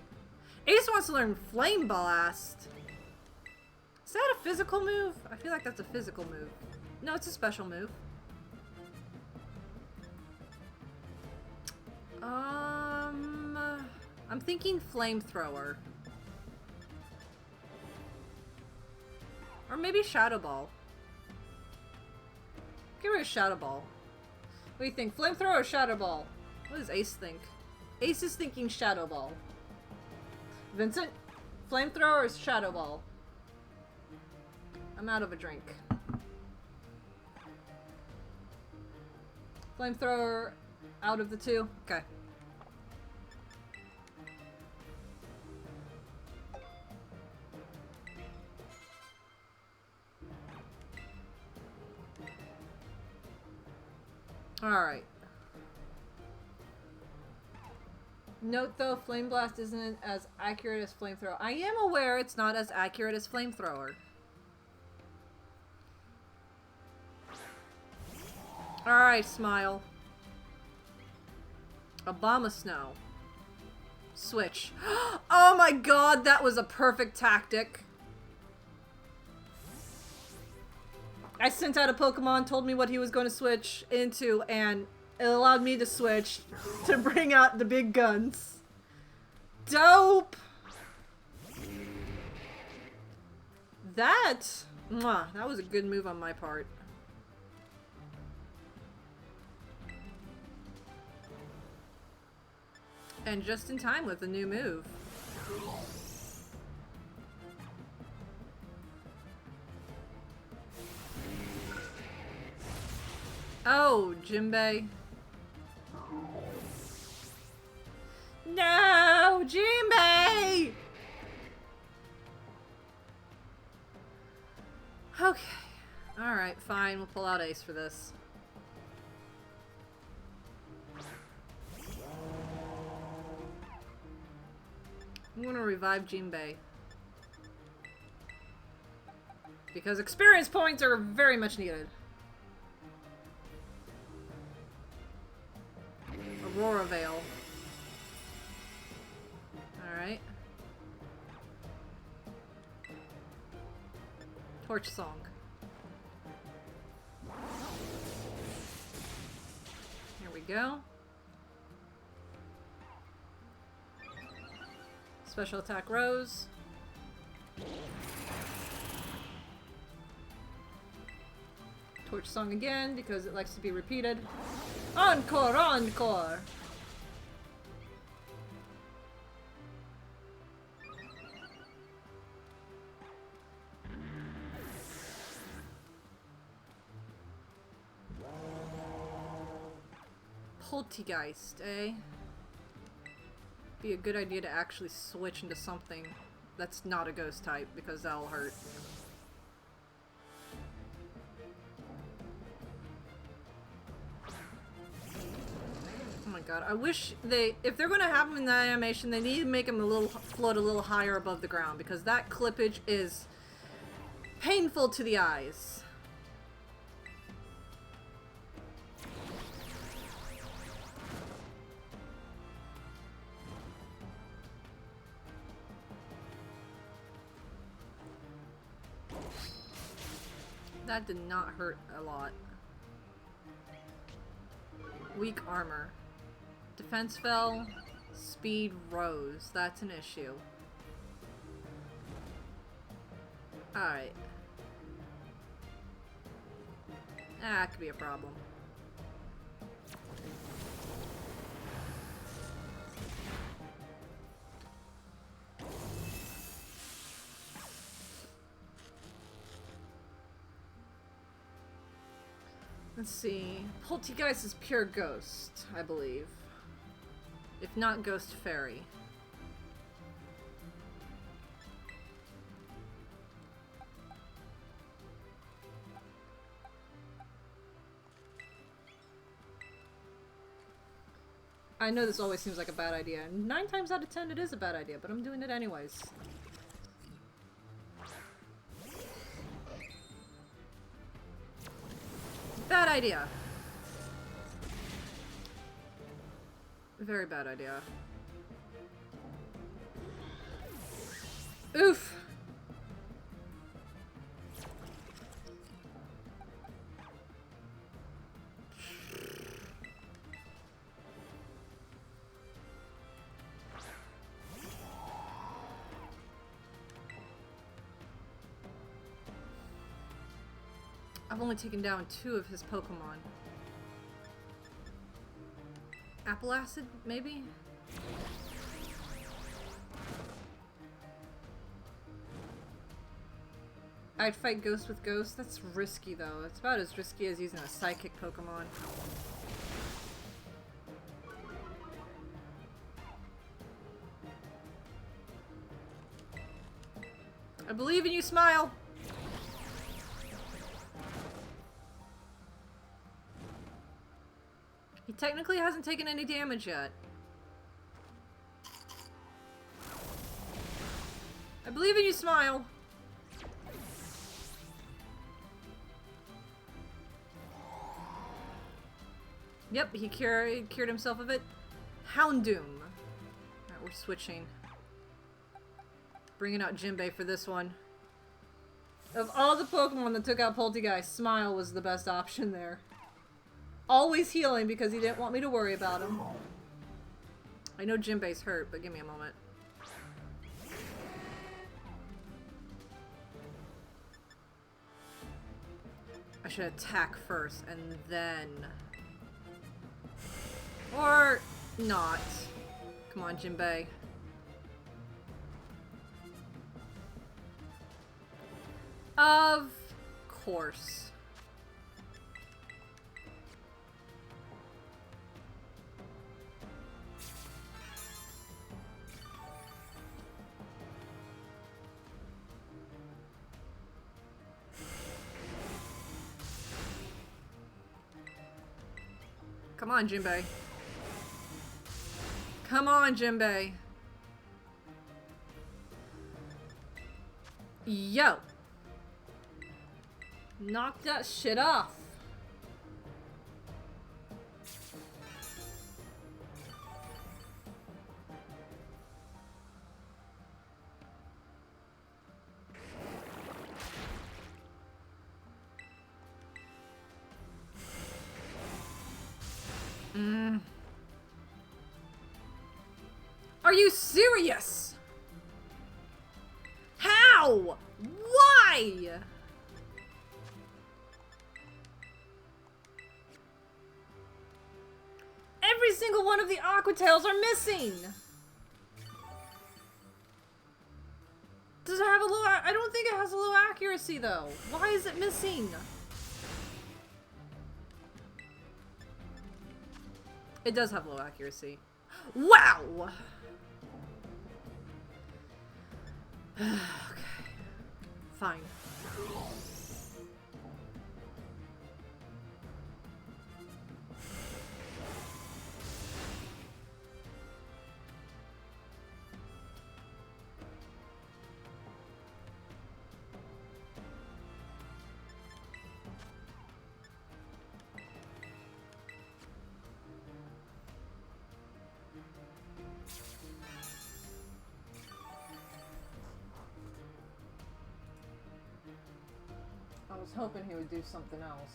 Ace wants to learn Flame Blast. Is that a physical move? I feel like that's a physical move. No, it's a special move. I'm thinking Flamethrower. Or maybe Shadow Ball. Get rid of Shadow Ball. What do you think? Flamethrower or Shadow Ball? What does Ace think? Ace is thinking Shadow Ball. Vincent? Flamethrower or Shadow Ball? I'm out of a drink. Flamethrower out of the two? Okay. Alright. Note though, Flame Blast isn't as accurate as Flamethrower. I am aware it's not as accurate as Flamethrower. Alright, Smile. Abomasnow. Switch. Oh my god, that was a perfect tactic. I sent out a Pokemon, told me what he was going to switch into, and it allowed me to switch to bring out the big guns. Dope! That was a good move on my part. And just in time with a new move. Oh, Jinbei. No, Jinbei! Okay. Alright, fine. We'll pull out Ace for this. I'm gonna revive Jinbei. Because experience points are very much needed. Aurora Veil. Alright. Torch Song. Here we go. Special attack Rose. Torch Song again because it likes to be repeated. Encore! Encore! Poltergeist, eh? Be a good idea to actually switch into something that's not a ghost type, because that'll hurt. Oh my god, I wish if they're gonna have him in that animation, they need to make him float a little higher above the ground, because that clippage is painful to the eyes. That did not hurt a lot. Weak armor. Defense fell. Speed rose. That's an issue. Alright. That could be a problem. Let's see. Poltergeist is pure ghost, I believe. If not ghost fairy. I know this always seems like a bad idea. 9 times out of 10 it is a bad idea, but I'm doing it anyways. Bad idea. Very bad idea. Oof! I've only taken down 2 of his Pokemon. Apple Acid, maybe? I'd fight Ghost with Ghost. That's risky, though. It's about as risky as using a Psychic Pokemon. I believe in you, Smile! He technically hasn't taken any damage yet. I believe in you, Smile! Yep, he cured himself of it. Houndoom. Alright, we're switching. Bringing out Jinbei for this one. Of all the Pokemon that took out Poltergeist, Smile was the best option there. Always healing because he didn't want me to worry about him. I know Jinbei's hurt, but give me a moment. I should attack first and then... Or not. Come on, Jinbei. Of course. Come on, Jinbei. Come on, Jinbei. Yo. Knock that shit off. Are you serious? How? Why? Every single one of the Aqua Tails are missing. Does it have a low... I don't think it has a low accuracy, though. Why is it missing? It does have low accuracy. Wow! Okay. Fine. I was hoping he would do something else.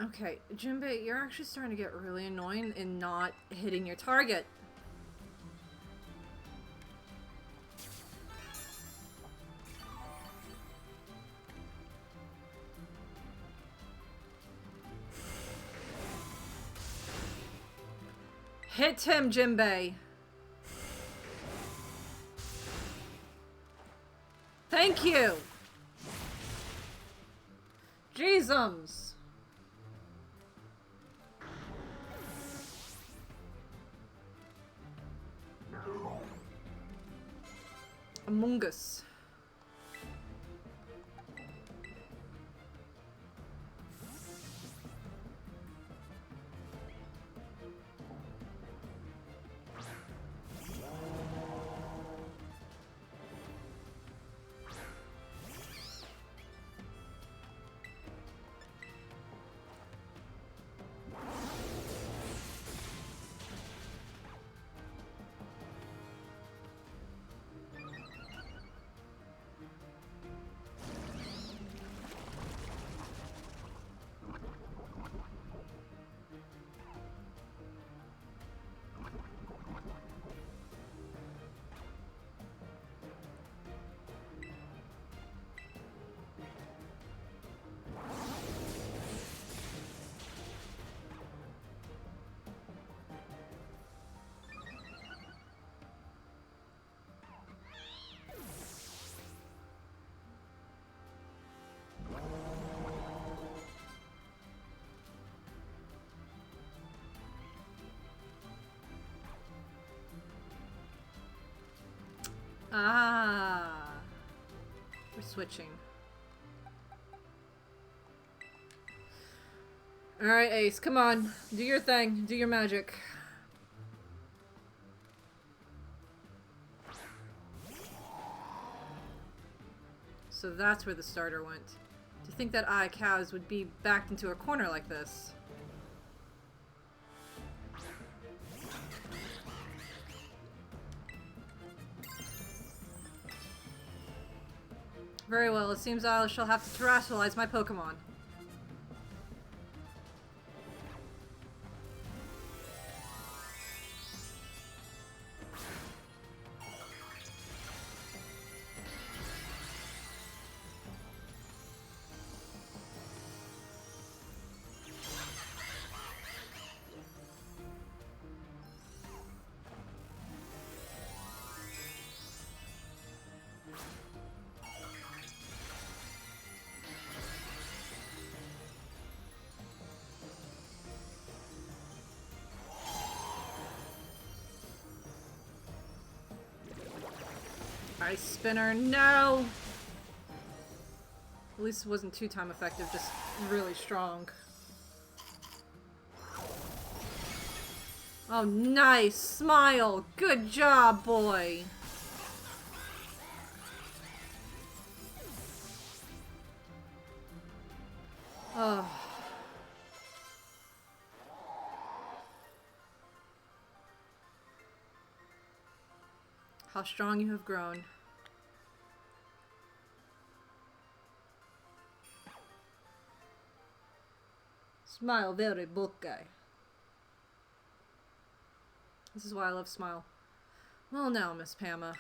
Okay, Jinbei, you're actually starting to get really annoying in not hitting your target. Hit him, Jimbei. Thank you. Jeezums. Among Us. Ah. We're switching. Alright, Ace, come on. Do your thing. Do your magic. So that's where the starter went. To think that I, Kaz, would be backed into a corner like this. Very well, it seems I shall have to terrestrialize my Pokemon. Ice Spinner, no! At least it wasn't too time effective, just really strong. Oh, nice! Smile! Good job, boy! Oh. How strong you have grown. Smile very buckeye. This is why I love Smile. Well now, Miss Pama.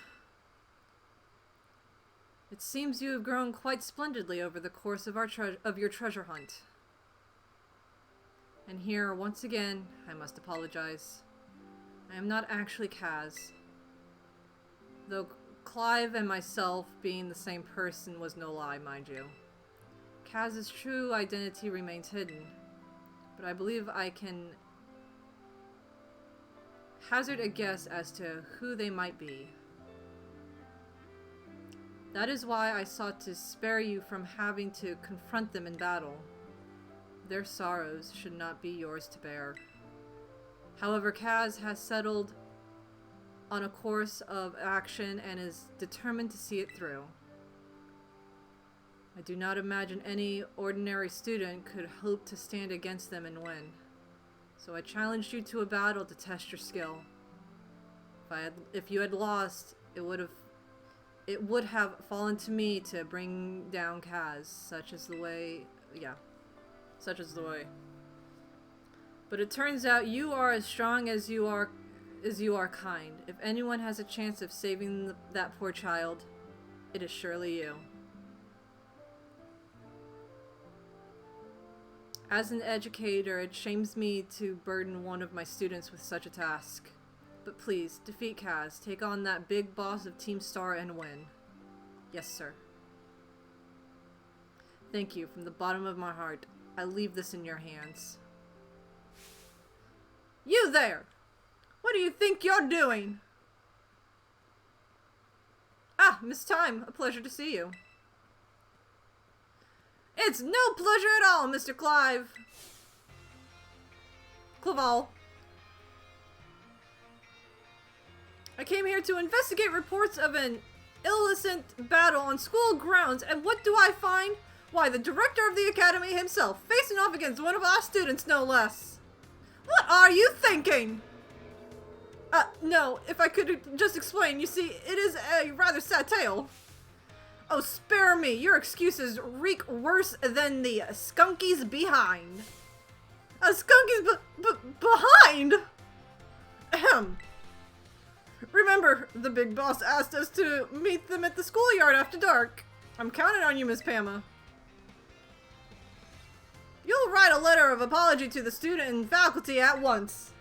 It seems you have grown quite splendidly over the course of your treasure hunt. And here, once again, I must apologize. I am not actually Kaz. Though Clive and myself being the same person was no lie, mind you. Kaz's true identity remains hidden, but I believe I can hazard a guess as to who they might be. That is why I sought to spare you from having to confront them in battle. Their sorrows should not be yours to bear. However, Kaz has settled on a course of action and is determined to see it through. I do not imagine any ordinary student could hope to stand against them and win. So I challenged you to a battle to test your skill. If you had lost, it would have fallen to me to bring down Kaz, such is the way. But it turns out you are as strong as you are kind. If anyone has a chance of saving that poor child, it is surely you. As an educator, it shames me to burden one of my students with such a task. But please, defeat Kaz, take on that big boss of Team Star and win. Yes, sir. Thank you from the bottom of my heart. I leave this in your hands. You there! What do you think you're doing? Ah, Miss Time, a pleasure to see you. It's no pleasure at all, Mr. Clive. Claval. I came here to investigate reports of an illicit battle on school grounds, and what do I find? Why, the director of the academy himself, facing off against one of our students, no less. What are you thinking? No, if I could just explain, you see, it is a rather sad tale. Oh, spare me, your excuses reek worse than the skunkies behind. Skunkies behind? Ahem. Remember, the big boss asked us to meet them at the schoolyard after dark. I'm counting on you, Miss Pama. You'll write a letter of apology to the student and faculty at once.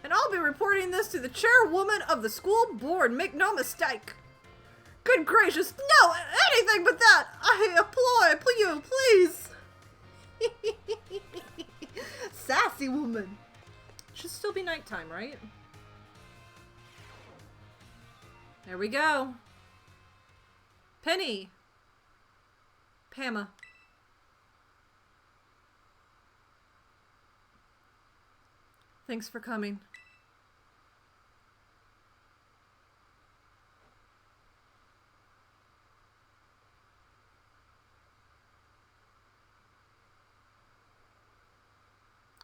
And I'll be reporting this to the chairwoman of the school board, make no mistake. Good gracious, no, anything but that! I implore you, please! Sassy woman. Should still be nighttime, right? There we go. Penny. Pama. Thanks for coming.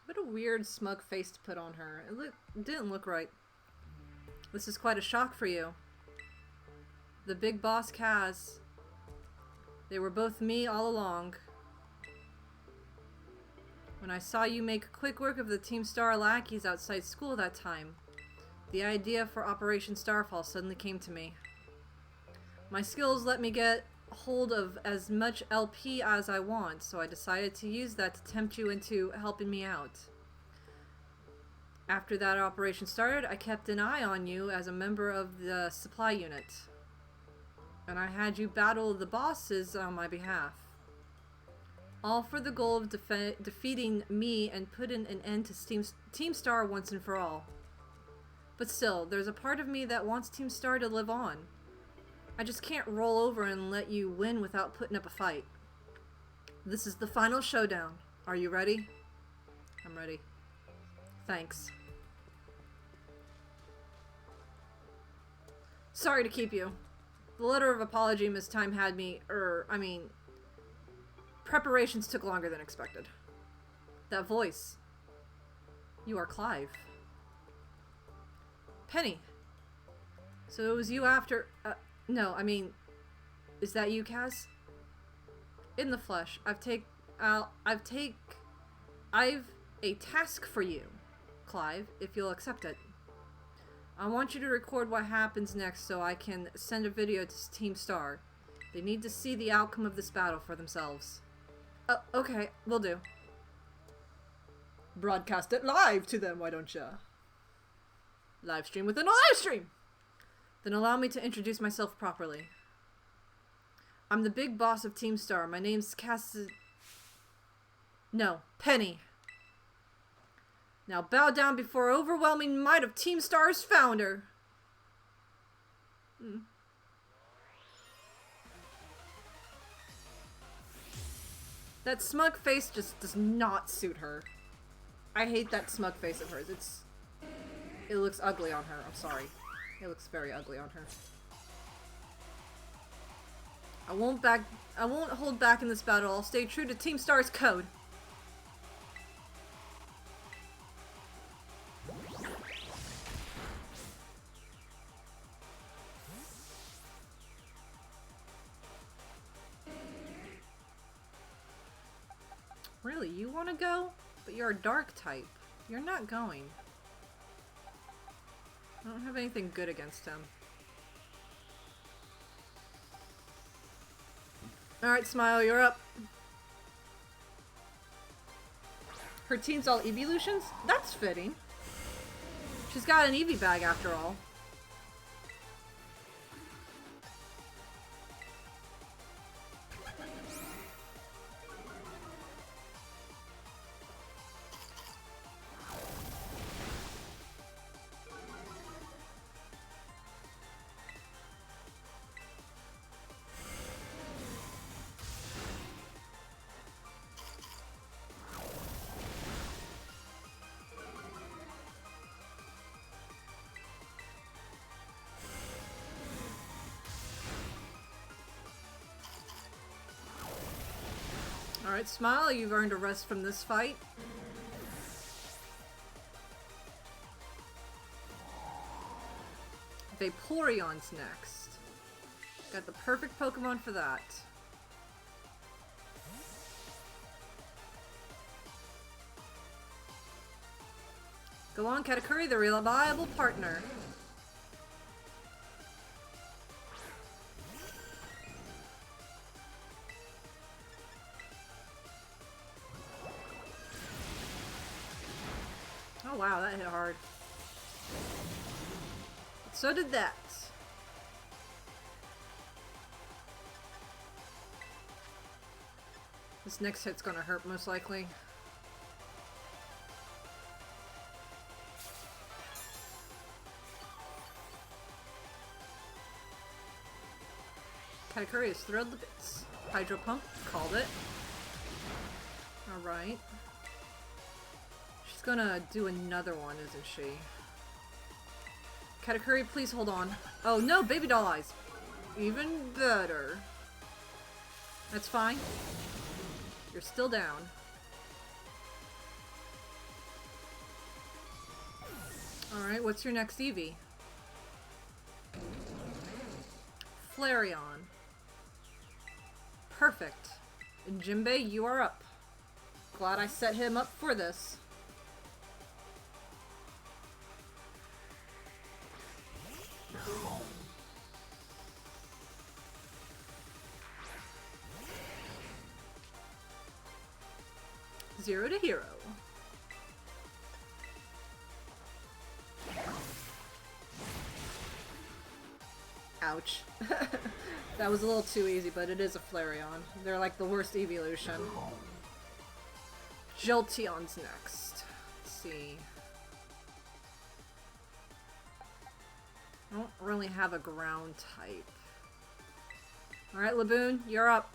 What a weird smug face to put on her. It didn't look right. This is quite a shock for you. The big boss Kaz. They were both me all along. When I saw you make quick work of the Team Star lackeys outside school that time, the idea for Operation Starfall suddenly came to me. My skills let me get hold of as much LP as I want, so I decided to use that to tempt you into helping me out. After that operation started, I kept an eye on you as a member of the supply unit. And I had you battle the bosses on my behalf. All for the goal of defeating me and putting an end to Team Star once and for all. But still, there's a part of me that wants Team Star to live on. I just can't roll over and let you win without putting up a fight. This is the final showdown. Are you ready? I'm ready. Thanks. Sorry to keep you. The letter of apology Miss Time had me, preparations took longer than expected. That voice. You are Clive. Penny. So it was you after, no, is that you, Kaz? In the flesh. I've a task for you, Clive, if you'll accept it. I want you to record what happens next so I can send a video to Team Star. They need to see the outcome of this battle for themselves. Okay, will do. Broadcast it live to them, why don't ya? Live stream within a live stream! Then allow me to introduce myself properly. I'm the big boss of Team Star. My name's Penny. Now bow down before overwhelming might of Team Star's founder. That smug face just does not suit her. I hate that smug face of hers. It looks ugly on her. I'm sorry. It looks very ugly on her. I won't hold back in this battle. I'll stay true to Team Star's code. Really, you want to go? But you're a dark type. You're not going. I don't have anything good against him. Alright, Smile, you're up. Her team's all evolutions? That's fitting. She's got an Eevee bag after all. Alright, Smile, you've earned a rest from this fight. Vaporeon's next. Got the perfect Pokemon for that. Go on, Katakuri, the reliable partner. Oh wow, that hit hard. So did that. This next hit's gonna hurt most likely. Katakuri is thrilled to bits. Hydro Pump, called it. Alright. She's gonna do another one, isn't she? Katakuri, please hold on. Oh no, baby doll eyes. Even better. That's fine. You're still down. Alright, what's your next Eevee? Flareon. Perfect. And Jinbei, you are up. Glad I set him up for this. Zero to hero. Ouch. That was a little too easy, but it is a Flareon. They're like the worst evolution. Jolteon's next. Let's see. I don't really have a ground type. Alright, Laboon, you're up.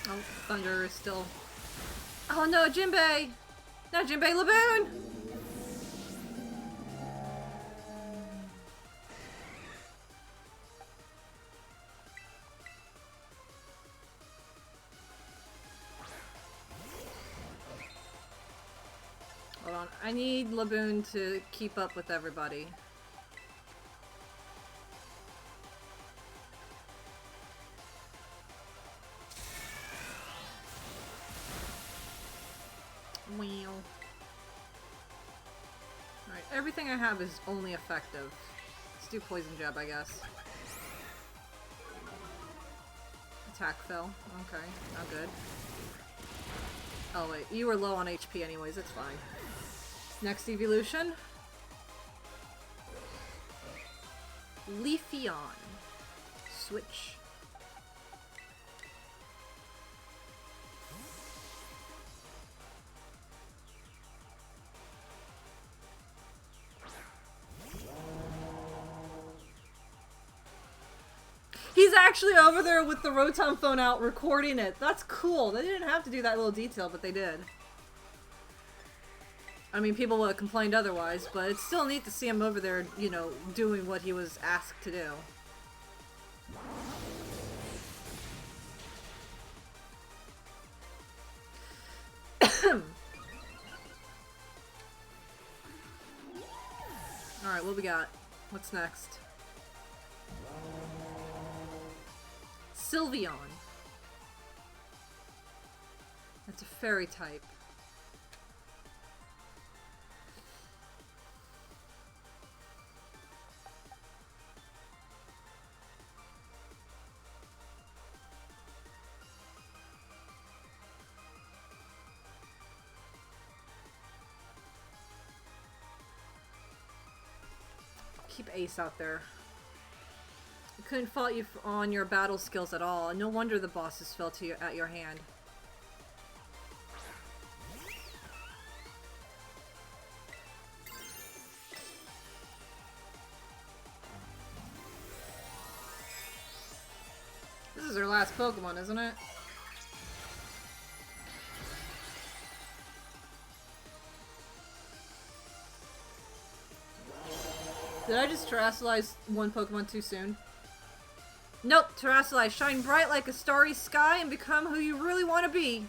Oh, Thunder is still... Oh no, Jinbei! No, Jinbei, Laboon! Hold on, I need Laboon to keep up with everybody. Alright, everything I have is only effective. Let's do Poison Jab, I guess. Attack fell. Okay, not good. Oh wait, you were low on HP anyways, it's fine. Next evolution. Leafeon. Switch. He's actually over there with the Rotom phone out recording it. That's cool. They didn't have to do that little detail, but they did. I mean, people would have complained otherwise, but it's still neat to see him over there, you know, doing what he was asked to do. Alright, what we got? What's next? Sylveon. That's a fairy type. Keep Ace out there. I couldn't fault you on your battle skills at all. No wonder the bosses fell to at your hand. This is her last Pokemon, isn't it? Did I just terrestrialize one Pokemon too soon? Nope, terrestrialize. Shine bright like a starry sky and become who you really want to be.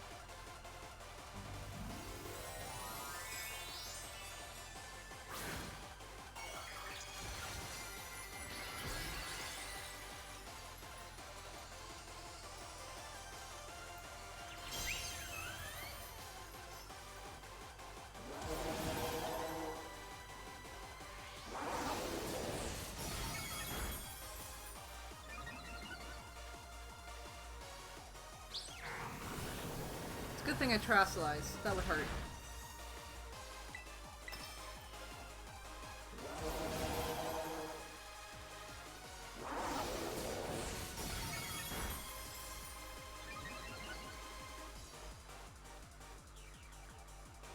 Good thing I terrestrialized. That would hurt.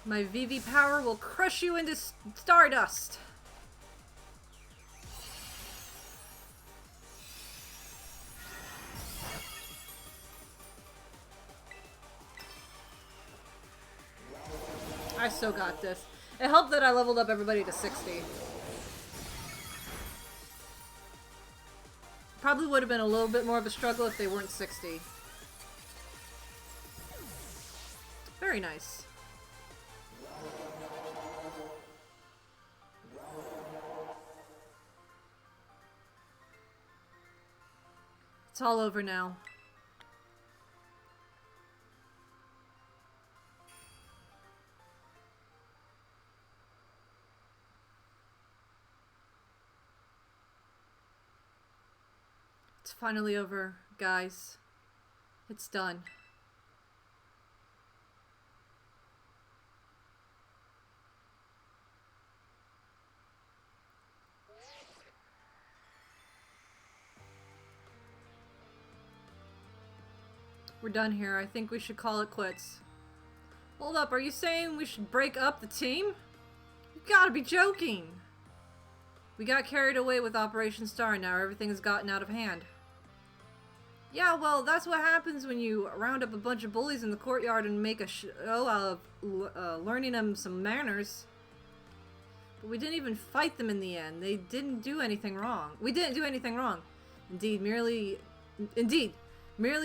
My VV power will crush you into stardust. I still got this. It helped that I leveled up everybody to 60. Probably would have been a little bit more of a struggle if they weren't 60. Very nice. It's all over now. It's finally over, guys. It's done. We're done here. I think we should call it quits. Hold up, are you saying we should break up the team? You gotta be joking! We got carried away with Operation Star and now everything has gotten out of hand. Yeah, well, that's what happens when you round up a bunch of bullies in the courtyard and make a show out of learning them some manners. But we didn't even fight them in the end. They didn't do anything wrong. We didn't do anything wrong. Indeed, merely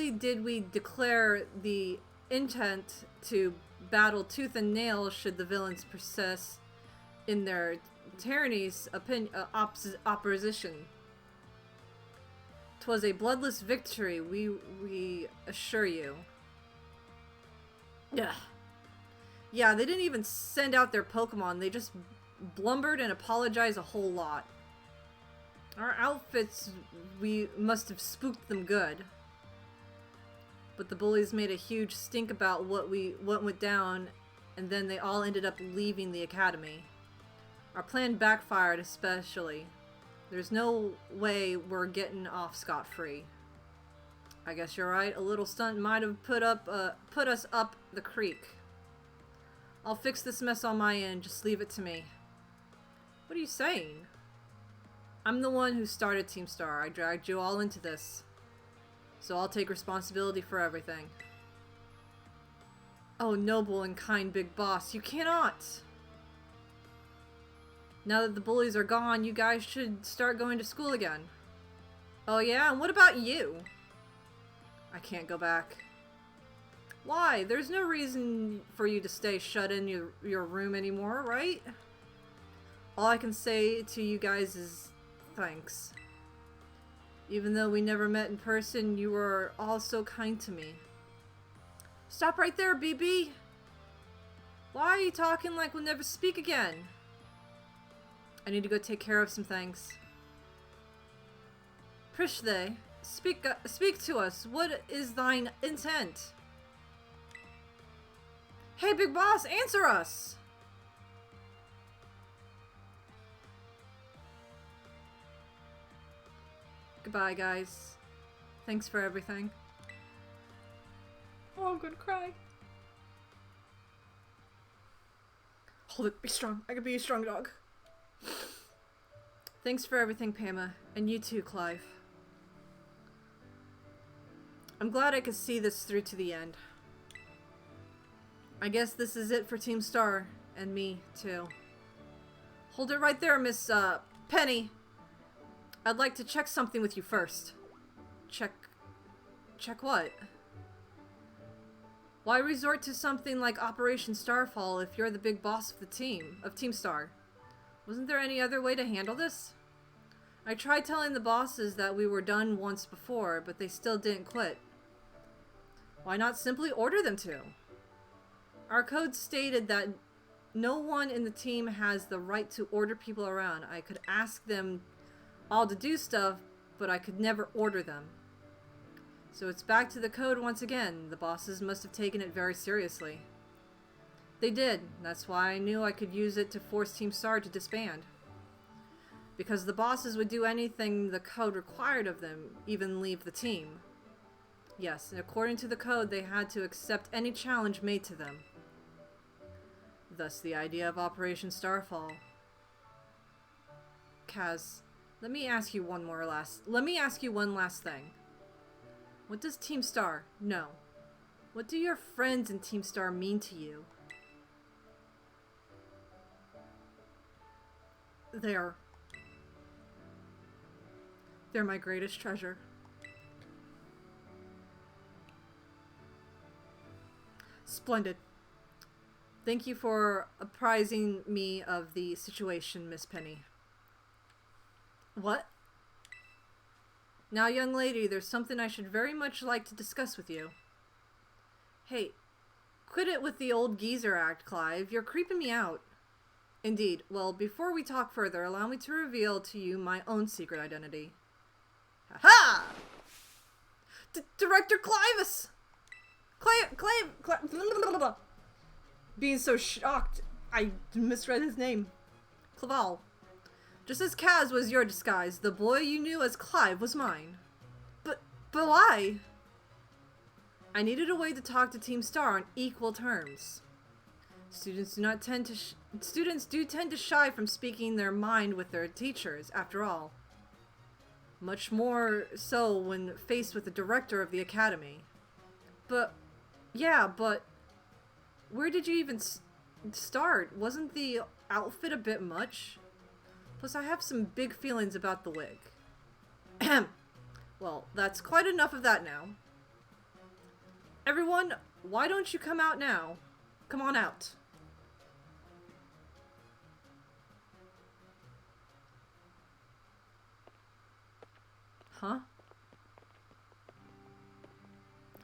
did we declare the intent to battle tooth and nail should the villains persist in their tyranny's opposition. 'Twas a bloodless victory, we assure you. Yeah. Yeah, they didn't even send out their Pokemon. They just blubbered and apologized a whole lot. Our outfits, we must have spooked them good. But the bullies made a huge stink about what went down, and then they all ended up leaving the academy. Our plan backfired especially. There's no way we're getting off scot-free. I guess you're right. A little stunt might have put us up the creek. I'll fix this mess on my end. Just leave it to me. What are you saying? I'm the one who started Team Star. I dragged you all into this. So I'll take responsibility for everything. Oh, noble and kind big boss, you cannot! Now that the bullies are gone, you guys should start going to school again. Oh yeah? And what about you? I can't go back. Why? There's no reason for you to stay shut in your room anymore, right? All I can say to you guys is thanks. Even though we never met in person, you were all so kind to me. Stop right there, BB! Why are you talking like we'll never speak again? I need to go take care of some things. Prishthe, speak to us. What is thine intent? Hey, big boss, answer us! Goodbye, guys. Thanks for everything. Oh, I'm gonna cry. Hold it, be strong. I can be a strong dog. Thanks for everything, Pama. And you too, Clive. I'm glad I could see this through to the end. I guess this is it for Team Star. And me, too. Hold it right there, Miss, Penny. I'd like to check something with you first. Check what? Why resort to something like Operation Starfall if you're the big boss of the team, of Team Star? Wasn't there any other way to handle this? I tried telling the bosses that we were done once before, but they still didn't quit. Why not simply order them to? Our code stated that no one in the team has the right to order people around. I could ask them all to do stuff, but I could never order them. So it's back to the code once again. The bosses must have taken it very seriously. They did. That's why I knew I could use it to force Team Star to disband. Because the bosses would do anything the code required of them, even leave the team. Yes, and according to the code, they had to accept any challenge made to them. Thus the idea of Operation Starfall. Kaz, let me ask you one last thing. What does Team Star know? What do your friends in Team Star mean to you? They're my greatest treasure. Splendid. Thank you for apprising me of the situation, Miss Penny. What? Now, young lady, there's something I should very much like to discuss with you. Hey, quit it with the old geezer act, Clive. You're creeping me out. Indeed. Well, before we talk further, allow me to reveal to you my own secret identity. Ha-ha! Director Clivus! Clive! Being so shocked, I misread his name. Claval. Just as Kaz was your disguise, the boy you knew as Clive was mine. But why? I needed a way to talk to Team Star on equal terms. Students do tend to shy from speaking their mind with their teachers, after all. Much more so when faced with the director of the academy. But where did you even start? Wasn't the outfit a bit much? Plus, I have some big feelings about the wig. Ahem. Well, that's quite enough of that now. Everyone, why don't you come out now? Come on out. Huh?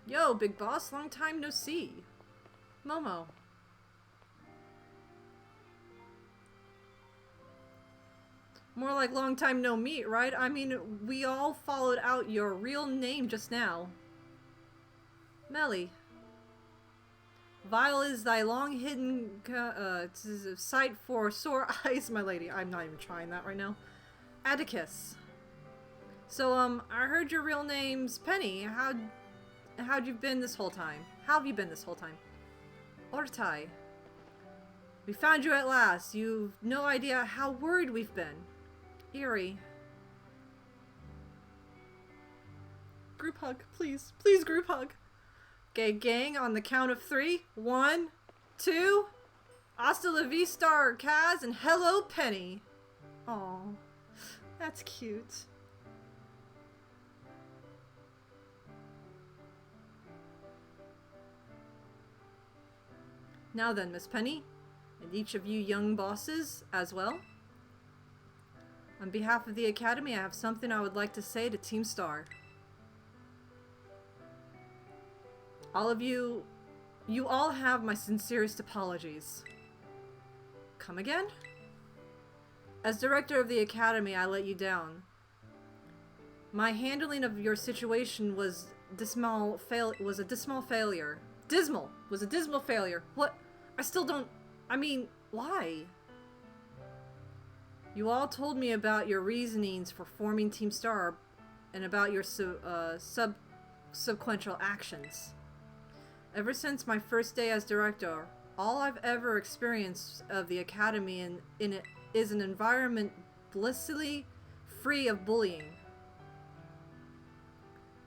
Yo, big boss, long time no see. Momo. More like long time no meet, right? I mean, we all followed out your real name just now. Melly. Vile is thy long hidden sight for sore eyes, my lady. I'm not even trying that right now. Atticus. So, I heard your real name's Penny. How'd you been this whole time? How have you been this whole time? Ortai. We found you at last. You've no idea how worried we've been. Eerie. Group hug, please. Please, group hug. Okay, gang, on the count of 3. 1, 2. Hasta la vista, Kaz, and hello, Penny. Aw, that's cute. Now then, Miss Penny, and each of you young bosses as well. On behalf of the Academy, I have something I would like to say to Team Star. All of you, you all have my sincerest apologies. Come again? As director of the Academy, I let you down. My handling of your situation was a dismal failure. Was a dismal failure. What? I still don't... I mean, why? You all told me about your reasonings for forming Team Star and about your subsequential actions. Ever since my first day as director, all I've ever experienced of the Academy in it is an environment blissfully free of bullying.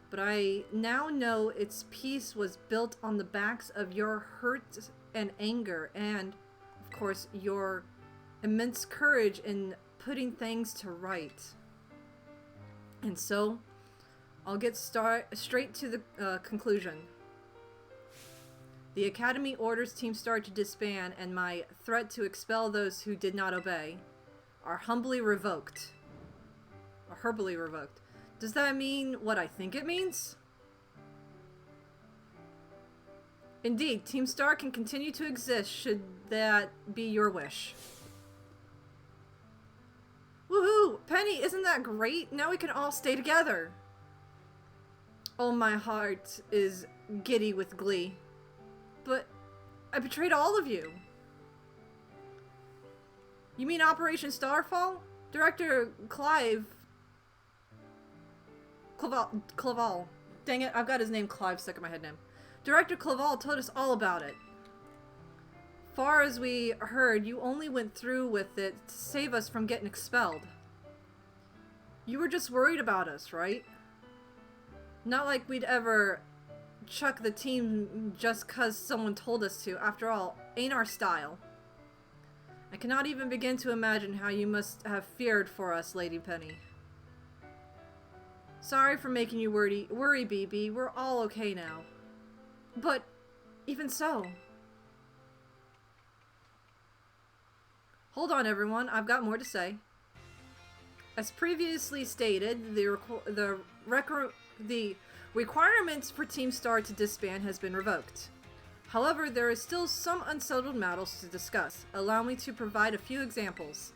But I now know its peace was built on the backs of your hurt and anger and, of course, your immense courage in putting things to right. And so, I'll get straight to the conclusion. The Academy orders Team Star to disband, and my threat to expel those who did not obey are humbly revoked. Or herbally revoked. Does that mean what I think it means? Indeed, Team Star can continue to exist should that be your wish. Woohoo! Penny, isn't that great? Now we can all stay together. Oh, my heart is giddy with glee. But I betrayed all of you. You mean Operation Starfall? Director Claval. Dang it, I've got his name Clive stuck in my head now. Director Claval told us all about it. Far as we heard, you only went through with it to save us from getting expelled. You were just worried about us, right? Not like we'd ever chuck the team just cause someone told us to. After all, ain't our style. I cannot even begin to imagine how you must have feared for us, Lady Penny. Sorry for making you worry, BB. We're all okay now. But, even so... Hold on, everyone. I've got more to say. As previously stated, the requirements for Team Star to disband has been revoked. However, there is still some unsettled matters to discuss. Allow me to provide a few examples.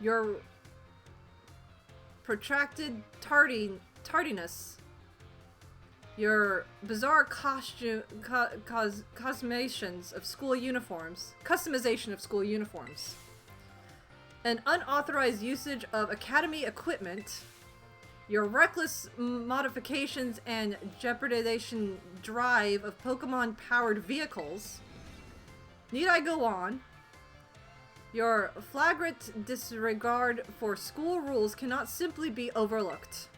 Your protracted tardiness, your bizarre customizations of school uniforms, an unauthorized usage of Academy equipment, your reckless modifications and jeopardization drive of Pokemon-powered vehicles. Need I go on? Your flagrant disregard for school rules cannot simply be overlooked.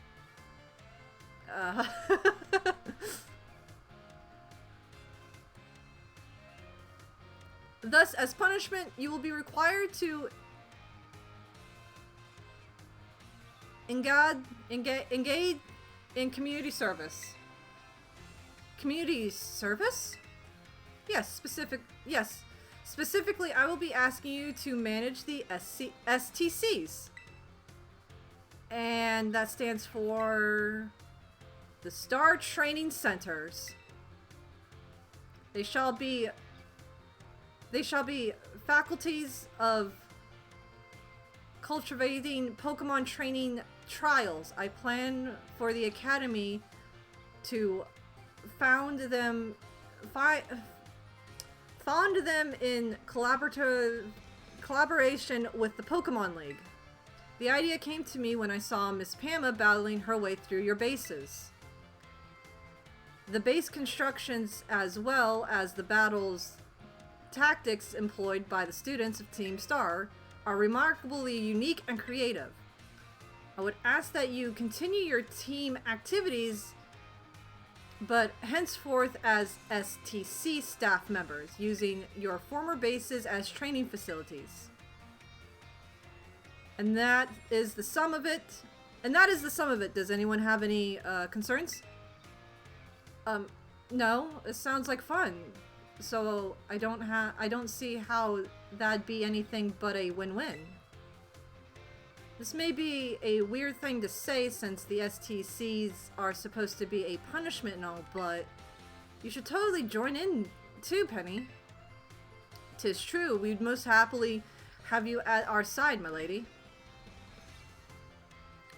Thus, as punishment, you will be required to engage in community service. Community service? Yes, Specifically, I will be asking you to manage the STCs. And that stands for the Star Training Centers. They shall be faculties of cultivating Pokemon training trials. I plan for the Academy to found them in collaboration with the Pokemon League. The idea came to me when I saw Miss Pama battling her way through your bases. The base constructions as well as the battles tactics employed by the students of Team Star are remarkably unique and creative. I would ask that you continue your team activities, but henceforth as STC staff members, using your former bases as training facilities. And that is the sum of it. Does anyone have any concerns? No, it sounds like fun. So I don't see how that'd be anything but a win-win. This may be a weird thing to say since the STCs are supposed to be a punishment and all, but you should totally join in too, Penny. 'Tis true, we'd most happily have you at our side, my lady.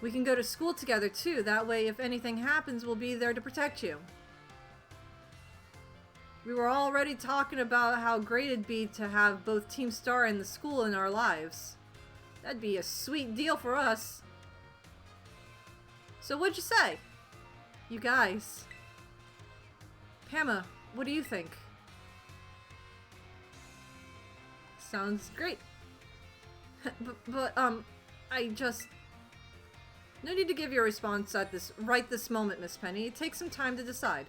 We can go to school together too, that way if anything happens, we'll be there to protect you. We were already talking about how great it'd be to have both Team Star and the school in our lives. That'd be a sweet deal for us. So what'd you say? You guys. Pamma, what do you think? Sounds great. but, I just... No need to give you a response at right this moment, Miss Penny. Take some time to decide.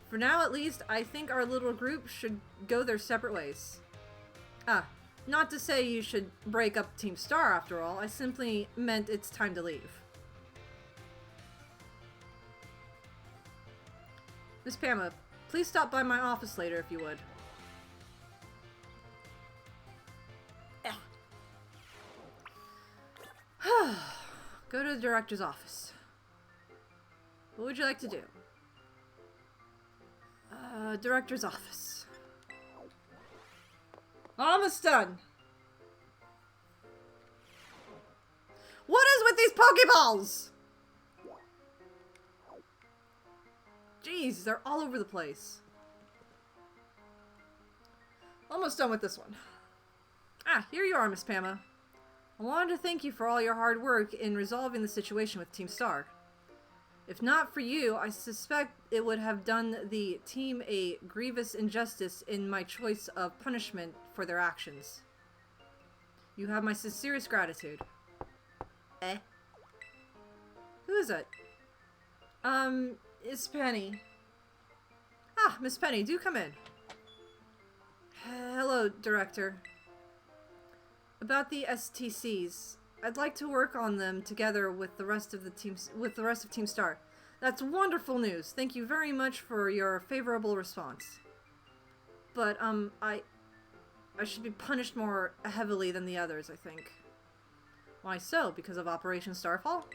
For now, at least, I think our little group should go their separate ways. Not to say you should break up Team Star after all. I simply meant it's time to leave. Miss Pamma, please stop by my office later if you would. Go to the director's office. What would you like to do? Director's office. Almost done. What is with these Pokeballs? Jeez, they're all over the place. Almost done with this one. Here you are, Miss Pamma. I wanted to thank you for all your hard work in resolving the situation with Team Star. If not for you, I suspect it would have done the team a grievous injustice in my choice of punishment for their actions. You have my sincerest gratitude. Who is it? It's Penny. Miss Penny, do come in. Hello, Director. About the STCs. I'd like to work on them together with the rest of Team Star. That's wonderful news. Thank you very much for your favorable response. But I should be punished more heavily than the others, I think. Why so? Because of Operation Starfall?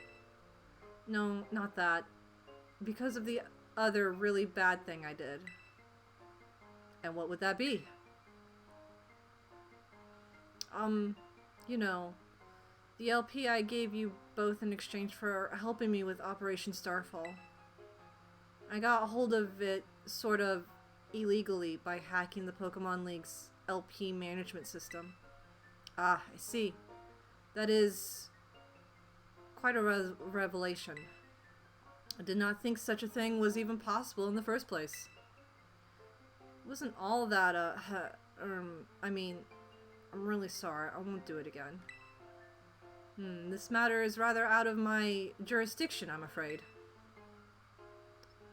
No, not that. Because of the other really bad thing I did. And what would that be? You know, the LP I gave you both in exchange for helping me with Operation Starfall. I got a hold of it sort of illegally by hacking the Pokemon League's LP management system. I see. That is quite a revelation. I did not think such a thing was even possible in the first place. It wasn't all that, I mean, I'm really sorry. I won't do it again. This matter is rather out of my jurisdiction, I'm afraid.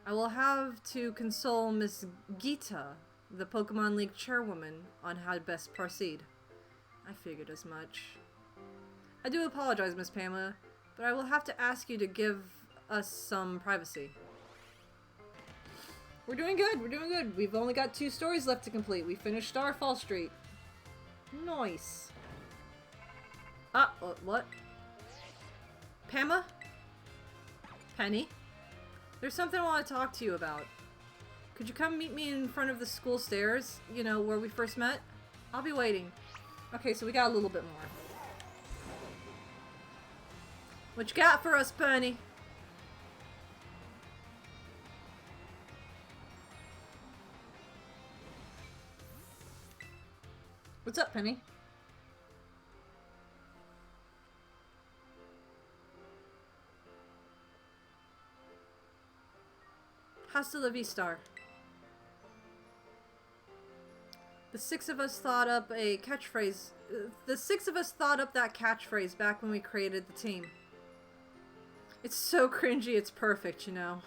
I will have to console Miss Gita, the Pokemon League chairwoman, on how to best proceed. I figured as much. I do apologize, Miss Pamela, but I will have to ask you to give us some privacy. We're doing good, we're doing good. We've only got 2 stories left to complete. We finished Starfall Street. Nice. What? Pamma? Penny? There's something I want to talk to you about. Could you come meet me in front of the school stairs? You know, where we first met? I'll be waiting. Okay, so we got a little bit more. What you got for us, Penny? What's up, Penny? Hasta la vista. The 6 of us thought up a catchphrase. The 6 of us thought up that catchphrase back when we created the team. It's so cringy, it's perfect, you know.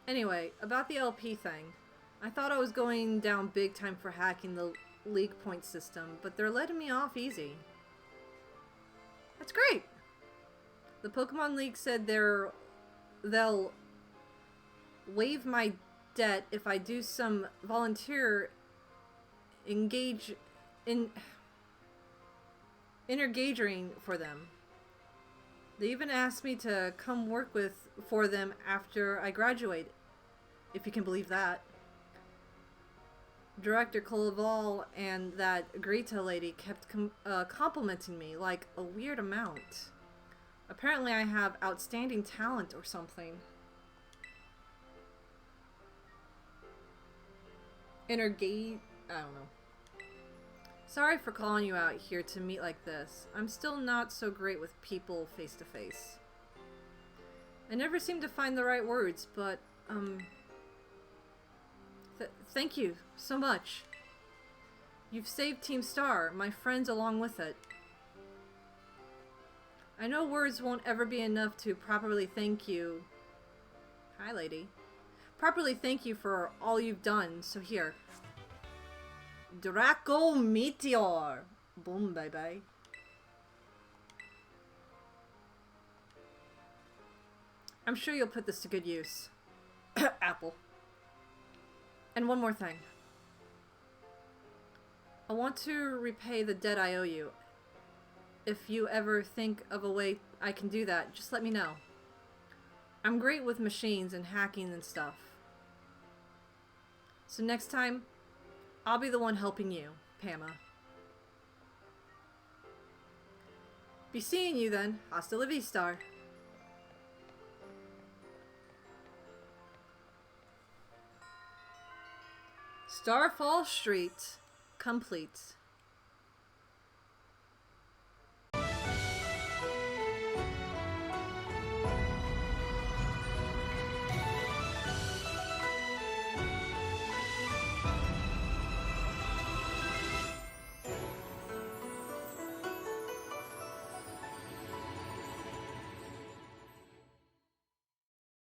Anyway, about the LP thing. I thought I was going down big time for hacking the league point system, but they're letting me off easy. That's great! The Pokemon League said they'll waive my debt if I do some volunteer engage in intergagering for them. They even asked me to come work for them after I graduate, if you can believe that. Director Colaval and that Greta lady kept complimenting me like a weird amount. Apparently I have outstanding talent or something. I don't know. Sorry for calling you out here to meet like this. I'm still not so great with people face to face. I never seem to find the right words, but, thank you so much. You've saved Team Star, my friends along with it. I know words won't ever be enough to properly thank you. Hi, lady. Properly thank you for all you've done, so here. Draco Meteor! Boom, bye-bye. I'm sure you'll put this to good use. Apple. And one more thing. I want to repay the debt I owe you. If you ever think of a way I can do that, just let me know. I'm great with machines and hacking and stuff. So next time, I'll be the one helping you, Pama. Be seeing you then. Hasta la vista. Starfall Street complete.